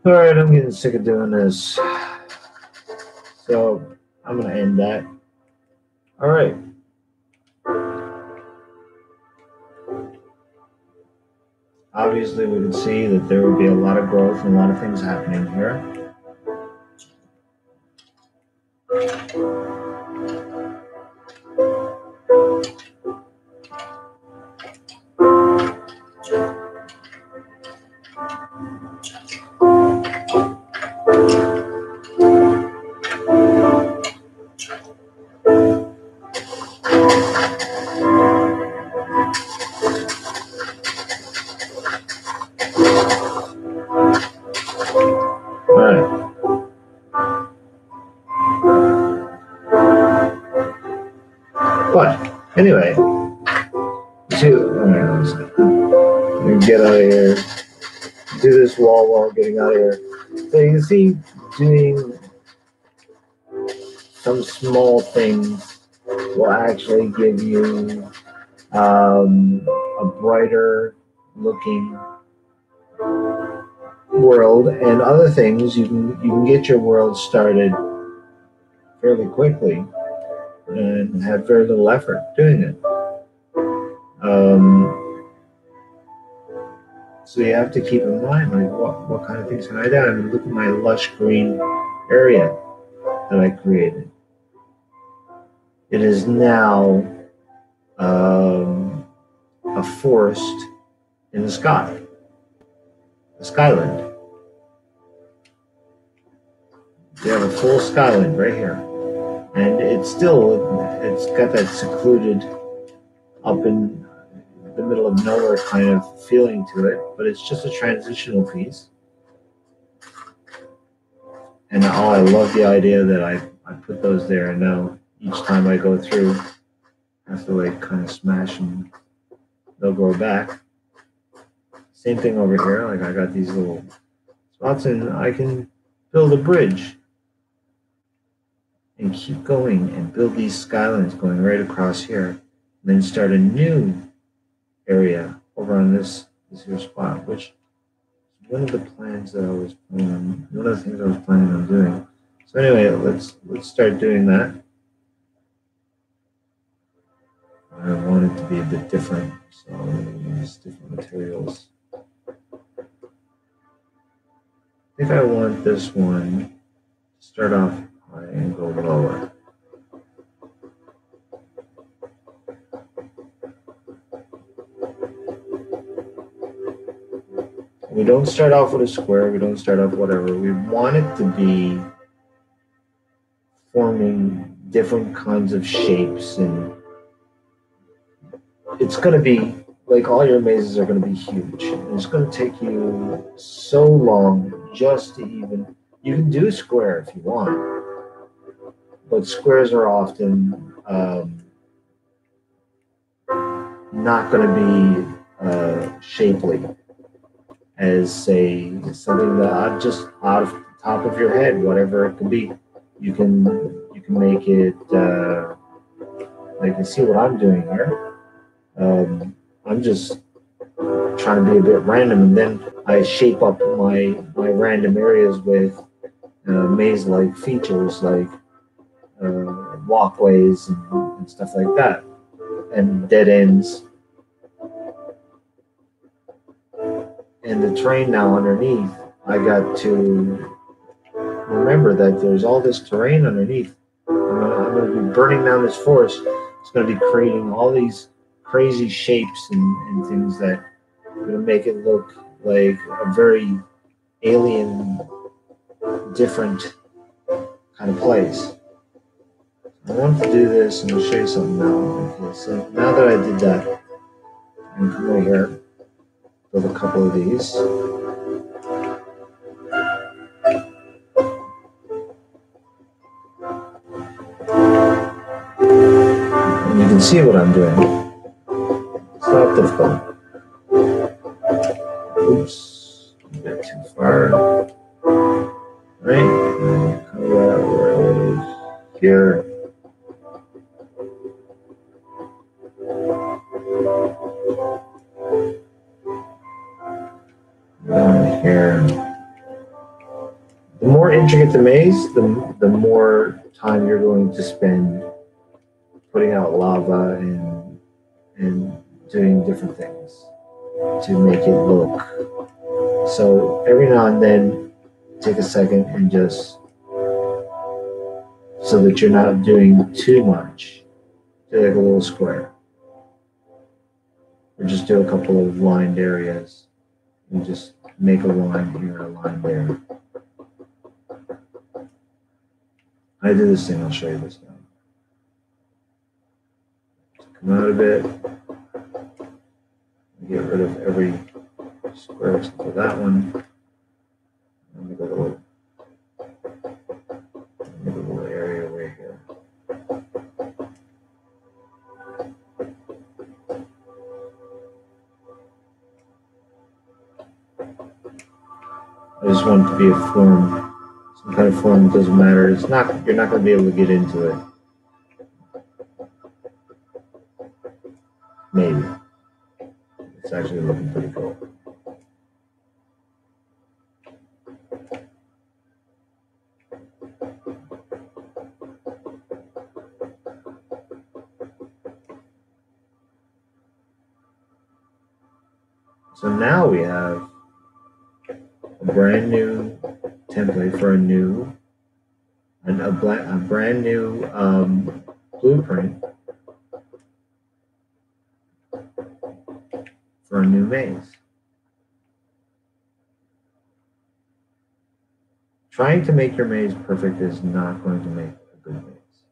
All right, I'm getting sick of doing this. So I'm going to end that. All right. Obviously, we can see that there will be a lot of growth and a lot of things happening here. But anyway, let's get out of here. Do this wall while getting out of here. So you can see doing some small things will actually give you a brighter looking world, and other things you can get your world started fairly quickly and have very little effort doing it. So you have to keep in mind, like, what kind of things can I do? I mean, look at my lush green area that I created. It is now a forest in the sky, a skyland. You have a full skyland right here, and it's got that secluded up in the middle of nowhere kind of feeling to it, but it's just a transitional piece. And I love the idea that I put those there, and now each time I go through, I have to like kind of smash them. They'll grow back. Same thing over here. Like I got these little spots, and I can build a bridge and keep going and build these skylines going right across here, and then start a new area over on this here spot, which is one of the plans that I was planning on. One of the things I was planning on doing. So anyway, let's start doing that. I want it to be a bit different, so I'm going to use different materials. I think I want this one to start off high and go lower. We don't start off with a square. We don't start off whatever. We want it to be forming different kinds of shapes, and it's going to be like all your mazes are going to be huge. And it's going to take you so long just to even. You can do a square if you want, but squares are often not going to be shapely as, say, something that just out of the top of your head, whatever it can be. You can make it like you see what I'm doing here. I'm just trying to be a bit random, and then I shape up my random areas with maze-like features like walkways and stuff like that, and dead ends. And the terrain now underneath, I got to remember that there's all this terrain underneath. I'm going to be burning down this forest. It's going to be creating all these crazy shapes and things that are going to make it look like a very alien, different kind of place. I want to do this, and I'll show you something now. Okay, so now that I did that, I'm going to come over here, build a couple of these. And you can see what I'm doing. It's not difficult. Oops, a bit too far. Right? Here. Down here. The more intricate the maze, the more time you're going to spend putting out lava and doing different things to make it look. So every now and then, take a second and just, so that you're not doing too much, do like a little square. Or just do a couple of lined areas. And just make a line here, a line there. I do this thing, I'll show you this now. Come out a bit. Get rid of every square except for that one. And make a little area right here. I just want it to be a form, some kind of form. It doesn't matter. It's not. You're not going to be able to get into it. Maybe. It's actually looking pretty cool. So now we have a brand new template for a brand new blueprint for a new maze. Trying to make your maze perfect is not going to make a good maze.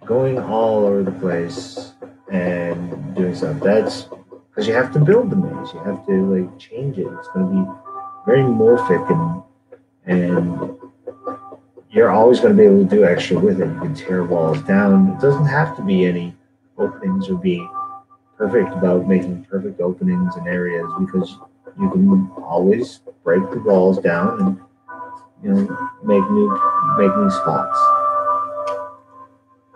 Going all over the place and doing stuff, that's because you have to build the maze. You have to like change it. It's going to be very morphic, and you're always going to be able to do extra with it. You can tear walls down. It doesn't have to be any openings or be perfect about making perfect openings and areas, because you can always break the walls down and make new spots.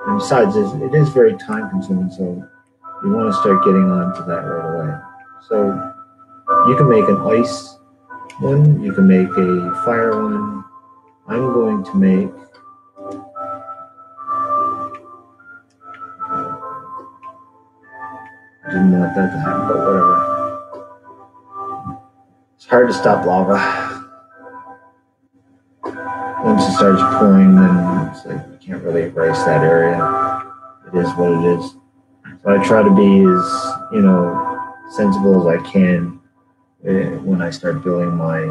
And besides, it is very time consuming, so you want to start getting onto that right away. So you can make an ice one, you can make a fire one. I'm going to make didn't want that to happen, but whatever. It's hard to stop lava. Once it starts pouring, then it's like you can't really erase that area. It is what it is. So I try to be as, sensible as I can when I start building my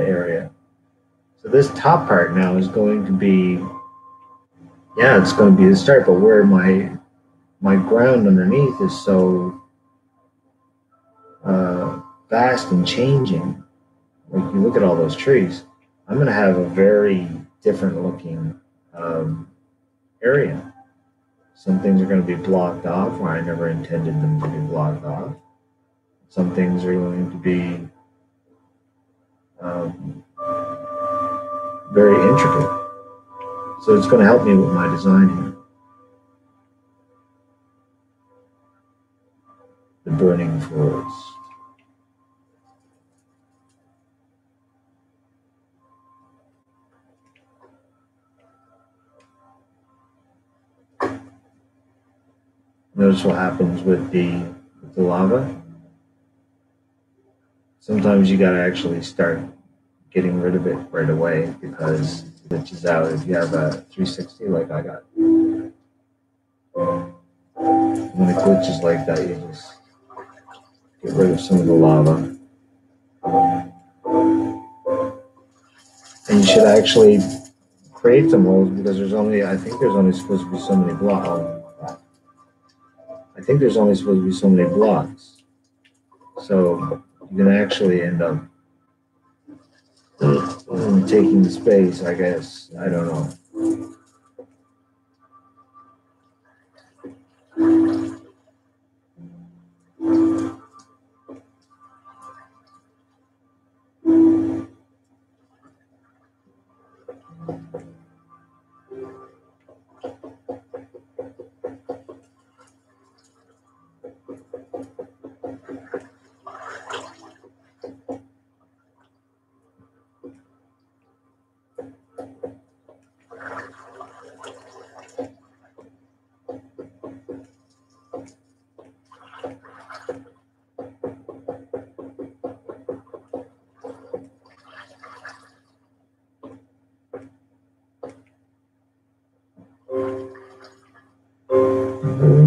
area. So this top part now is going to be, yeah, it's going to be the start, but where my ground underneath is so vast and changing. Like you look at all those trees, I'm going to have a very different looking area. Some things are going to be blocked off where I never intended them to be blocked off. Some things are going to be very intricate. So it's going to help me with my design here. The burning forest. Notice what happens with the lava. Sometimes you got to actually start getting rid of it right away because it glitches out. If you have a 360 like I got, when it glitches like that, you just get rid of some of the lava. And you should actually create some holes because I think there's only supposed to be so many blocks. I think there's only supposed to be so many blocks. So you can actually end up taking the space, I guess. I don't know.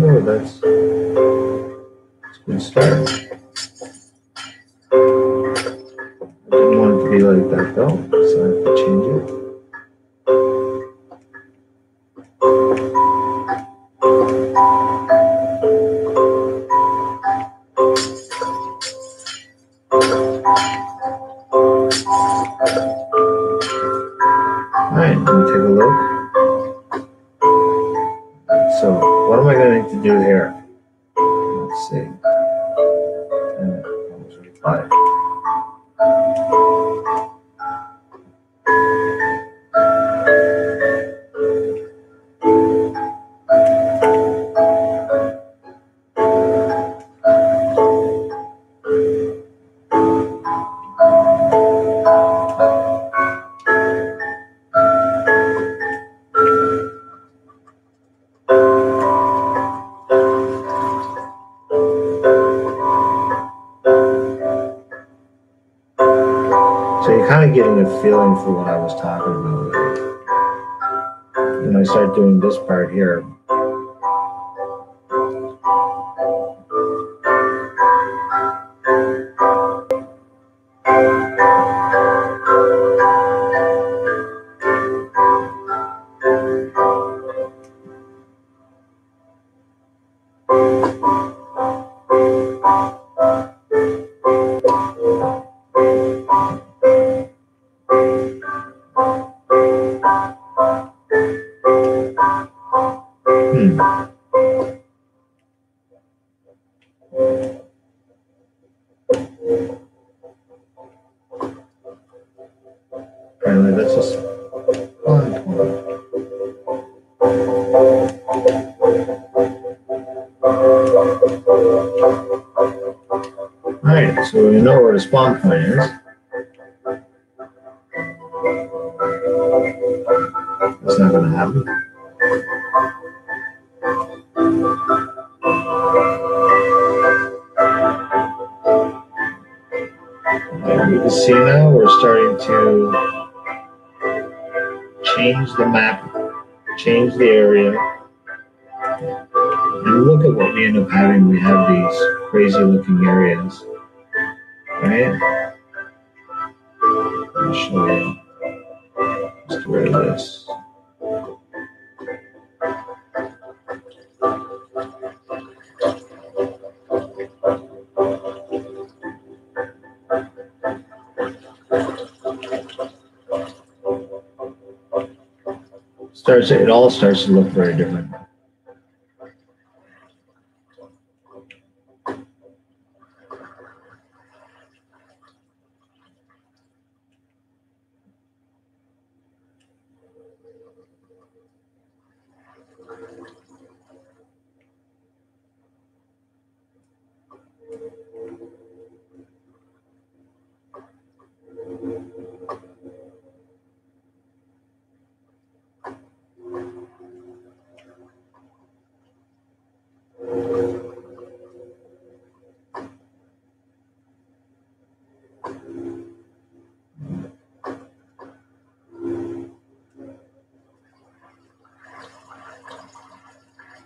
Oh, that's a good start. I didn't want it to be like that though, so I have to change it. Alright, let me take a look. So, what am I going to need to do here? Let's see. Five. So you're kind of getting a feeling for what I was talking about. When I start doing this part here, apparently that's just fun. Alright, so we know where the spawn point is. That's not going to happen. And you can see now we're starting to change the map, change the area, and look at what we end up having. We have these crazy looking areas. Right? Let me show you. Let's get rid of this. It all starts to look very different.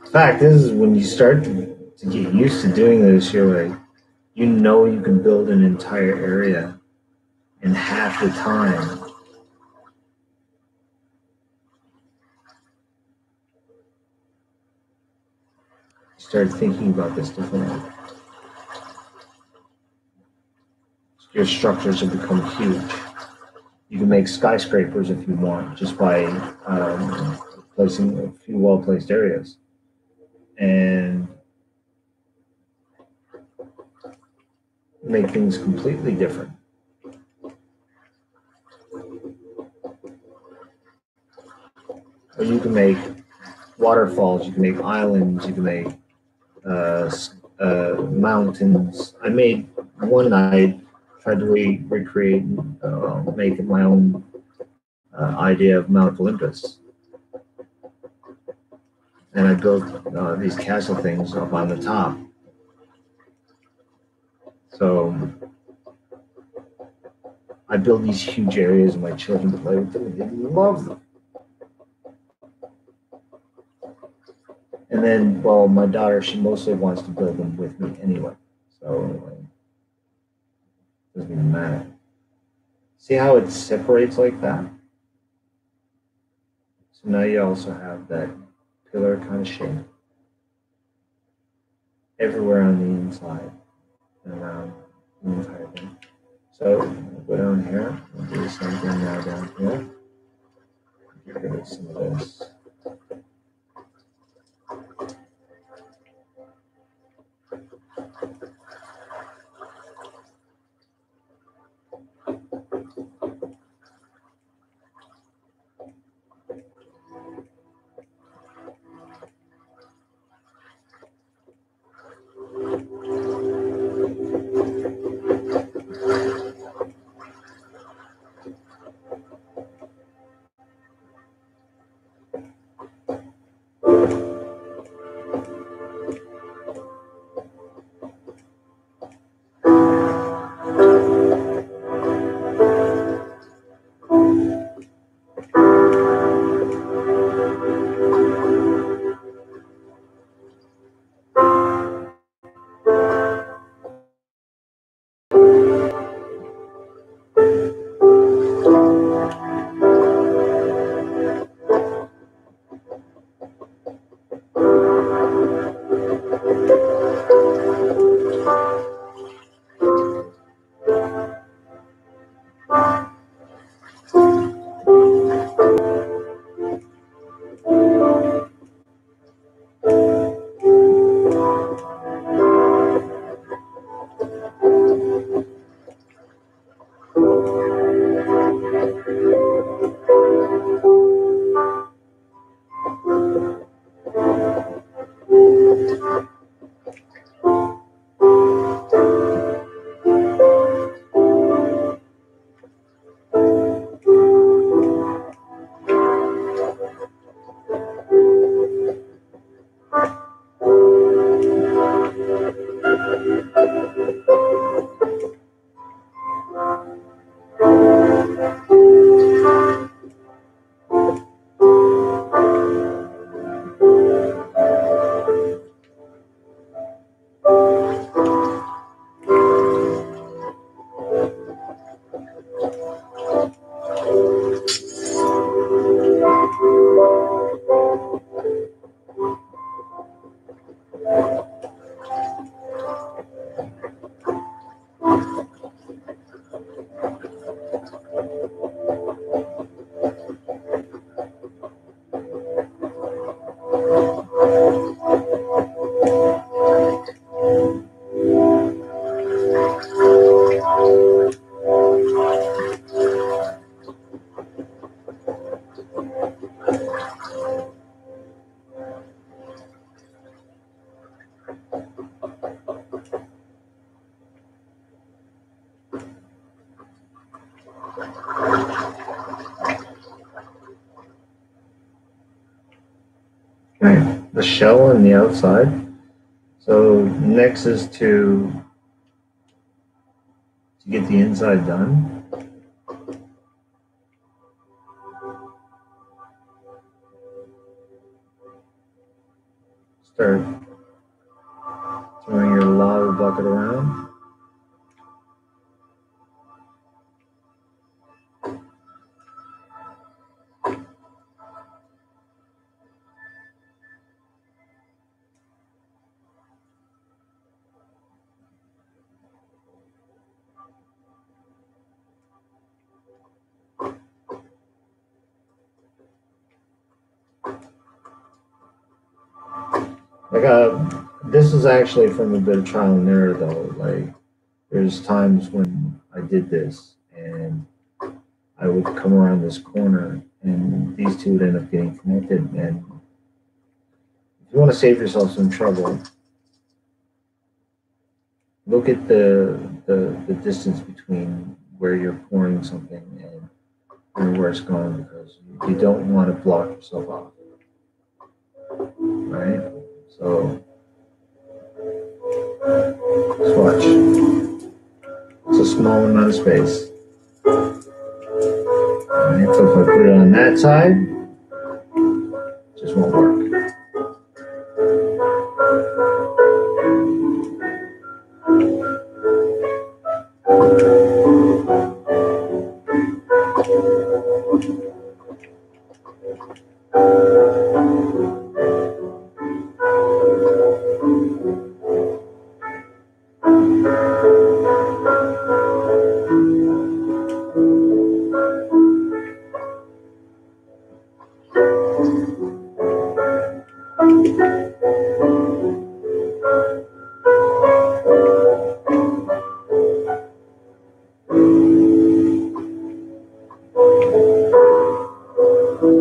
In fact, this is when you start to get used to doing this, you're like, you know you can build an entire area in half the time. Start thinking about this differently. Your structures have become huge. You can make skyscrapers if you want, just by placing a few well-placed areas. And make things completely different. Or you can make waterfalls, you can make islands, you can make mountains. I made one night, tried to recreate, make my own idea of Mount Olympus. And I built these castle things up on the top. So I build these huge areas and my children play with them. They love them. And then, well, my daughter, she mostly wants to build them with me anyway. So it doesn't even matter. See how it separates like that? So now you also have that pillar kind of shape everywhere on the inside and around the entire thing. So go down here and do the same thing now down here. Get rid of some of this. Okay, the shell on the outside. So next is to get the inside done. Start throwing your lava bucket around. This is actually from a bit of trial and error though. Like there's times when I did this and I would come around this corner and these two would end up getting connected. And if you want to save yourself some trouble, look at the distance between where you're pouring something and where it's going, because you don't want to block yourself off. Right? So just watch. It's a small amount of space. Alright, so if I put it on that side, it just won't work.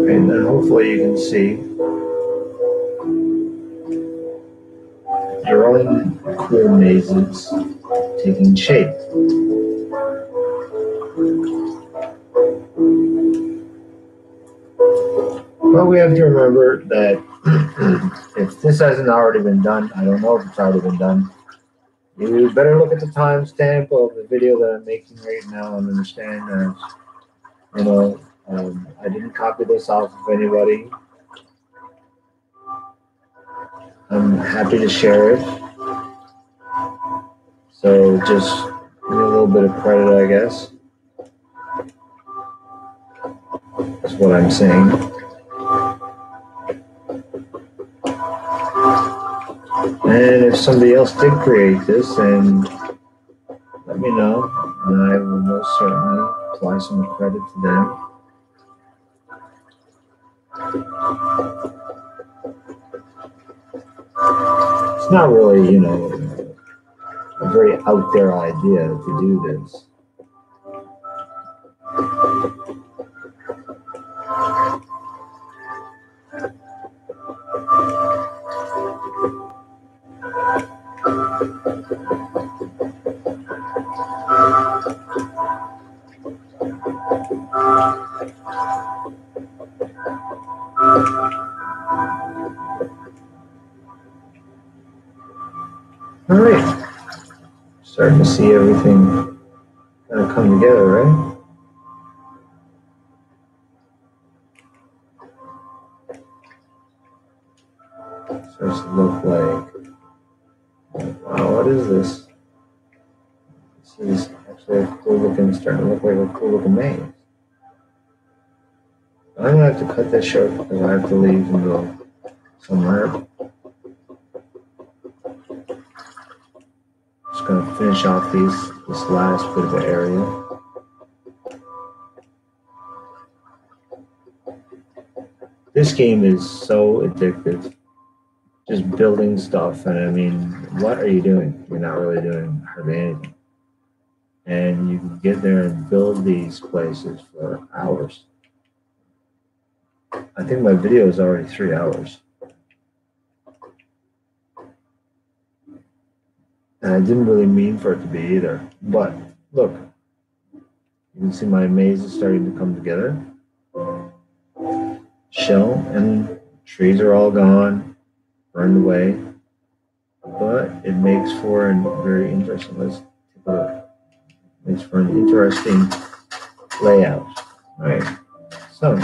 And then hopefully you can see your own cool mazes taking shape. But we have to remember that if this hasn't already been done, I don't know if it's already been done, you better look at the timestamp of the video that I'm making right now and understand that, you know, I didn't copy this off of anybody. I'm happy to share it. So just give me a little bit of credit, I guess. That's what I'm saying. And if somebody else did create this, then let me know, and I will most certainly apply some credit to them. It's not really, you know, a very out there idea to do this. All right, starting to see everything kind of come together, right? Starts to look like, wow, what is this? This is actually a cool looking, starting to look like a cool looking maze. I'm gonna have to cut that short because I have to leave and go somewhere. Just gonna finish off this last bit of the area. This game is so addictive. Just building stuff, and I mean, what are you doing? You're not really doing hardly anything. And you can get there and build these places for hours. I think my video is already 3 hours. And I didn't really mean for it to be either. But look, you can see my maze is starting to come together. Shell and trees are all gone, burned away. But it makes for a very interesting, let's take a look. It makes for an interesting layout. All right, so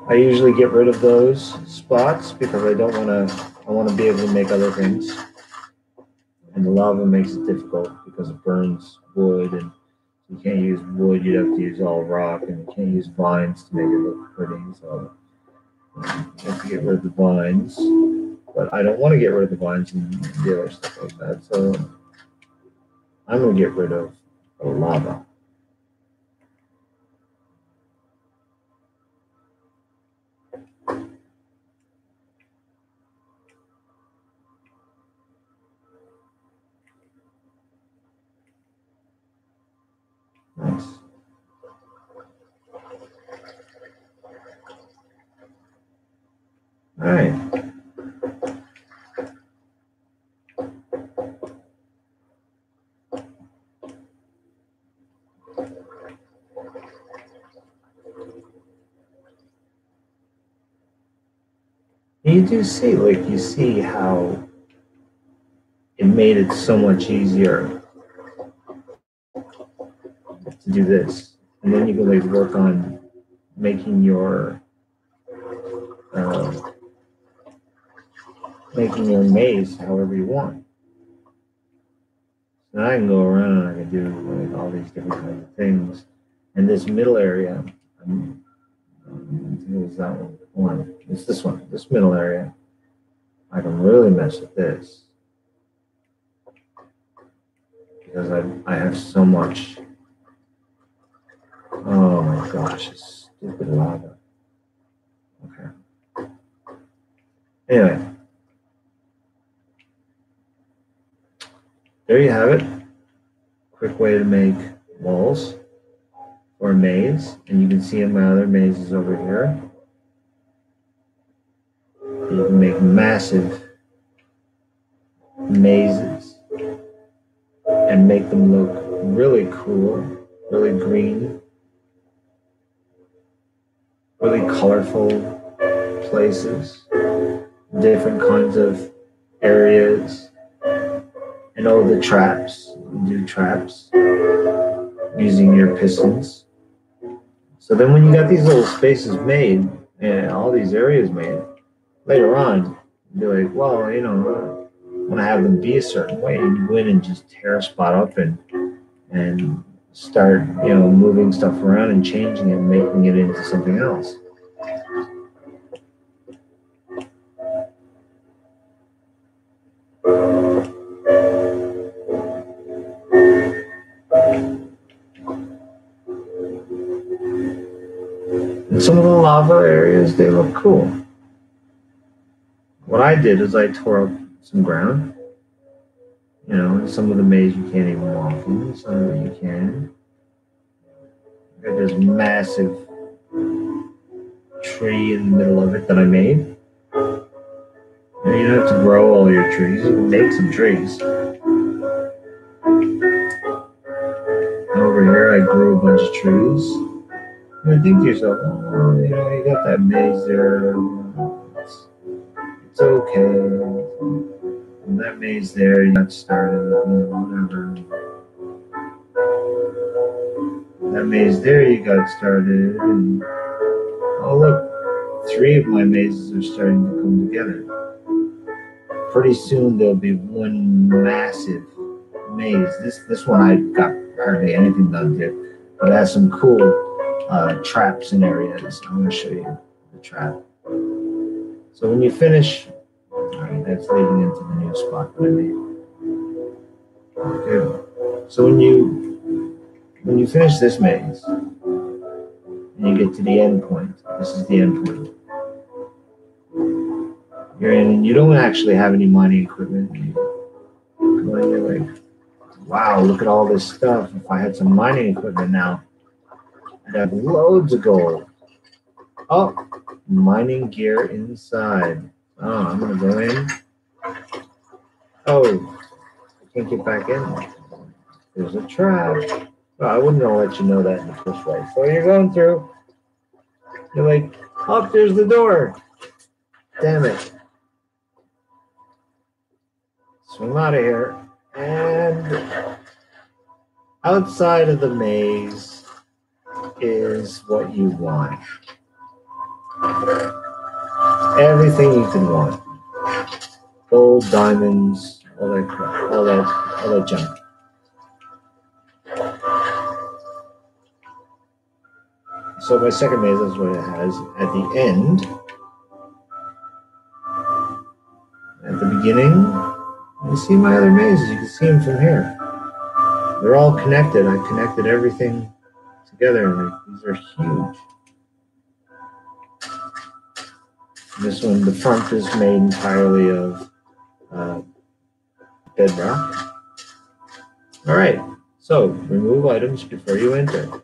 I usually get rid of those spots because I want to be able to make other things. And the lava makes it difficult because it burns wood, and you can't use wood, you'd have to use all rock, and you can't use vines to make it look pretty. So you have to get rid of the vines. But I don't want to get rid of the vines and the other stuff like that. So I'm going to get rid of the lava. Nice. All right. You do see, like, you see how it made it so much easier to do this. And then you can like work on making your maze however you want. So I can go around and I can do like all these different kinds of things. And this middle area, I think it was that one. It's this one, this middle area. I can really mess with this because I have so much. Oh my gosh, it's stupid lava. Okay. Anyway, there you have it. Quick way to make walls or a maze, and you can see in my other mazes over here. You can make massive mazes and make them look really cool, really green, really colorful places, different kinds of areas, and all the traps. You do traps using your pistons. So then when you got these little spaces made and all these areas made, later on, you'll be like, well, you know, I want to have them be a certain way. And you go in and just tear a spot up and start, you know, moving stuff around and changing it, making it into something else. And some of the lava areas, they look cool. What I did is I tore up some ground. You know, some of the maze you can't even walk in, some of it you can. Got this massive tree in the middle of it that I made. And you don't have to grow all your trees, you can make some trees. And over here I grew a bunch of trees. You think to yourself, oh, you know, you got that maze there. It's okay. And that maze there, you got started, whatever. That maze there, you got started, and oh look, 3 of my mazes are starting to come together. Pretty soon there'll be one massive maze. This one I got hardly anything done to, but it has some cool traps and areas. I'm going to show you the trap. So when you finish, alright, that's leading into the new spot that I made. Okay. So when you finish this maze and you get to the end point, this is the end point. You're in, and you don't actually have any mining equipment. You're like, wow, look at all this stuff. If I had some mining equipment now, I'd have loads of gold. Oh, mining gear inside. Oh, I'm gonna go in. Oh, I can't get back in. There's a trap. Well, I wouldn't have let you know that in the first place. So you're going through. You're like, oh, there's the door. Damn it. Swim out of here. And outside of the maze is what you want. Everything you can want. Gold, diamonds, all that crap, all that junk. So my second maze is what it has at the end. At the beginning, you see my other mazes. You can see them from here. They're all connected. I connected everything together. These are huge. This one, the front is made entirely of bedrock. All right. So remove items before you enter.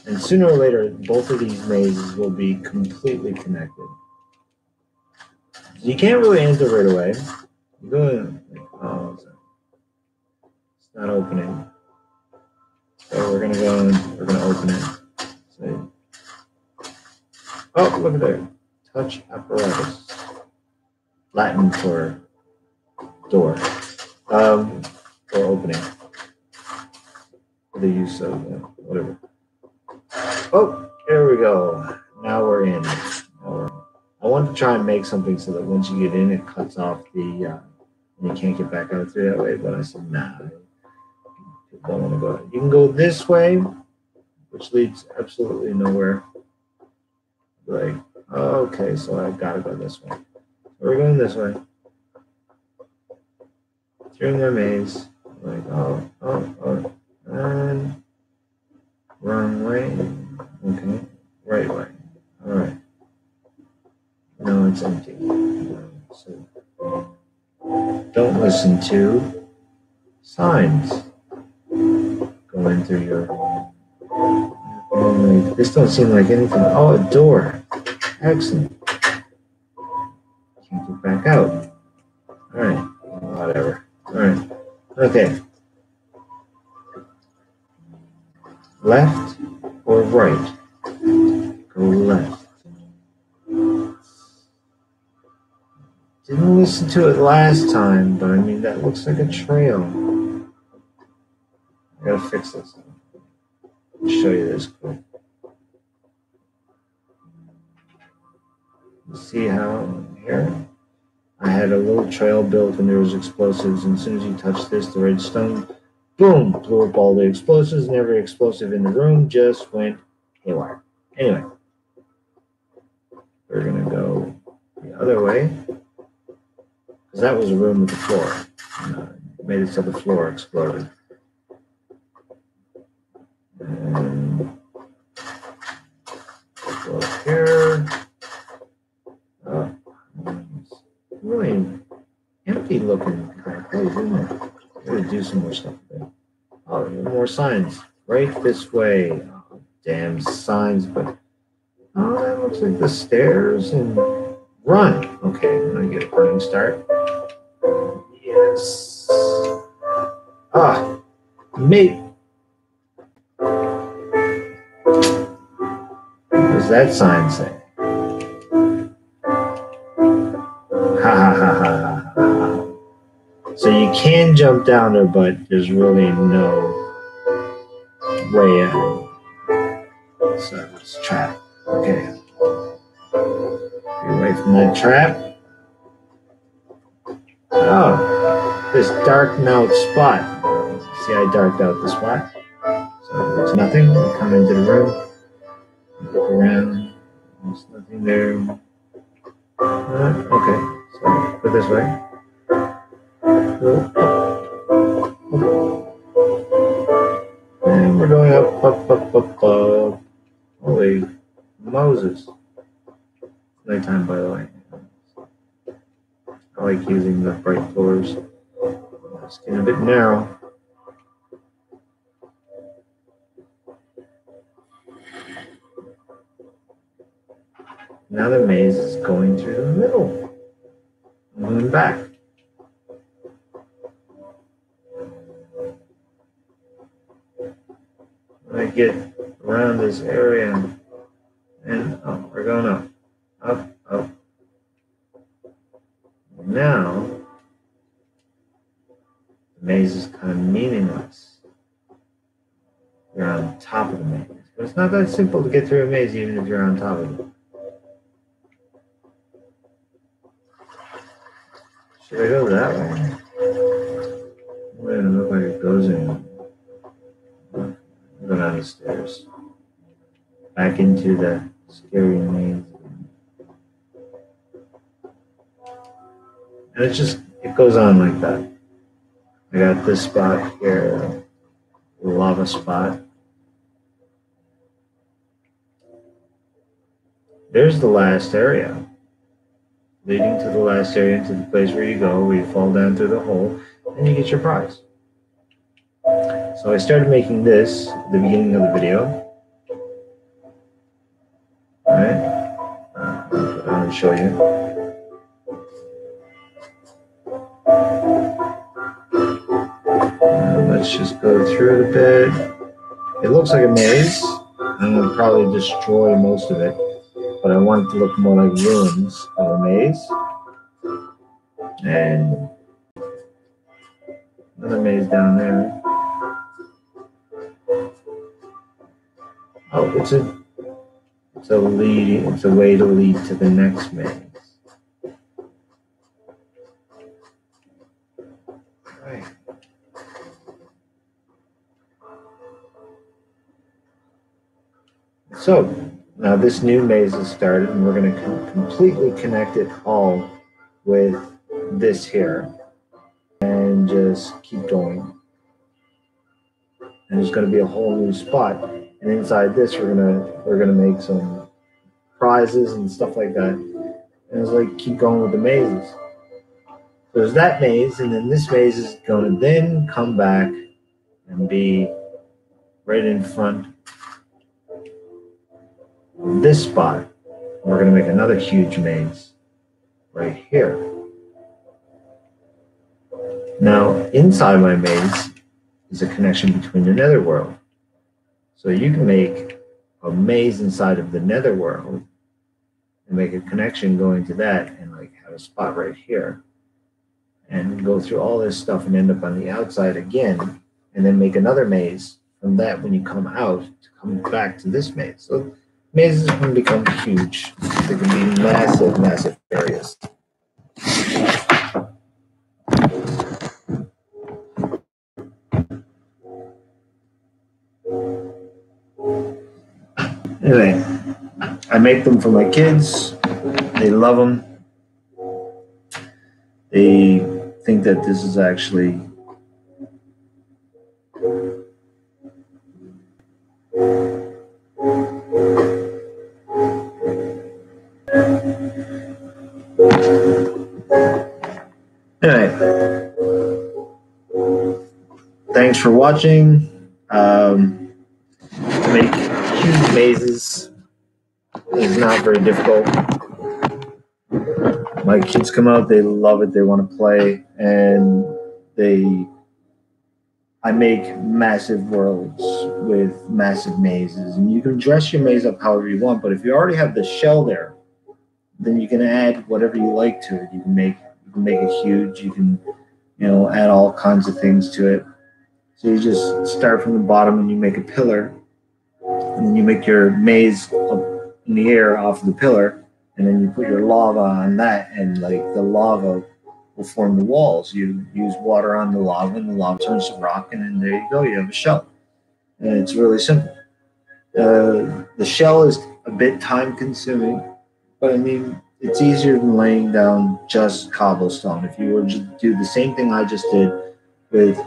And sooner or later, both of these mazes will be completely connected. You can't really enter right away. You go in, oh, it's not opening. So we're gonna go and we're gonna open it. So, oh, look at there. Touch apparatus. Latin for door. Or opening. For the use of whatever. Oh, there we go. Now we're in. I want to try and make something so that once you get in, it cuts off the, and you can't get back out through that way. But I said, nah, people don't want to go. You can go this way, which leads absolutely nowhere. Like, oh, okay, so I've got to go this way. So we're going this way. Through my maze. Like, oh, and wrong way. Okay, right way. All right. No, it's empty. So don't listen to signs going through your. This don't seem like anything. Oh, a door. Excellent. Can't get back out. All right. Whatever. All right. Okay. Left or right? Go left. Didn't listen to it last time, but I mean, that looks like a trail. I gotta fix this. I'll show you this quick. You see how here? I had a little trail built and there was explosives, and as soon as you touch this, the redstone, boom, blew up all the explosives, and every explosive in the room just went haywire. Anyway, we're gonna go the other way. Because that was a room with the floor. Made it so the floor exploded. And go up here. Oh, it's really empty looking place, isn't it? I'm going to do some more stuff there. Oh, more signs. Right this way. Oh, damn signs, but oh, that looks like the stairs and run. Okay, I'm going to get a running start. Yes. Ah, mate. What does that sign say? Ha ha ha ha ha. So you can jump down there, but there's really no way out. So it's a trap. Okay. Get away from that trap. Oh, this darked out spot. See, I darked out the spot. So there's nothing. We come into the room. Look around. There's nothing there. Okay, so go this way. And we're going up. Holy Moses. Nighttime, by the way. I like using the bright floors. It's getting a bit narrow. Now the maze is going through the middle. I'm going back. When I get around this area, and oh, we're going up, up, up. Now, the maze is kind of meaningless. You're on top of the maze. But it's not that simple to get through a maze even if you're on top of it. Should I go that way? Wait, it looks like it goes in. Go down the stairs. Back into the scary maze. And it goes on like that. I got this spot here, the lava spot. There's the last area. Leading to the last area, into the place where you fall down through the hole, and you get your prize. So I started making this at the beginning of the video. Alright, I'm going to show you. Let's just go through the pit. It looks like a maze. I'm going to probably destroy most of it, but I want it to look more like ruins of a maze. And another maze down there. Oh, it's a way to lead to the next maze. Right. So now this new maze has started, and we're going to completely connect it all with this here, and just keep going. And there's going to be a whole new spot, and inside this we're gonna make some prizes and stuff like that. And it's like keep going with the mazes. There's that maze, and then this maze is going to then come back and be right in front of this spot. We're going to make another huge maze right here. Now, inside my maze is a connection between the netherworld. So you can make a maze inside of the netherworld and make a connection going to that, and like have a spot right here, and go through all this stuff and end up on the outside again, and then make another maze from that when you come out to come back to this maze. So mazes can become huge. They can be massive, massive areas. Anyway, I make them for my kids. They love them. They think that this is actually anyway. Thanks for watching. Make huge mazes is not very difficult. My kids come out, they love it, they want to play, and I make massive worlds with massive mazes, and you can dress your maze up however you want, but if you already have the shell there, then you can add whatever you like to it. You can make it huge, you can, add all kinds of things to it. So you just start from the bottom and you make a pillar, and then you make your maze up in the air off of the pillar, and then you put your lava on that, and like the lava will form the walls. You use water on the lava, and the lava turns to rock, and then there you go, you have a shell. And it's really simple. The shell is a bit time consuming, but I mean, it's easier than laying down just cobblestone. If you were to do the same thing I just did with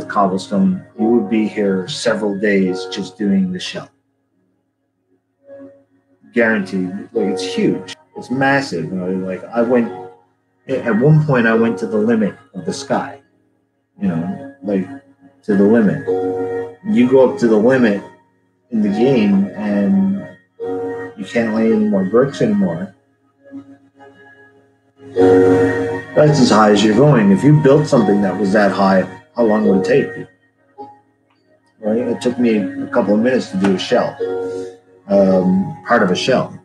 cobblestone, you would be here several days just doing the shell. Guaranteed. Like, it's huge. It's massive. Like, at one point I went to the limit of the sky. Like to the limit. You go up to the limit in the game, and You can't lay any more bricks anymore. That's as high as you're going. If you built something that was that high, how long would it take you? Right? It took me a couple of minutes to do a shell, part of a shell.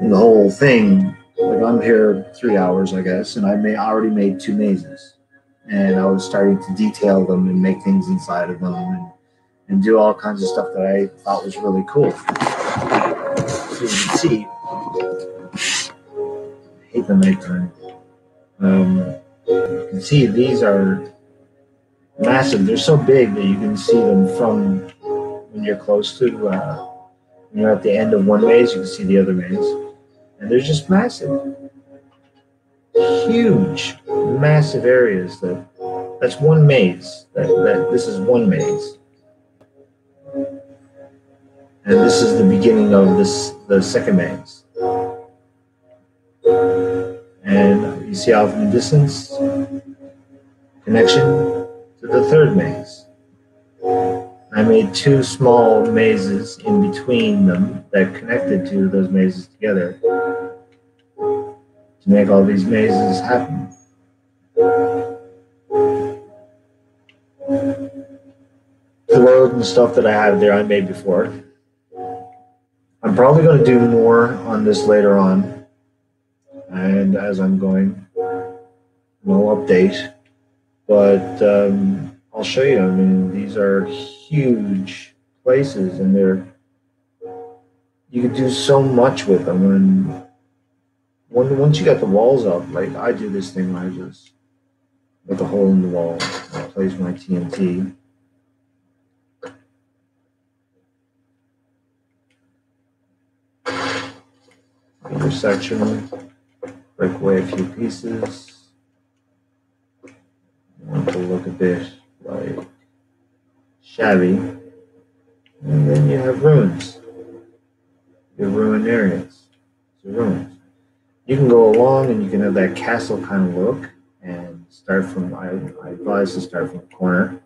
And the whole thing, like I'm here 3 hours, I guess, and already made 2 mazes. And I was starting to detail them and make things inside of them and do all kinds of stuff that I thought was really cool. So you can see, I hate the nighttime. You can see these are massive. They're so big that you can see them from when you're close to, when you're at the end of one maze, you can see the other maze. And they're just massive. Huge, massive areas that's one maze. This is one maze. And this is the beginning of the second maze. And you see off in the distance, connection to the third maze. I made 2 small mazes in between them that connected to those mazes together to make all these mazes happen. The road and stuff that I have there I made before. I'm probably going to do more on this later on, and as I'm going, we'll update. But I'll show you. I mean, these are huge places, and you can do so much with them. And once you got the walls up, like I do this thing where I just with a hole in the wall, I place my TNT. Intersection, break away a few pieces. I want to look a bit like shabby. And then you have ruins. You have ruined areas. So ruins. You can go along and you can have that castle kind of look and start from, I advise to start from the corner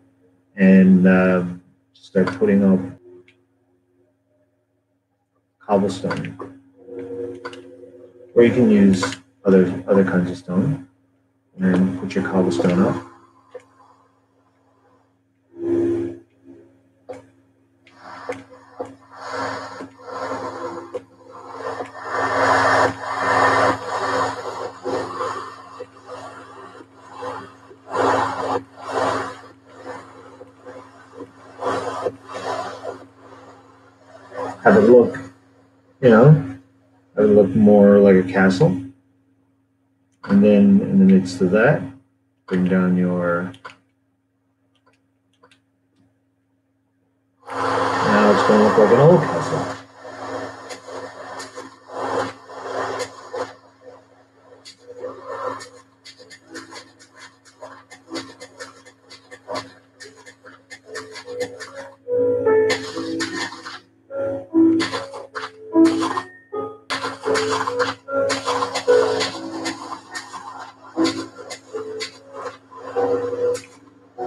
and start putting up cobblestone. Or you can use other kinds of stone and put your cobblestone up. Have it look, have it look more like a castle. And then in the midst of that, bring down your, now it's going to look like an old castle.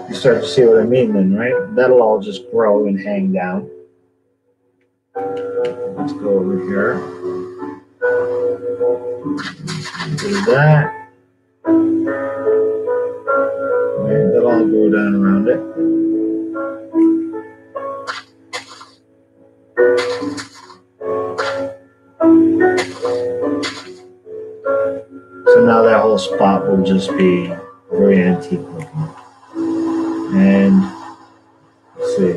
You start to see what I mean then, right? That'll all just grow and hang down. Let's go over here. Do that. Right, that'll all go down around it. So now that whole spot will just be very antique looking. And let's see.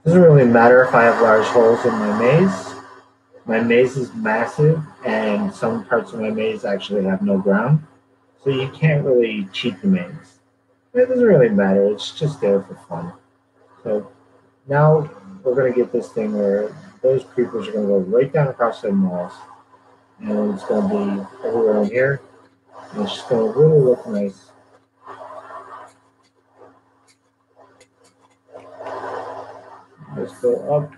Doesn't really matter if I have large holes in my maze. My maze is massive, and some parts of my maze actually have no ground. So you can't really cheat the maze. It doesn't really matter, it's just there for fun. So now we're going to get this thing where those creepers are going to go right down across the walls. and it's going to be everywhere in here. And it's just going to really look nice. Let's go up.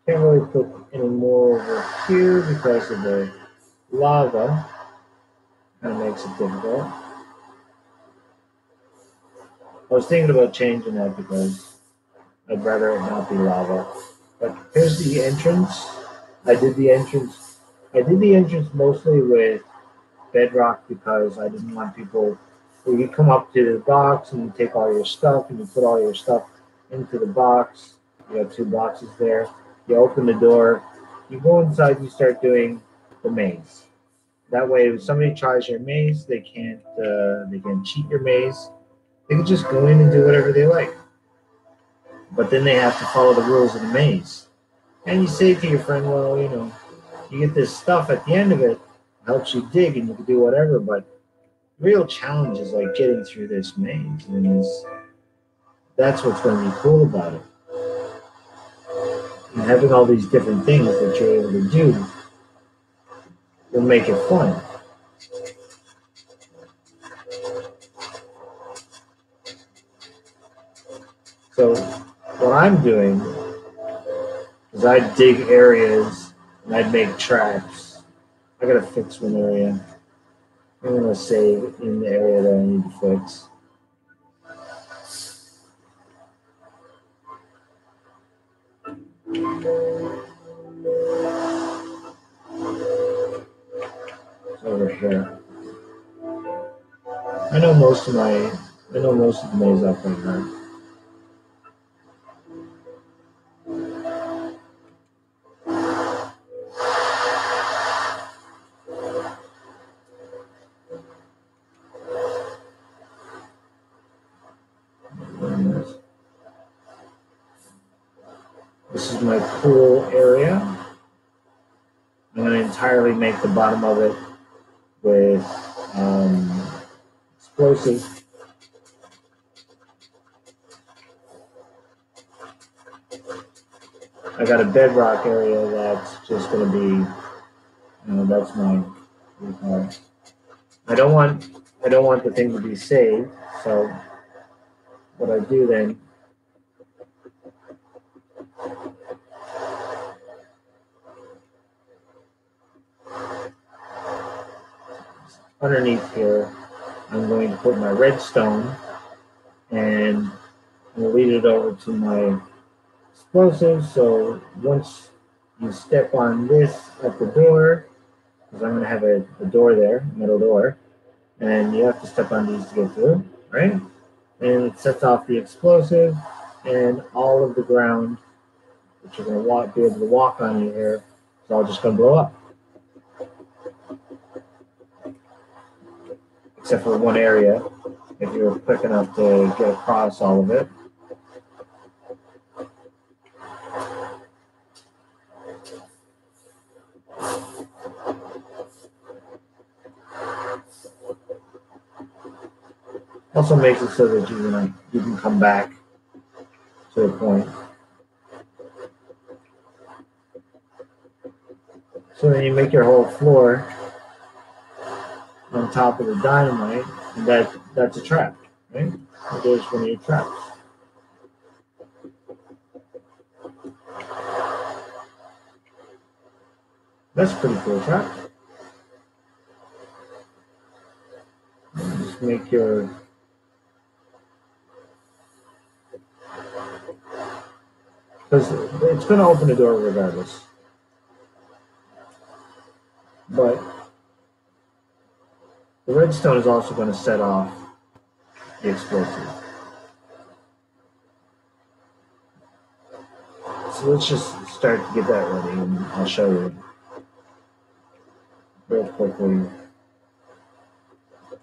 Can't really put any more over here because of the lava. Kind of makes it difficult. I was thinking about changing that because I'd rather it not be lava. But here's the entrance. I did the entrance. I did the entrance mostly with bedrock because I didn't want people. Well, you come up to the box and you take all your stuff and you put all your stuff into the box. You have two boxes there. You open the door. You go inside. You start doing the maze. That way, if somebody tries your maze, they can cheat your maze. They can just go in and do whatever they like. But then they have to follow the rules of the maze. And you say to your friend, well, you get this stuff at the end of it, helps you dig, and you can do whatever. But the real challenge is like getting through this maze, and that's what's going to be cool about it. And having all these different things that you're able to do will make it fun. So what I'm doing is I dig areas and I'd make traps. I gotta fix one area. I'm gonna save in the area that I need to fix. It's over here. I know most of the maze up right now. This is my pool area. I'm going to entirely make the bottom of it with explosives. I got a bedrock area that's just going to be, that's my. I don't want the thing to be saved. So what I do then. Underneath here, I'm going to put my redstone and I'll lead it over to my explosives. So once you step on this at the door, because I'm going to have a door there, metal door, and you have to step on these to get through, right? And it sets off the explosive, and all of the ground that you're going to be able to walk on here is all just going to blow up. Except for one area, if you're quick enough to get across all of it. Also makes it so that you can come back to a point. So then you make your whole floor on top of the dynamite, and that's a trap, right? There's one of your traps. That's a pretty cool trap. Just make your because it's going to open the door regardless. But the redstone is also going to set off the explosive. So let's just start to get that ready, and I'll show you real quickly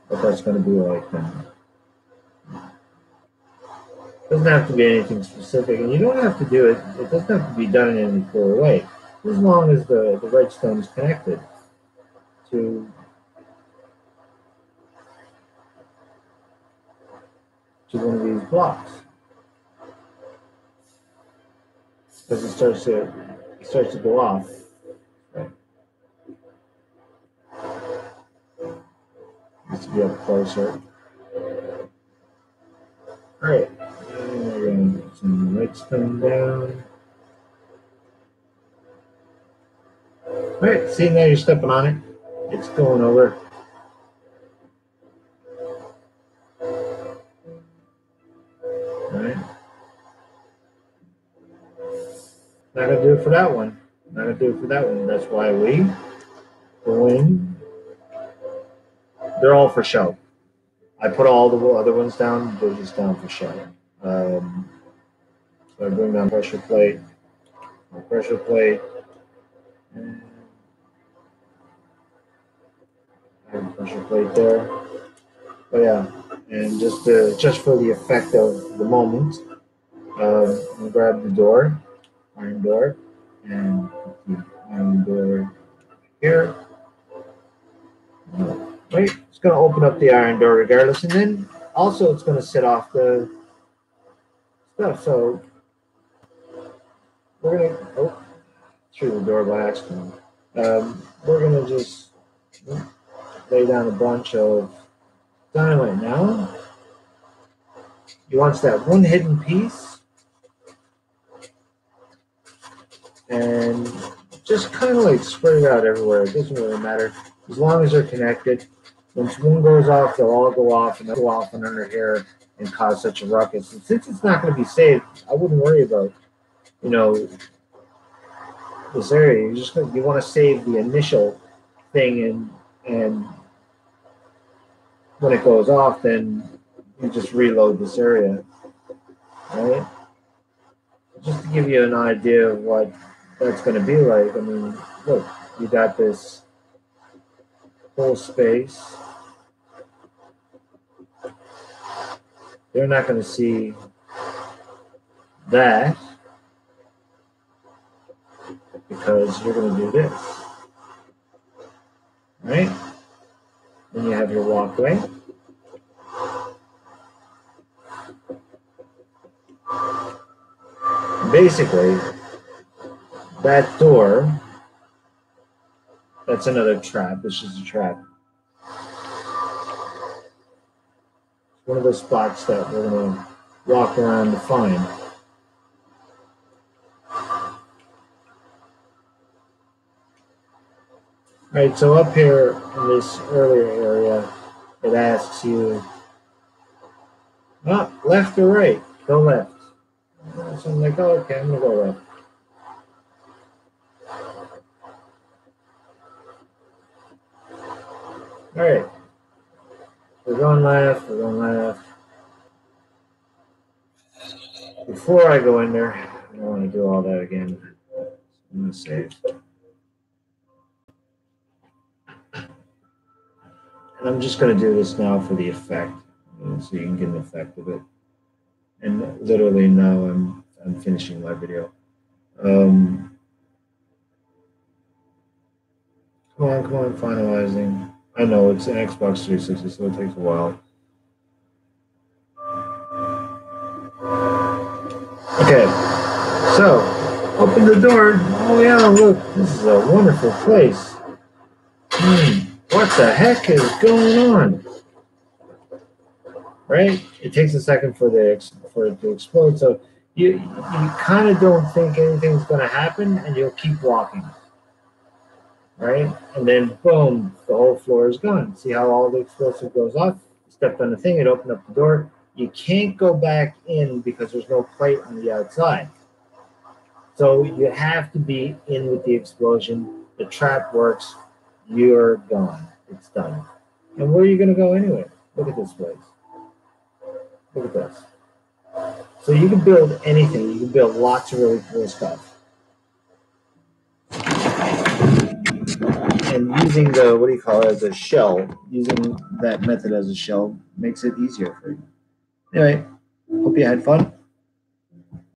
what that's going to be like now. It doesn't have to be anything specific, and you don't have to do it. It doesn't have to be done in any cool way, as long as the redstone is connected to one of these blocks, because it starts to go off. Just to be up closer. All right. And we're going to put some lights coming down. All right. See, now you're stepping on it. It's going over. All right. Not going to do it for that one. Not going to do it for that one. That's why we go in. They're all for show. I put all the other ones down. They're just down for show. So I bring down pressure plate. My pressure plate. And I have a pressure plate there. But yeah, and just for the effect of the moment, I'm gonna grab the door, iron door, and put the iron door here. Right, it's gonna open up the iron door regardless, and then also it's gonna set off the stuff. So we're gonna through the door by accident. We're gonna just lay down a bunch of dynamite now. You want that one hidden piece, and just kind of like spread it out everywhere. It doesn't really matter as long as they're connected. Once one goes off, they'll all go off, and they'll go off under here and cause such a ruckus. And since it's not going to be saved, I wouldn't worry about, this area. You want to save the initial thing, and when it goes off, then you just reload this area, right? Just to give you an idea of what that's going to be like. I mean, look, you got this whole space. They're not going to see that because you're going to do this, right? Then you have your walkway. Basically, that door, that's another trap. This is a trap. It's one of the spots that we're going to walk around to find. All right, so up here in this earlier area, it asks you, left or right? Go left. So I'm like, oh, okay, I'm going to go left. All right. We're going left. Before I go in there, I don't want to do all that again. I'm going to save. And I'm just going to do this now for the effect, so you can get an effect of it. And literally now I'm finishing my video. Come on, finalizing. I know it's an Xbox 360, so it takes a while. Okay, so open the door. Oh yeah, look, this is a wonderful place. What the heck is going on? Right? It takes a second for it to explode, so you kind of don't think anything's going to happen, and you'll keep walking. Right? And then, boom, the whole floor is gone. See how all the explosive goes off? You stepped on the thing, it opened up the door. You can't go back in because there's no plate on the outside. So you have to be in with the explosion. The trap works. You're gone. It's done. And where are you going to go anyway? Look at this place. Look at this. So you can build anything. You can build lots of really cool stuff. And using as a shell, using that method as a shell makes it easier for you. Anyway, hope you had fun.